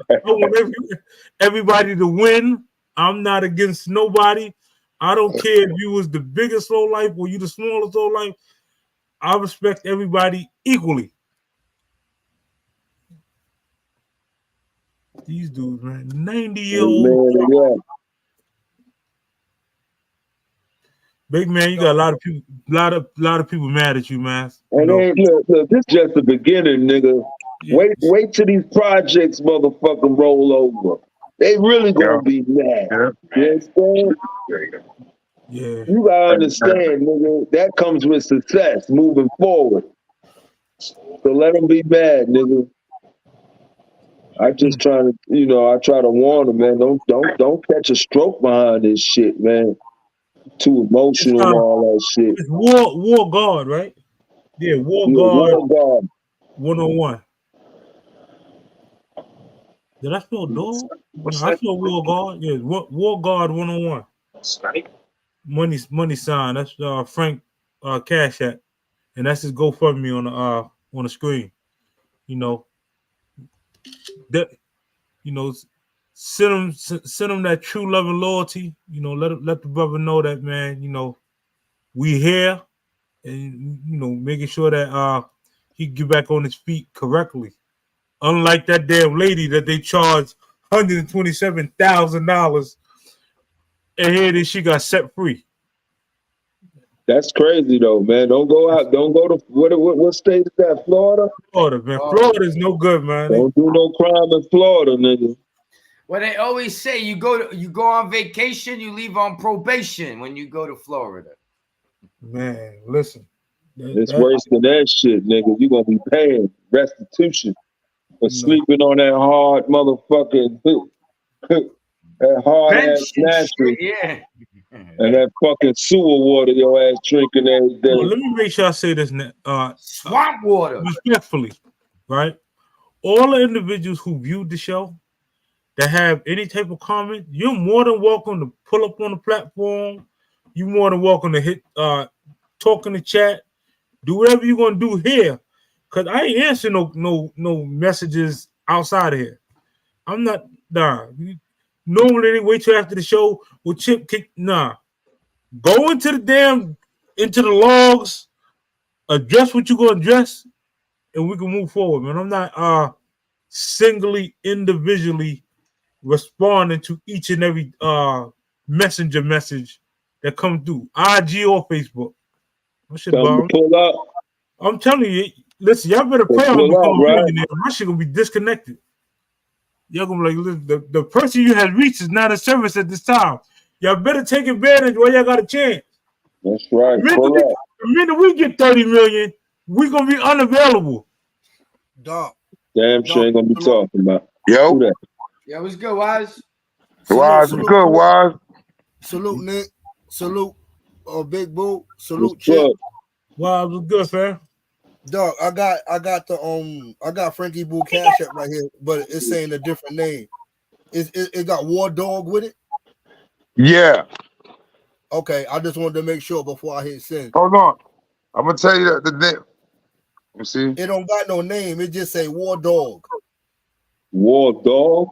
B: I want everybody to win. I'm not against nobody. I don't care if you was the biggest low life or you the smallest low life. I respect everybody equally. These dudes, man, 90-year-old. Big man, you got a lot of people, lot of people mad at you, man.
C: And then, look, this just the beginning, nigga. Yeah. Wait till these projects motherfucking roll over. They really gonna be mad. You understand?
B: Yeah.
C: You gotta understand, nigga, that comes with success moving forward. So let them be mad, nigga. I just try to, I try to warn them, man. Don't catch a stroke behind this shit, man. Too emotional and all that shit.
B: It's War Guard, right? Yeah, War Guard 101. Did I spell dog? No, I spell War Guard. Yeah, War Guard 101. Money sign. That's Frank Cash App, and that's his GoFundMe on the screen. That send him that true love and loyalty. Let the brother know that, man. We here, and making sure that he get back on his feet correctly. Unlike that damn lady that they charged $127,000, and here then she got set free.
C: That's crazy though, man. Don't go out. Don't go to what state is that? Florida.
B: Florida, man. Florida is no good, man.
C: Don't do no crime in Florida, nigga.
J: Well, they always say you go on vacation, you leave on probation when you go to Florida.
B: Man, listen.
C: It's worse than that shit, nigga. You gonna be paying restitution for sleeping on that hard motherfucking that hard ass mattress.
J: Yeah.
C: And that fucking sewer water your ass drinking every day.
B: Well, let me make sure I say this
J: swamp water.
B: Respectfully, right? All the individuals who viewed the show that have any type of comment, you're more than welcome to pull up on the platform. You're more than welcome to hit talk in the chat. Do whatever you're gonna do here. Cause I ain't answering no messages outside of here. I'm not normally they wait till after the show with Chip kick. Nah. Go into the logs, address what you're gonna address, and we can move forward, man. I'm not singly, individually responding to each and every messenger message that comes through, IG or Facebook.
C: Pull up.
B: I'm telling you, listen, y'all better pray on become a millionaire. My shit gonna be disconnected. Y'all gonna be like, the person you had reached is not in service at this time. Y'all better take advantage while y'all got a chance.
C: That's right.
B: The minute we get 30 million, we gonna be unavailable.
Q: Dog.
C: Damn sure ain't gonna be talking about.
N: Yo.
J: Yeah, what's good, Wise?
N: Wise, what's good, Wise?
Q: Salute, Nick. Salute, Big Boo. Salute, Chip.
B: Wise, what's good, fam?
Q: Dog, I got Frankie Boo Cash App right here, but it's saying a different name. It got War Dog with it?
N: Yeah.
Q: Okay, I just wanted to make sure before I hit send.
N: Hold on. I'm gonna tell you the name. You see?
Q: It don't got no name. It just say War Dog.
C: War Dog?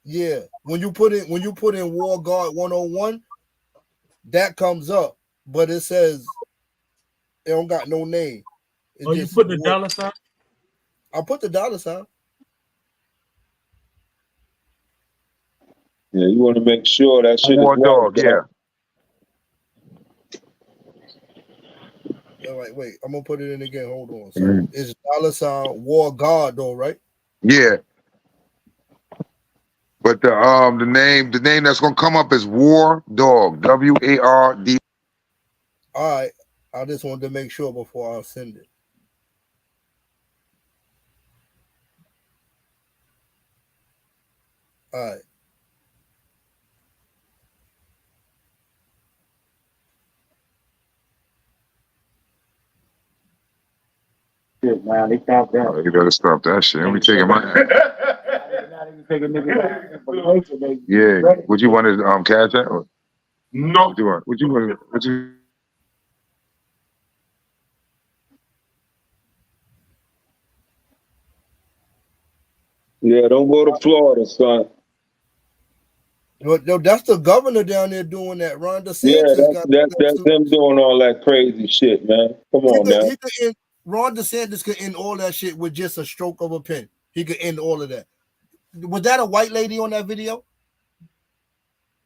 Q: Yeah. When you put in War Guard 101, that comes up, but it says it don't got no name.
B: You put the dollar sign?
Q: I put the dollar sign.
C: Yeah, you want to make sure that shit
N: War
C: is
N: Dog, yeah.
Q: All right, wait. I'm gonna put it in again. Hold on. So it's dollar sign War God though, right?
N: Yeah. But the name that's gonna come up is War Dog. WARD.
Q: All right. I just wanted to make sure before I send it. All right.
N: Shit, man, they stopped that. Oh, you better stop that shit. Let me take my. Yeah. Would you want to cash that? Or? No. What you want? What you?
C: Yeah, don't go to Florida, son.
Q: No, that's the governor down there doing that. Ron DeSantis.
C: Yeah, that's them doing all that crazy shit, man. Come on, man.
Q: Ron DeSantis could end all that shit with just a stroke of a pen. He could end all of that. Was that a white lady on that video?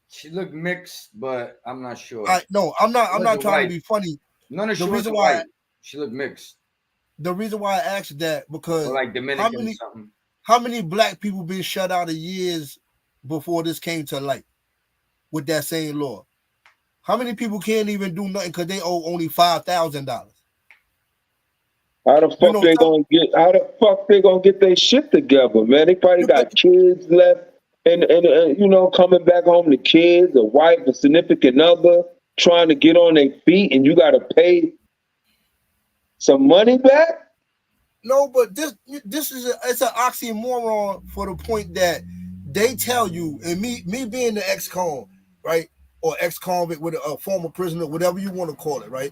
J: She looked mixed, but I'm not sure.
Q: No, I'm not trying to be funny.
J: No, she wasn't white. She looked mixed.
Q: The reason why I asked that because
J: like Dominican something.
Q: How many black people been shut out of years before this came to light with that same law? How many people can't even do nothing because they owe only $5,000?
C: How the fuck they gonna get? How the fuck they gonna get their shit together, man? They probably got kids left, and you know, coming back home to kids, a wife, a significant other, trying to get on their feet, and you got to pay some money back.
Q: No, but this is it's an oxymoron for the point that they tell you, and me being the ex-con, right, or ex-convict with a former prisoner, whatever you want to call it, right?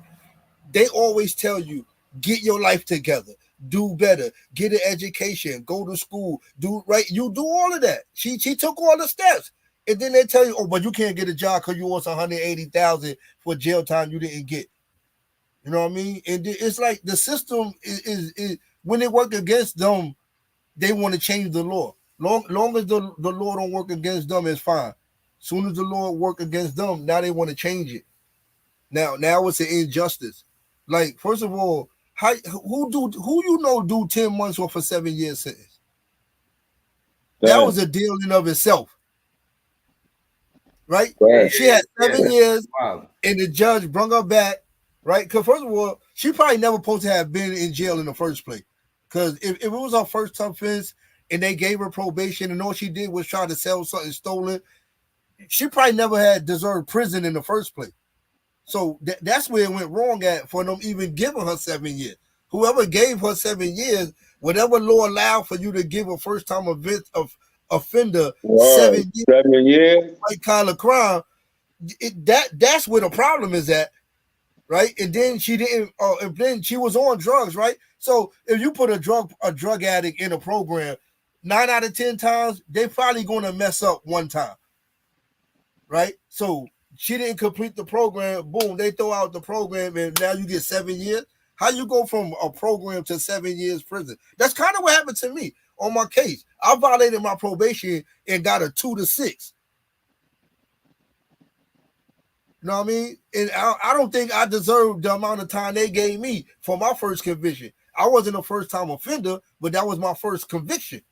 Q: They always tell you, get your life together, do better, get an education, go to school, do right. You do all of that. She took all the steps, and then they tell you, oh, but you can't get a job because you lost $180,000 for jail time you didn't get. You know what I mean? And it's like the system is when they work against them, they want to change the law. Long as the law don't work against them, it's fine. Soon as the law work against them, now they want to change it. Now it's an injustice. Like, first of all, who you know do 10 months off a 7-year sentence? That was a deal in of itself. Right? She had 7 years, and the judge brought her back, right? Because first of all, she probably never supposed to have been in jail in the first place. Because if it was her first offense and they gave her probation and all she did was try to sell something stolen, she probably never had deserved prison in the first place. So that's where it went wrong at for them even giving her 7 years. Whoever gave her 7 years, whatever law allowed for you to give a first-time offender 7 years,
C: 7 years,
Q: like kind of crime, that's where the problem is at, right? And then she didn't. And then she was on drugs, right? So if you put a drug addict in a program, 9 out of 10 times they probably going to mess up one time, right? So she didn't complete the program. Boom, they throw out the program, and now you get 7 years. How you go from a program to 7 years prison? That's kind of what happened to me on my case. I violated my probation and got a 2 to 6. You know what I mean? And I don't think I deserved the amount of time they gave me for my first conviction. I wasn't a first-time offender, but that was my first conviction.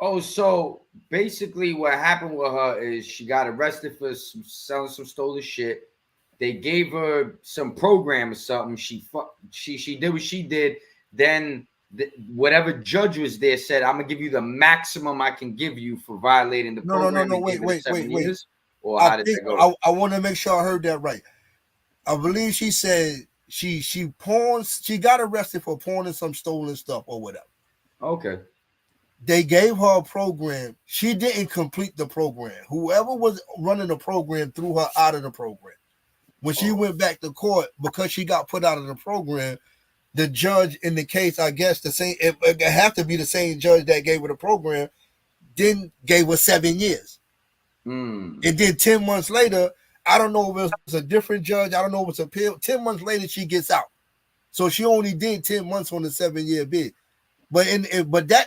J: Oh, so basically what happened with her is she got arrested for selling some stolen shit. They gave her some program or something. She did what she did. Then whatever judge was there said, I'm going to give you the maximum I can give you for violating the program.
Q: No, wait.
J: Or how did that go?
Q: I want to make sure I heard that right. I believe she said she got arrested for pawning some stolen stuff or whatever.
J: Okay.
Q: They gave her a program. She didn't complete the program. Whoever was running the program threw her out of the program. When she went back to court, because she got put out of the program, the judge in the case, I guess the same, it have to be the same judge that gave her the program, then gave her 7 years. And then 10 months later, I don't know if it's a different judge. I don't know if it's appeal. 10 months later, she gets out. So she only did 10 months on the 7-year bid. But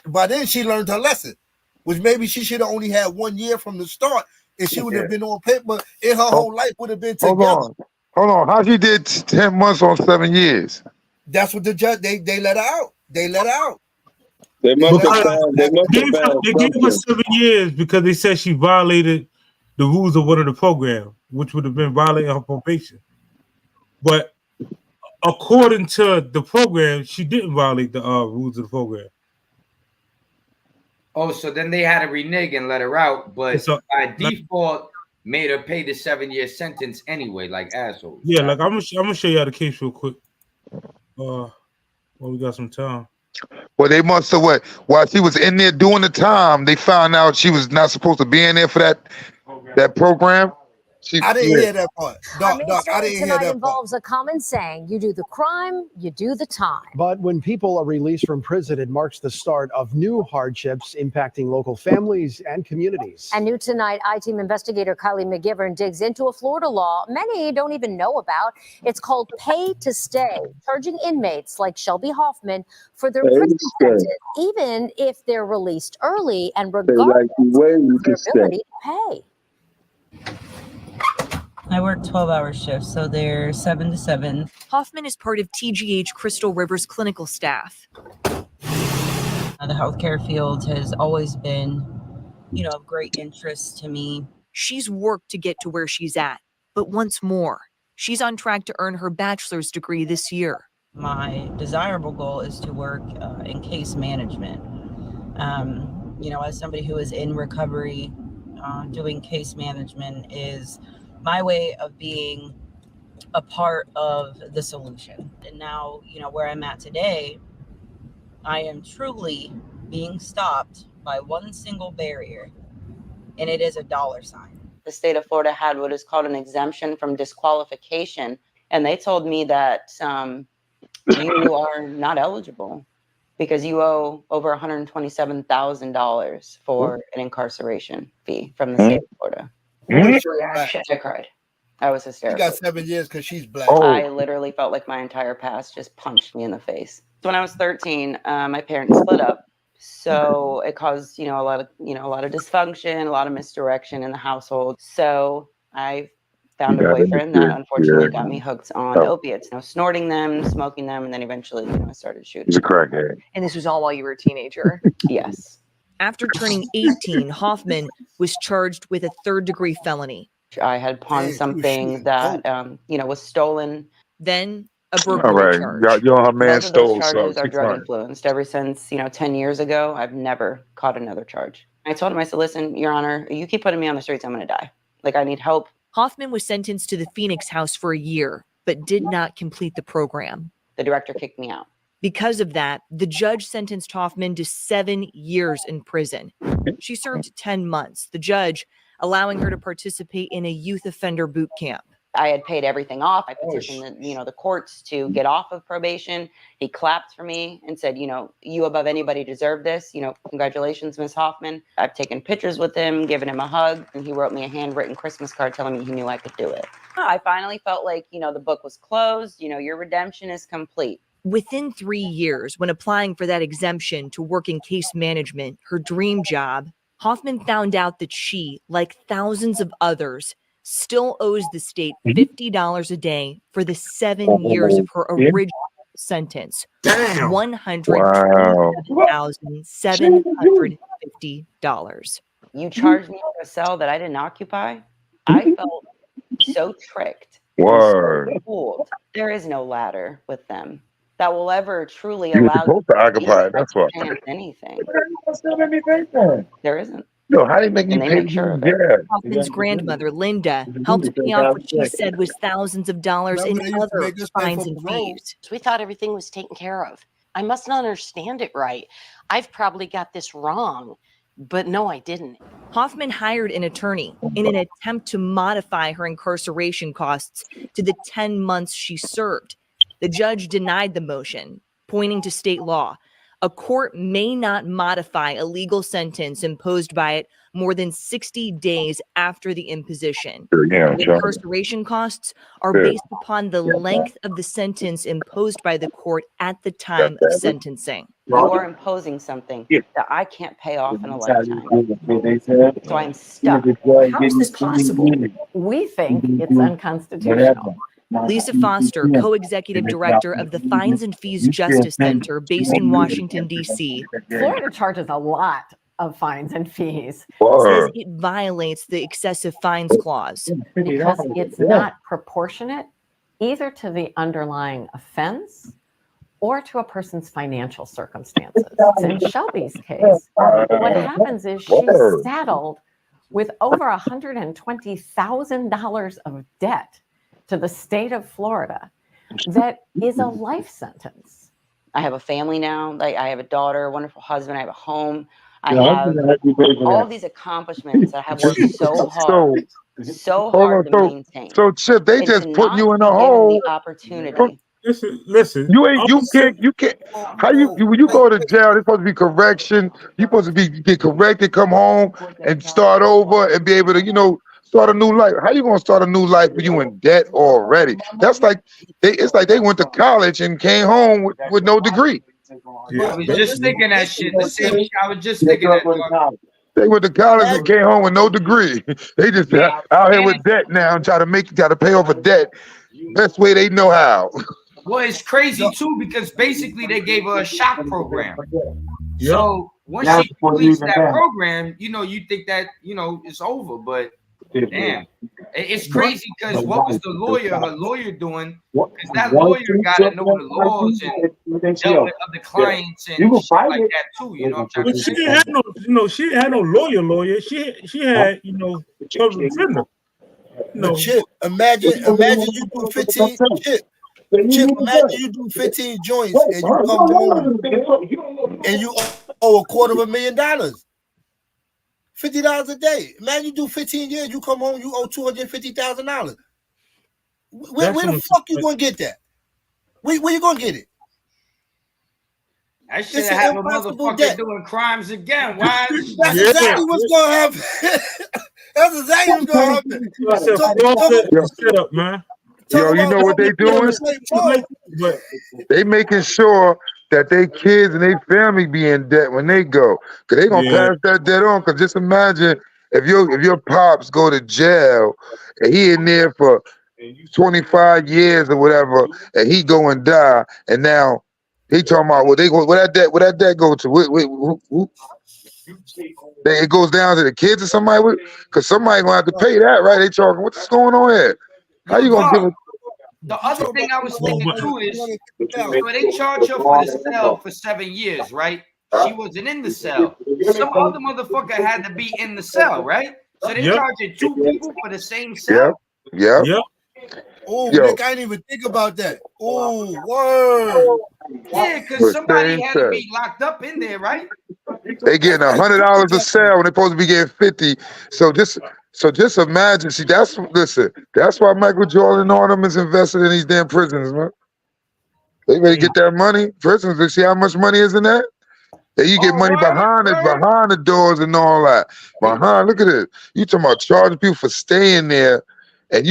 Q: by then she learned her lesson, which maybe she should have only had 1 year from the start, and she would have been on paper, and her whole life would have been together.
N: Hold on. How she did 10 months on 7 years?
Q: That's what the judge, they let her out. They let her out.
C: They must have found. They
B: gave her 7 years because they said she violated the rules of one of the program, which would have been violating her probation. But according to the program, she didn't violate the rules of the program.
J: Oh, so then they had to renege and let her out, but by default made her pay the 7-year sentence anyway, like assholes.
B: Yeah, like I'm gonna show you how the case real quick. Well, we got some time.
N: Well, they must have while she was in there doing the time, they found out she was not supposed to be in there for that program.
Q: I didn't hear that part.
D: Our main story tonight involves a common saying: you do the crime, you do the time.
E: But when people are released from prison, it marks the start of new hardships impacting local families and communities.
D: And new tonight, I-Team investigator Kylie McGivern digs into a Florida law many don't even know about. It's called pay to stay, charging inmates like Shelby Hoffman for their prison sentence, even if they're released early and regardless of their ability to pay.
F: I work 12-hour shifts, so they're 7 to 7.
G: Hoffman is part of TGH Crystal River's clinical staff.
F: The healthcare field has always been, of great interest to me.
G: She's worked to get to where she's at, But once more, she's on track to earn her bachelor's degree this year.
F: My desirable goal is to work in case management. You know, as somebody who is in recovery, doing case management is my way of being a part of the solution. And now, you know, where I'm at today, I am truly being stopped by one single barrier, and it is a dollar sign.
H: The state of Florida had what is called an exemption from disqualification, and they told me that you are not eligible because you owe over $127,000 for an incarceration fee from the state of Florida. I cried. I was
Q: She
H: hysterical.
Q: got 7 years because she's black.
H: I literally felt like my entire past just punched me in the face. So when I was 13, my parents split up. So it caused, a lot of dysfunction, a lot of misdirection in the household. So I found a boyfriend that unfortunately got me hooked on opiates. Snorting them, smoking them, and then eventually, I started shooting.
N: He's a crackhead.
G: And this was all while you were a teenager?
H: Yes.
G: After turning 18, Hoffman was charged with a third-degree felony.
H: I had pawned something that, was stolen.
G: Then a
N: All
G: burglary
N: right,
G: charge.
N: y'all, her man
H: Both of those
N: stole
H: charges
N: something.
H: are drug influenced. Ever since, 10 years ago, I've never caught another charge. I told him, I said, listen, Your Honor, you keep putting me on the streets, I'm going to die. Like, I need help.
G: Hoffman was sentenced to the Phoenix house for a year, but did not complete the program.
H: The director kicked me out.
G: Because of that, the judge sentenced Hoffman to 7 years in prison. She served 10 months, the judge allowing her to participate in a youth offender boot camp.
H: I had paid everything off. I petitioned the courts to get off of probation. He clapped for me and said, you above anybody deserve this. Congratulations, Ms. Hoffman. I've taken pictures with him, given him a hug, and he wrote me a handwritten Christmas card telling me he knew I could do it. I finally felt like, the book was closed. Your redemption is complete.
G: Within 3 years, when applying for that exemption to work in case management, her dream job, Hoffman found out that she, like thousands of others, still owes the state $50 a day for the 7 years of her original sentence.
N: Damn.
G: $127,750.
H: You charged me for a cell that I didn't occupy? I felt so tricked.
N: Word.
H: So fooled. There is no ladder with them that will ever truly
N: You were
H: allow
N: supposed to occupy it, that's why.
H: anything. There isn't.
N: Yo, how do you make me
H: And they
N: pay
H: make sure of
N: you?
H: it.
N: Yeah.
G: Hoffman's grandmother, Linda, helped pay off what she said was thousands of dollars in other fines and fees.
I: We thought everything was taken care of. I must not understand it right. I've probably got this wrong, but no, I didn't.
G: Hoffman hired an attorney in an attempt to modify her incarceration costs to the 10 months she served. The judge denied the motion, pointing to state law. A court may not modify a legal sentence imposed by it more than 60 days after the imposition.
N: Yeah,
G: The incarceration costs are based upon the length of the sentence imposed by the court at the time of sentencing.
H: You are imposing something that I can't pay off in a lifetime. So I'm stuck.
K: How is this possible? We think it's unconstitutional.
G: Lisa Foster, co-executive director of the Fines and Fees Justice Center based in Washington, D.C.
K: Florida charges a lot of fines and fees.
G: Says it violates the excessive fines clause.
K: Because it's not proportionate either to the underlying offense or to a person's financial circumstances. In Shelby's case, what happens is she's saddled with over $120,000 of debt to the state of Florida that is a life sentence.
H: I have a family now. Like, I have a daughter, a wonderful husband. I have a home. I have all these accomplishments that I have worked so hard, to maintain.
N: So Chip, they
H: And
N: just
H: to
N: put
H: not
N: you in
H: be
N: a
H: given
N: hole.
H: the opportunity.
B: Listen.
N: You can't. How when you go to jail, it's supposed to be correction. You're supposed to get corrected, come home and start over and be able to, start a new life. How you gonna start a new life when you in debt already? That's like it's like they went to college and came home with no degree.
J: I was just thinking that shit. The same shit. I was just thinking that. Dog.
N: They went to college and came home with no degree. They just out here with debt now and try to pay off a debt. Best way they know how.
J: Well, it's crazy too because basically they gave her a shock program. So once she completes that program, you think that it's over. But Damn. It's crazy because what was her lawyer doing? Because that lawyer got to know the laws and dealt with other clients and shit like that too. You know what I'm trying to say?
B: She didn't have no, she didn't have no lawyer. She had, public defender.
Q: But Chip, imagine you do 15 Chip, imagine you do 15 joints and you come home and you owe $250,000. $50 a day. Imagine you do 15 years, you come home, you owe $250,000. Where the fuck you gonna get that? Where you gonna get it?
J: I should have had a motherfucker doing crimes again. Why?
Q: That's exactly what's gonna happen. That's exactly what's gonna happen.
B: Shut up, man.
N: Yo, you know what they doing? They making sure that they kids and they family be in debt when they go, cause they gonna pass that debt on. Cause just imagine if your pops go to jail and he in there for 25 years or whatever, and he go and die, and now he talking about where that debt go to? It goes down to the kids or somebody, cause somebody gonna have to pay that, right? They talking, what's going on here? How you gonna give it?
J: The other thing I was thinking too is, so they charge her for the cell for 7 years, right? She wasn't in the cell. Some other motherfucker had to be in the cell, right? So they charging 2 people for the same cell.
N: Yeah.
Q: Oh, Nick, I didn't even think about that. Oh, word.
J: Yeah, because somebody had to be locked up in there, right?
N: They getting $100 a cell when they supposed to be getting 50. So just imagine. See, that's why Michael Jordan and all them is invested in these damn prisons, man. They ready to get that money. Prisons, they see how much money is in that? And you get money behind the doors and all that. Look at it. You talking about charging people for staying there, and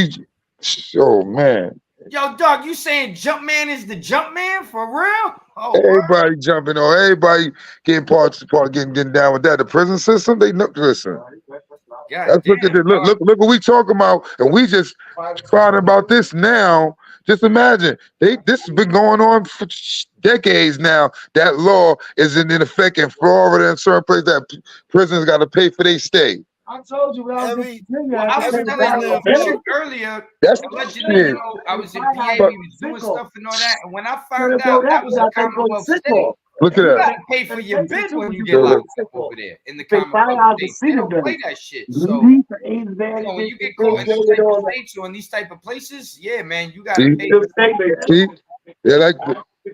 N: oh man.
J: Yo, dog, you saying Jumpman is the Jumpman for real? Oh,
N: everybody jumping on, everybody getting getting down with that. The prison system, they know. Listen, look what we talking about, and we just finding about this now. Just imagine, this has been going on for decades now. That law is in effect in Florida and certain places that prisoners got to pay for their stay.
J: I told you I was telling you earlier.
N: That's
J: allegedly, I was in PA, we was doing stuff and all that. And when I found out that was a Commonwealth state,
N: look at
J: you
N: that.
J: gotta pay for your bid when you get locked up over there in the Commonwealth states. They don't play that shit. So when you get caught in these type of states or in these type of places, yeah, man, you gotta pay.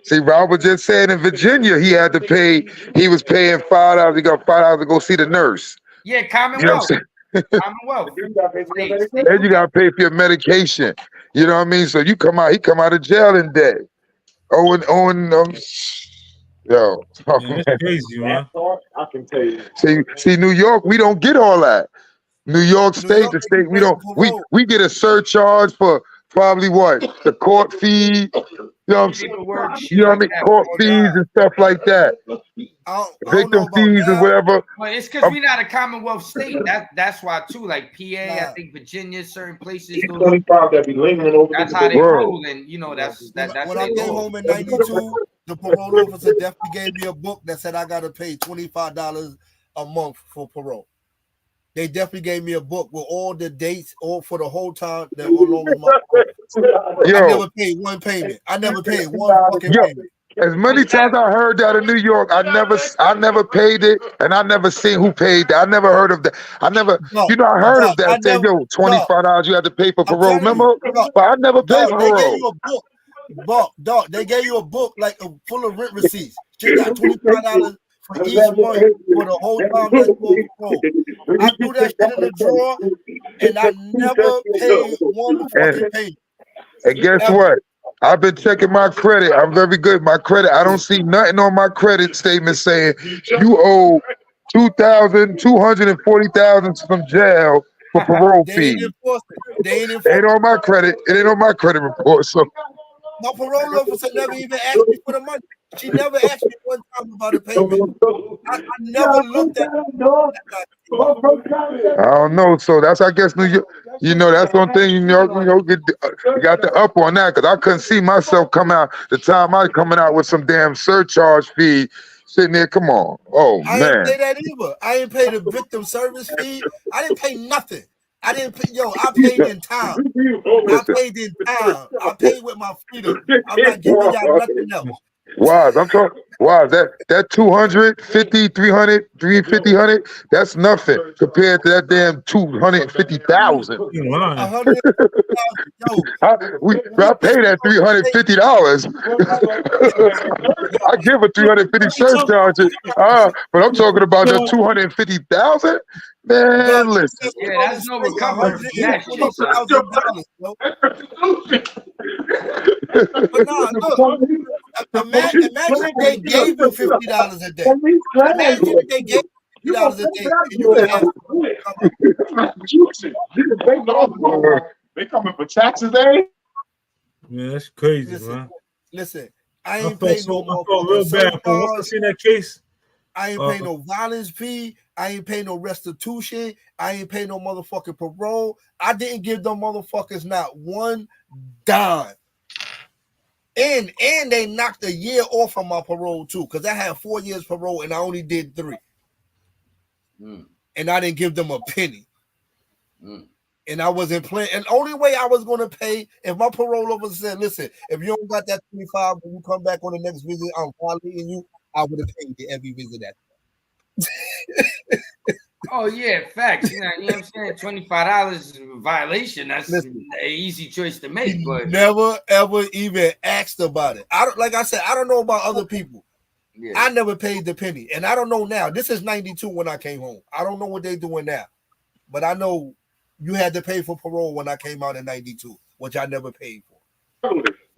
N: See, Robert just said in Virginia he had to pay. He was paying $5. He got $5 to go see the nurse.
J: Yeah, Commonwealth. Commonwealth.
N: And you gotta pay for your medication. You know what I mean? So he come out of jail in debt. Yo,
B: that's crazy, man.
N: I can tell you. See, New York, we don't get all that. New York State, the state, we don't. We get a surcharge for probably the court fee. You know what I'm saying? Court fees and stuff like that. Victim fees and whatever.
J: But it's because we're not a Commonwealth state. That's why too. Like PA, I think Virginia, certain places. That's how they roll, and that's
Q: when I came home in '92, the parole officer definitely gave me a book that said I got to pay $25 a month for parole. They definitely gave me a book with all the dates, all for the whole time that along with my. I never paid one payment. I never paid one fucking payment.
N: As many times I heard that in New York, I never paid it, and I never seen who paid that. I never heard of that. I heard of that. Saying, $25 you have to pay for parole. Remember? But I never paid for parole.
Q: They gave you a book, they gave you a book like full of rent receipts. Just got $25 for each month for the whole time that's on parole. I threw that shit in the drawer, and I never paid one fucking payment.
N: And guess what? I've been checking my credit. I'm very good. My credit, I don't see nothing on my credit statement saying you owe $240,000 from jail for parole fees. It ain't on my credit. It ain't on my credit report. So
Q: my parole officer never even asked me for the money. She never asked me one time about a payment. I never looked at it.
N: I don't know. So that's, I guess, New York. That's one thing. You got the up on that, because I couldn't see myself come out the time I coming out with some damn surcharge fee. Sitting there, come on. Oh,
Q: I
N: man.
Q: didn't pay that either. I didn't pay the victim service fee. I didn't pay nothing. I didn't pay, yo, I paid in time. I paid in time. I paid with my freedom. I'm not giving y'all nothing else.
N: Wise, I'm talking. Wise, that 250, 300, 350, 100, that's nothing compared to that damn 250,000. I pay that $350. I give a 350 surcharge, but I'm talking about that 250,000. Man, listen.
J: Yeah, that's no recovery. That's
Q: But nah, look. Imagine if they gave you $50 a day. Imagine if they gave you $50 a day and you could have.
N: They coming for taxes, eh?
B: Yeah, that's crazy, man.
Q: Listen, I ain't paying no more.
B: I felt real bad for once I seen that case.
Q: I ain't paying no violence fee. I ain't paying no restitution. I ain't paying no motherfucking parole. I didn't give them motherfuckers not one dime. And they knocked a year off of my parole too, because I had 4 years parole and I only did 3. And I didn't give them a penny. And I wasn't playing. And the only way I was going to pay, if my parole officer said, listen, if you don't got that 25 when you come back on the next visit, I'm violating you, I would have paid you every visit at.
J: Oh yeah, facts. You know what I'm saying? $25 violation. That's an easy choice to make. But
Q: never ever even asked about it. I don't, like I said, I don't know about other people. Yeah. I never paid the penny, and I don't know now. This is 92 when I came home. I don't know what they're doing now, but I know you had to pay for parole when I came out in 92, which I never paid for.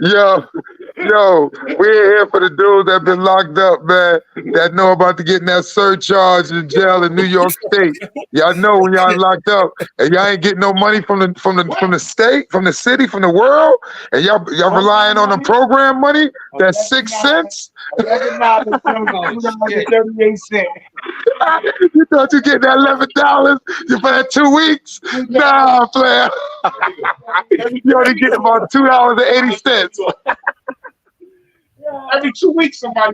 N: Yo, we're here for the dudes that been locked up, man, that know about getting that surcharge in jail in New York State. Y'all know when y'all locked up and y'all ain't getting no money from the state, from the city, from the world, and y'all relying on the program money. That's 6 cents. You thought you getting that $11 for that 2 weeks? Nah, player. You only get about $2.80. Every 2 weeks, somebody.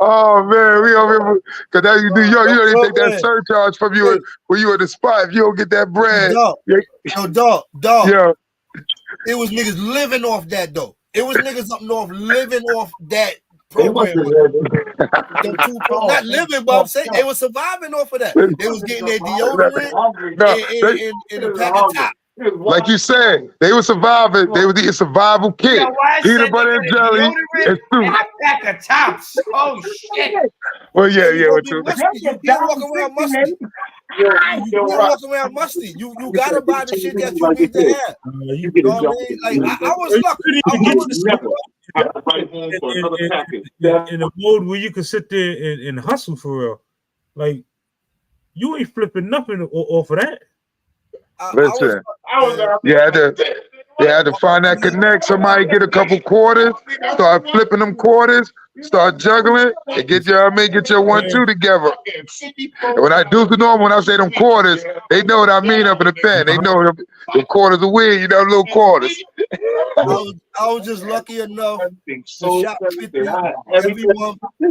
N: Oh man, we over here because that's New York. You don't take that surcharge from you when you at the spot. If you don't get that bread,
Q: dog.
N: Yeah.
Q: It was niggas living off that though. It was niggas up north living off that program. Not living, but I'm saying they were surviving off of that. They was getting their deodorant in a pack of top.
N: Like you said, they were surviving. They was eating survival kit, peanut butter and jelly, and soup.
J: And a pack of tops. Oh shit.
N: Well, yeah.
Q: You can't walk around musty. You can't walk around musty. You gotta buy the shit that you need to have. You know what I mean? Like I was lucky.
B: In a mode where you can sit there and hustle for real. Like you ain't flipping nothing off of that.
N: Listen, you had to find that connect. Somebody get a couple quarters, start flipping them quarters, start juggling, and get your 1-2 together. And when I do the normal, when I say them quarters, they know what I mean up in the pen. They know the quarters are weird, little quarters.
Q: I was just lucky enough to shop 50 every month. My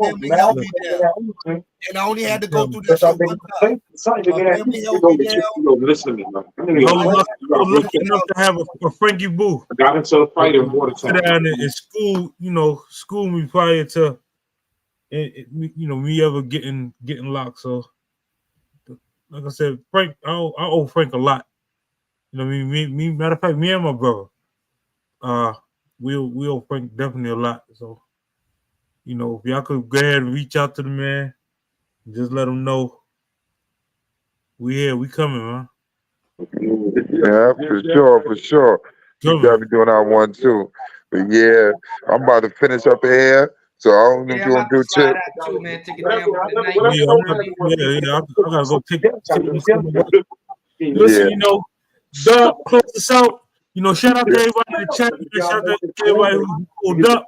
Q: family held me down. And I only had to go through that shit one time. My family held me down.
B: I was lucky enough to have a Frankie Boo.
N: I got into a fight in Watertown.
B: Sit down in school, school me prior to, me ever getting locked. So, like I said, Frank, I owe Frank a lot. You know what I mean? Me, matter of fact, me and my brother, we owe Frank definitely a lot. So, if y'all could go ahead and reach out to the man, just let him know we here, we coming, man.
N: Yeah, for sure. You gotta be doing our 1-2. But yeah, I'm about to finish up here. So I don't know if you want to do Chip.
B: I gotta go take Listen, Doug, close us out. Shout out to everybody in the chat. Shout out to everybody who pulled up.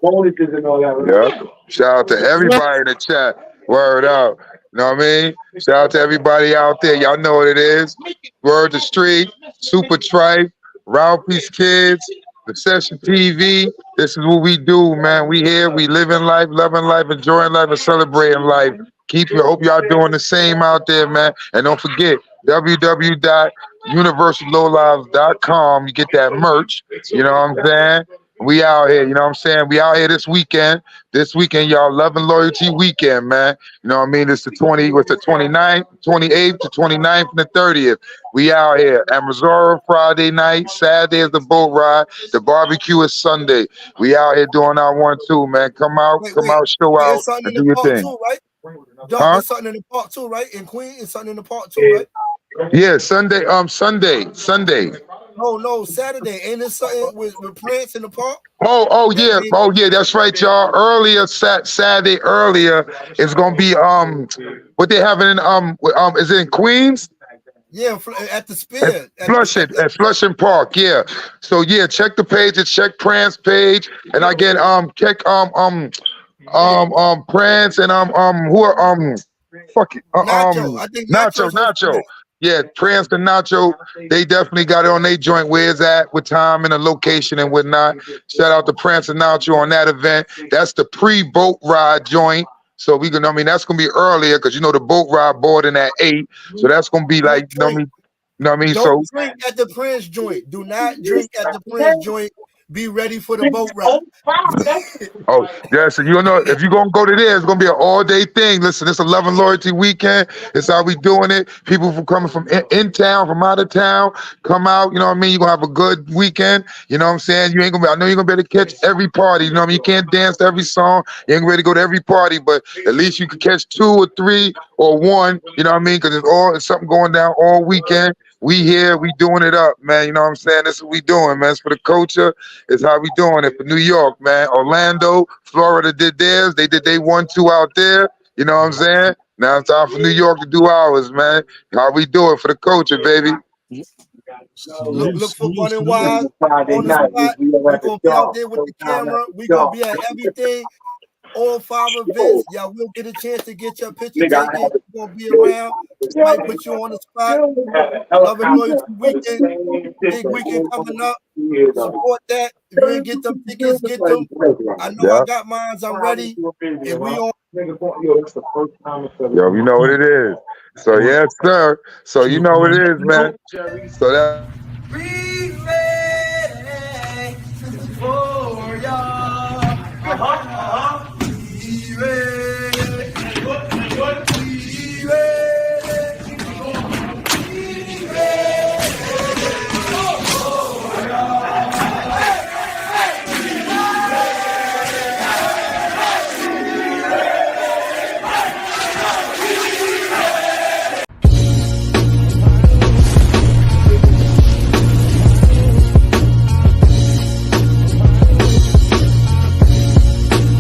N: Yeah. Shout out to everybody in the chat. Word out. You know what I mean? Shout out to everybody out there. Y'all know what it is. Word to Street, Super Tripe, Round Piece Kids, The Session TV. This is what we do, man. We here. We living life, loving life, enjoying life, and celebrating life. Hope y'all doing the same out there, man. And don't forget, www.universallowlives.com. You get that merch. You know what I'm saying? We out here, you know what I'm saying? We out here this weekend. This weekend, y'all, Love and Loyalty Weekend, man. You know what I mean? It's the 29th, 28th to 29th and the 30th. We out here. At Missouri Friday night. Saturday is the boat ride. The barbecue is Sunday. We out here doing our one too, man. Come out, show out,
Q: It's something
N: and
Q: in
N: do
Q: the
N: your
Q: park
N: thing.
Q: too, right? Doc,
N: Huh?
Q: there's something in the park too, right? In Queens, it's something in the park too, right?
N: Yeah, Sunday.
Q: No, Saturday. Ain't it something with Prince in the park?
N: Oh yeah, that's right, y'all. Earlier, Saturday earlier, it's gonna be what they having in is it in Queens?
Q: Yeah, at the Spear.
N: At Flushing Park, yeah. So yeah, check the page, check Prance page, and again check Prance and who are
Q: Nacho. I think
N: Nacho. Yeah, Prance and Nacho, they definitely got it on their joint where it's at, with time and the location and whatnot. Shout out to Prance and Nacho on that event. That's the pre-boat ride joint. So that's gonna be earlier because the boat ride boarding at 8. So that's gonna be like,
Q: Don't drink at the Prince joint. Do not drink at the Prince joint. Be ready for the boat ride.
N: Oh, yeah, so if you're gonna go to there, it's gonna be an all-day thing. Listen, it's a Love and Loyalty Weekend. It's how we doing it. People coming from in town, from out of town, come out, you know what I mean? You're gonna have a good weekend. You know what I'm saying? I know you're gonna be able to catch every party. You know what I mean? You can't dance to every song. You ain't ready to go to every party, but at least you can catch 2 or 3 or 1, you know what I mean? Because it's something going down all weekend. We here, we doing it up, man. You know what I'm saying? That's what we doing, man. It's for the culture. It's how we doing it for New York, man. Orlando, Florida did theirs. They did they 1-2 out there. You know what I'm saying? Now it's time for New York to do ours, man. How we do it for the culture, baby.
Q: Look for Running Wild on the spot. We're gonna be out there with the camera. We're gonna be at everything. All 5 events. Y'all will get a chance to get your picture taken. We're gonna be around. Might put you on the spot. Love and Loyalty Weekend. Big weekend coming up. Support that. If you ain't get them tickets, get them. I know I got mine. I'm ready. And we on.
N: Yo, you know what it is. So yes, sir. So you know what it is, man. So that.